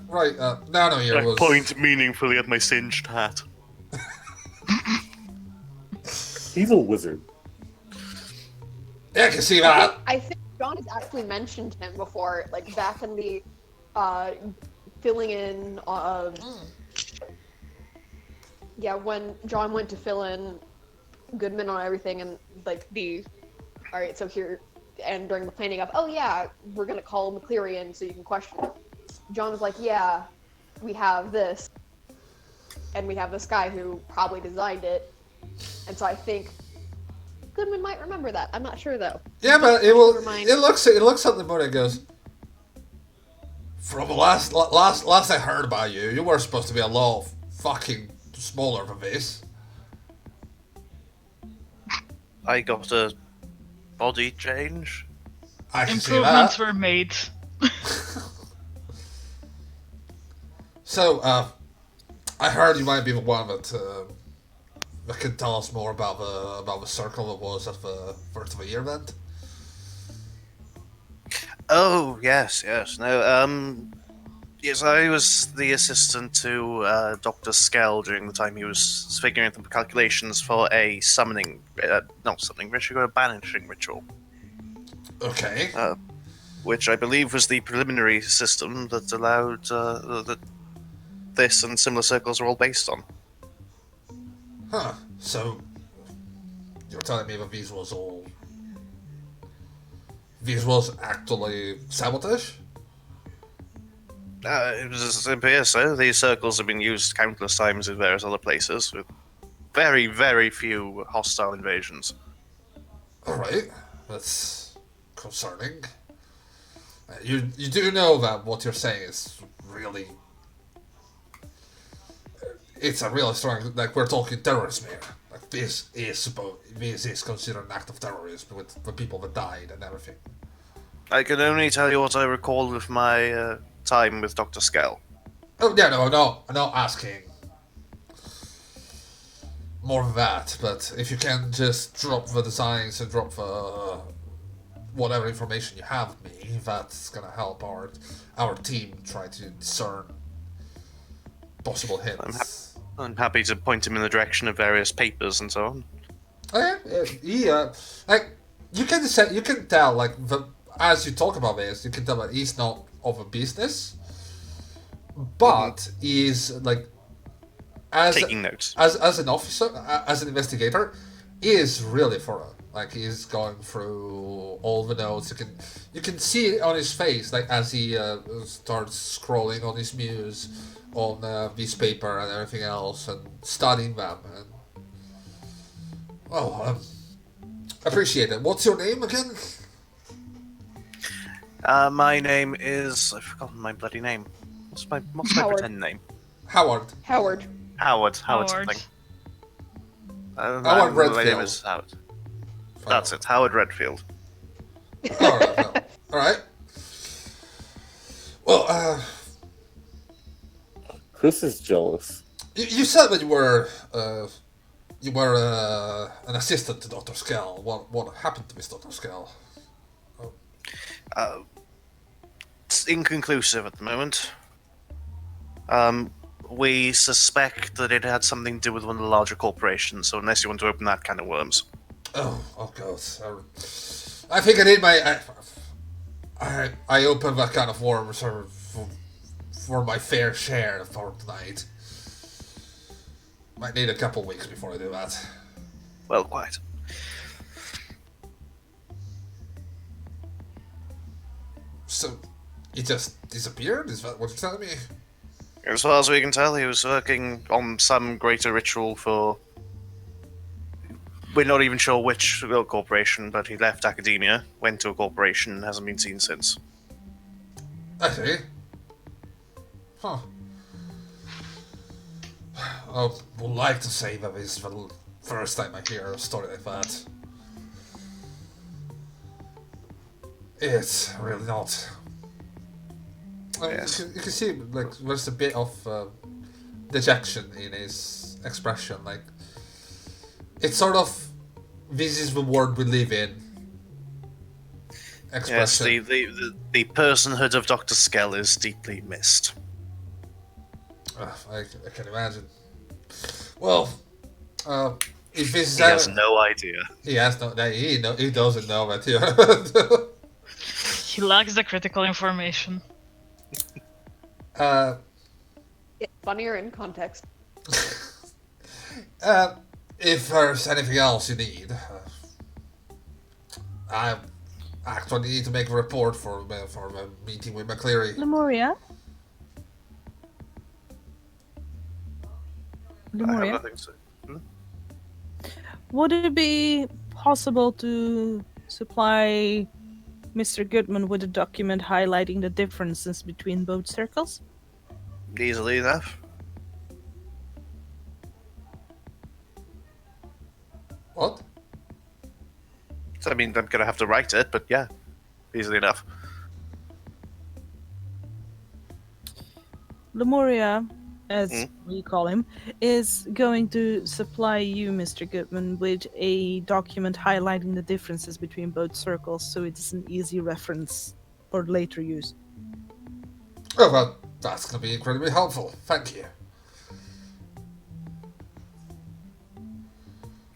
Right. Nano here I was. point meaningfully at my singed hat. He's a wizard. Yeah, I can see that. I think John has actually mentioned him before, like back in the filling in. Yeah, when John went to fill in Goodman on everything, and like all right, so here, and during the planning of, oh yeah, we're gonna call McCleary in so you can question him. John was like, yeah, we have this, and we have this guy who probably designed it, and so I think Goodman might remember that. I'm not sure though. Yeah, but it will. Never mind. It looks at the moon and goes. From the last I heard about you, you were supposed to be a lot fucking smaller than this. I got a body change. I can see Improvements that. were made. So, I heard you might be the one that can tell us more about the circle that was at the first of the year event. Oh, yes. No, yes, I was the assistant to Dr. Skell during the time he was figuring out the calculations for a not summoning ritual, a banishing ritual, Okay. which I believe was the preliminary system that allowed that this and similar circles are all based on. Huh. So, you're telling me that these was actually sabotage? It appears so. These circles have been used countless times in various other places, with very, very few hostile invasions. Alright, that's concerning. You do know that what you're saying is really... It's a really strong... Like, we're talking terrorism here. Like, this is considered an act of terrorism with the people that died and everything. I can only tell you what I recall of my time with Dr. Skell. Oh, yeah, no, I'm not asking more of that, but if you can just drop the designs and drop the whatever information you have with me, that's gonna help our team try to discern possible hints. I'm happy to point him in the direction of various papers and so on. Oh, yeah, like you can tell, like as you talk about this, you can tell that he's not of a business, but he's like as Taking notes. as an officer, as an investigator, he is really thorough. Like he's going through all the notes. You can see it on his face, like as he starts scrolling on his muse, on this paper and everything else, and studying them. And appreciate it. What's your name again? My name is... I've forgotten my bloody name. What's my Howard. pretend name? Howard. Howard. Howard Howard. something. Howard My Redfield. name is Howard. That's it, Howard Redfield. Alright. Alright. Well, Chris is jealous. you said that you were an assistant to Dr. Skell. What happened to Miss Dr. Skell? It's inconclusive at the moment. We suspect that it had something to do with one of the larger corporations, so unless you want to open that can of worms. Oh God! I think I did my. I opened that kind of worms for my fair share for tonight. Might need a couple weeks before I do that. Well, quite. So, he just disappeared? Is that what you're telling me? As far as we can tell, he was working on some greater ritual for... We're not even sure which corporation, but he left academia, went to a corporation, and hasn't been seen since. I see. Huh. I would like to say that this is the first time I hear a story like that. It's really not. Yes. You can see, like, there's a bit of dejection in his expression. Like, it's sort of, this is the world we live in. Yes, Expression. the personhood of Dr. Skell is deeply missed. I can imagine. Well, if this is He has no idea. he has no, he doesn't know that. Yeah. He lacks the critical information. It's funnier in context. If there's anything else you need, I actually need to make a report for a meeting with McCleary. Lemuria? I have Lemuria? nothing to say. Would it be possible to supply Mr. Goodman with a document highlighting the differences between both circles? Easily enough. What? So, I mean, I'm gonna have to write it, but yeah, easily enough. Lemuria, as we call him, is going to supply you, Mr. Goodman, with a document highlighting the differences between both circles, so it's an easy reference for later use. Oh well, that's gonna be incredibly helpful. Thank you.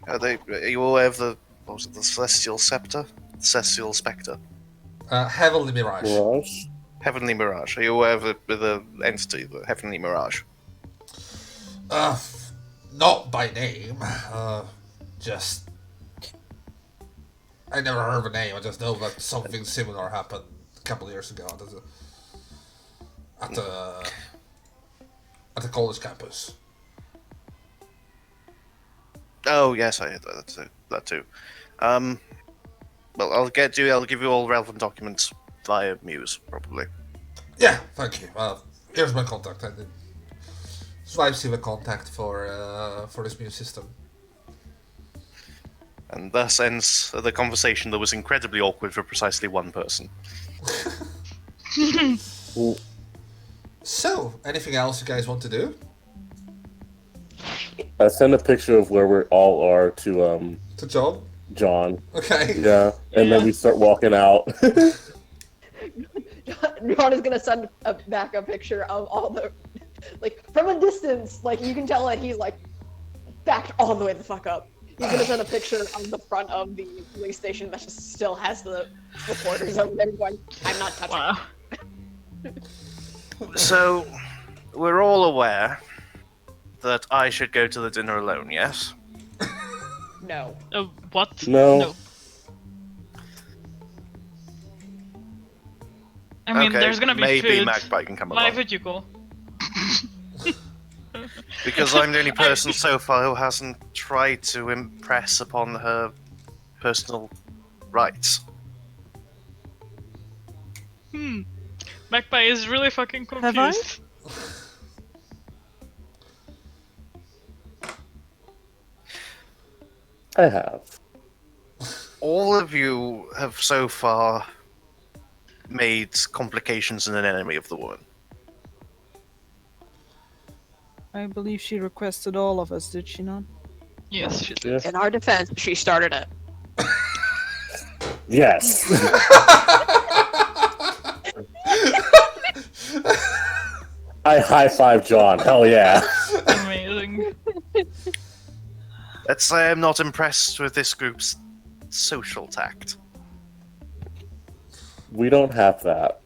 Are you aware of the, what was it, the Celestial Scepter? Celestial Spectre? Heavenly Mirage. Mirage? Heavenly Mirage. Are you aware of the entity, the Heavenly Mirage? Not by name. Just I never heard of a name. I just know that something similar happened a couple of years ago at the college campus. Oh yes, I heard that too. Well, I'll give you all relevant documents via Muse, probably. Yeah, thank you. Here's my contact. I did swipe see the contact for this new system. And thus ends the conversation that was incredibly awkward for precisely one person. So, anything else you guys want to do? I sent a picture of where we all are to To John? John. Okay. Yeah, and then we start walking out. John is gonna send back a picture of all the, like, from a distance, like, you can tell that he's, like, backed all the way the fuck up. He's gonna send a picture of the front of the police station that just still has the reporters over there going, I'm not touching it. Wow. So, we're all aware that I should go to the dinner alone, yes? No. What? No. I mean, Okay, there's gonna be maybe food. Magpie can come My along. food, you go. Because I'm the only person so far who hasn't tried to impress upon her personal rights. Magpie is really fucking Have I? confused. I have. All of you have so far made complications an enemy of the woman. I believe she requested all of us, did she not? Yes, she did. Yeah. In our defense, she started it. Yes. I high five John. Hell yeah. Amazing. Let's say I'm not impressed with this group's social tact. We don't have that.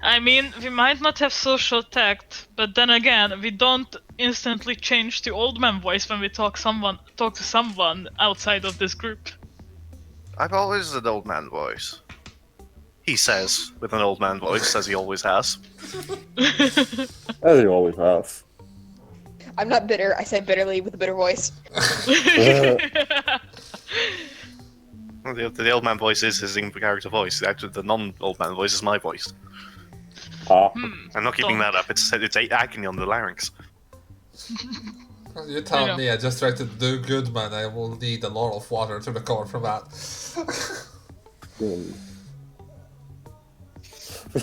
I mean, we might not have social tact, but then again, we don't instantly change to old man voice when we talk to someone outside of this group. I've always an old man voice. He says, with an old man voice, as he always has. As you always have. I'm not bitter. I say bitterly with a bitter voice. The old man voice is his in-character voice. Actually, the non-old man voice is my voice. I'm not keeping that up. It's agony on the larynx. You I tell know. me, I just try to do good, man. I will need a lot of water to recover from that.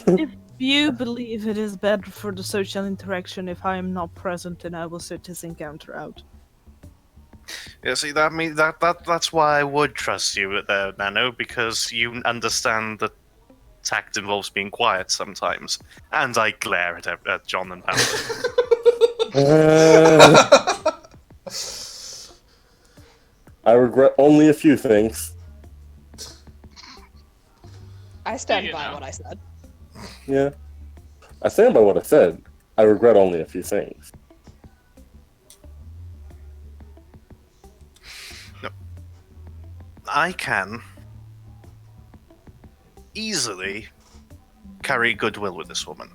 If you believe it is better for the social interaction if I am not present, then I will sit this encounter out. Yeah, see, that's why I would trust you there, Nano, because you understand that tact involves being quiet sometimes. And I glare at John and Pam. I regret only a few things. I stand You by know. what I said. Yeah. I stand by what I said. I regret only a few things. I can easily carry goodwill with this woman.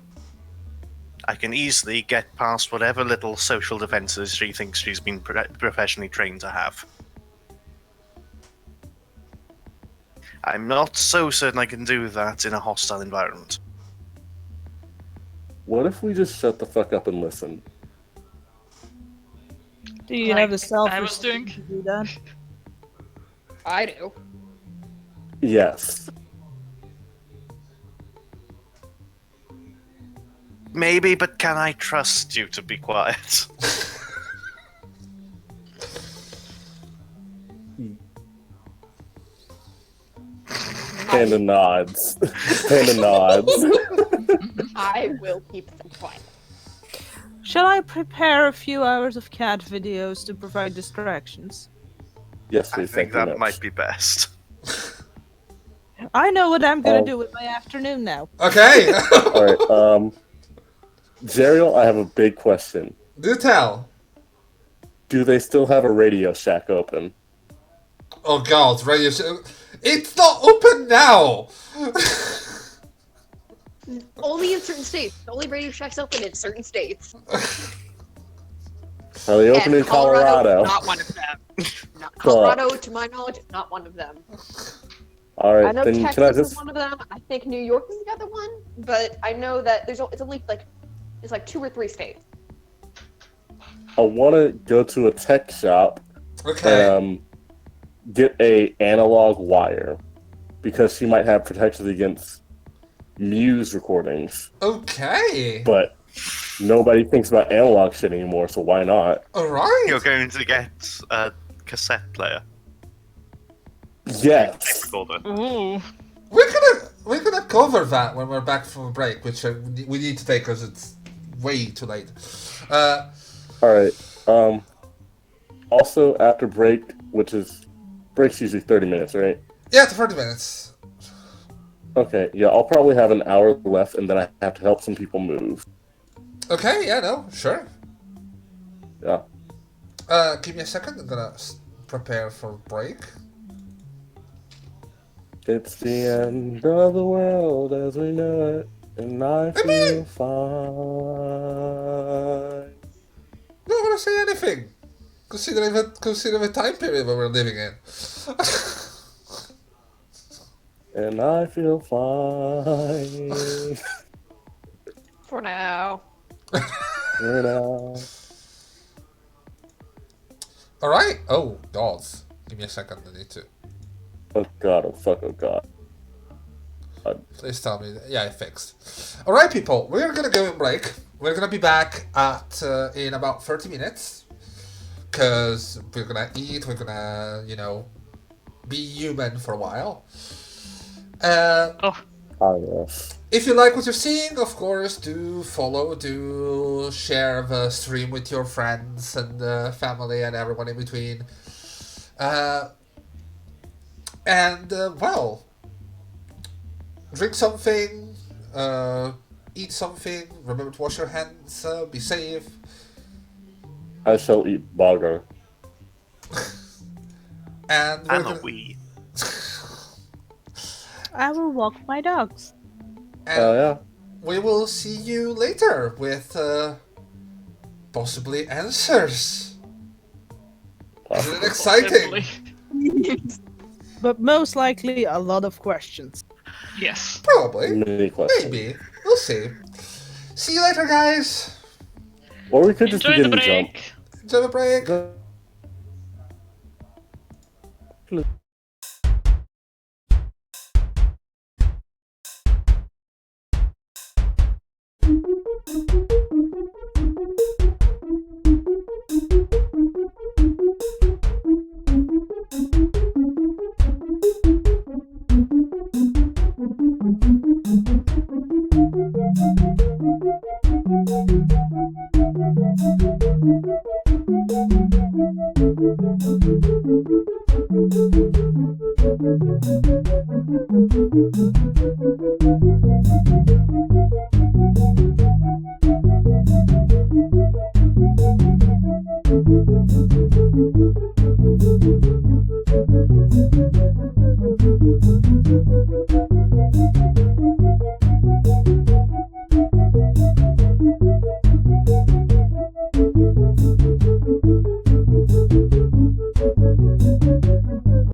I can easily get past whatever little social defenses she thinks she's been professionally trained to have. I'm not so certain I can do that in a hostile environment. What if we just shut the fuck up and listen? Do you Like have the I was self-respect doing. to do that? I do. Yes. Maybe, but can I trust you to be quiet? Panda nods. Panda nods. I will keep them quiet. Shall I prepare a few hours of cat videos to provide distractions? Yes, I please. think thank you that much. might be best. I know what I'm gonna Oh. do with my afternoon now. Okay! Alright, Jeriel, I have a big question. Do tell. Do they still have a Radio Shack open? Oh god, radio it's not open now! Only in certain states. Only Radio Shack's open in certain states. Are they open in And Colorado? Not one of them. Colorado, to my knowledge, is not one of them. I Alright, know then Texas can I is just... one of them. I think New York is the other one, but I know that it's only it's like 2 or 3 states. I want to go to a tech shop Okay. and get a analog wire because she might have protections against Muse recordings, Okay. but nobody thinks about analog shit anymore, so why not? Alright. You're going to get a cassette player. Yes. Recorder. Ooh. We're gonna cover that when we're back from a break, which we need to take because it's way too late. Alright. Also, after break, break's usually 30 minutes, right? Yeah, 30 minutes. Okay, yeah, I'll probably have an hour left, and then I have to help some people move. Okay, yeah, no, sure. Yeah. Give me a second. I'm gonna prepare for break. It's the end of the world as we know it, and I feel fine. Not gonna say anything. Considering the time period that we're living in. And I feel fine. For now. For now. Alright. Oh, God. Give me a second. I need to. Oh god, oh fuck, oh god. Please tell me. Yeah, it fixed. Alright, people. We're gonna go on break. We're gonna be back at in about 30 minutes. Because we're gonna eat. We're gonna, be human for a while. Oh, Yes. If you like what you're seeing, of course, do follow, do share the stream with your friends and family and everyone in between. Well, drink something, eat something, remember to wash your hands, be safe. I shall eat bogger. And we're I'm a gonna- wee. I will walk my dogs. and Yeah. we will see you later with possibly answers. Isn't it exciting? definitely. But most likely a lot of questions. Yes. Probably. Many questions. Maybe. We'll see. See you later, guys. Or we could just Enjoy the begin to jump. break. Enjoy the break.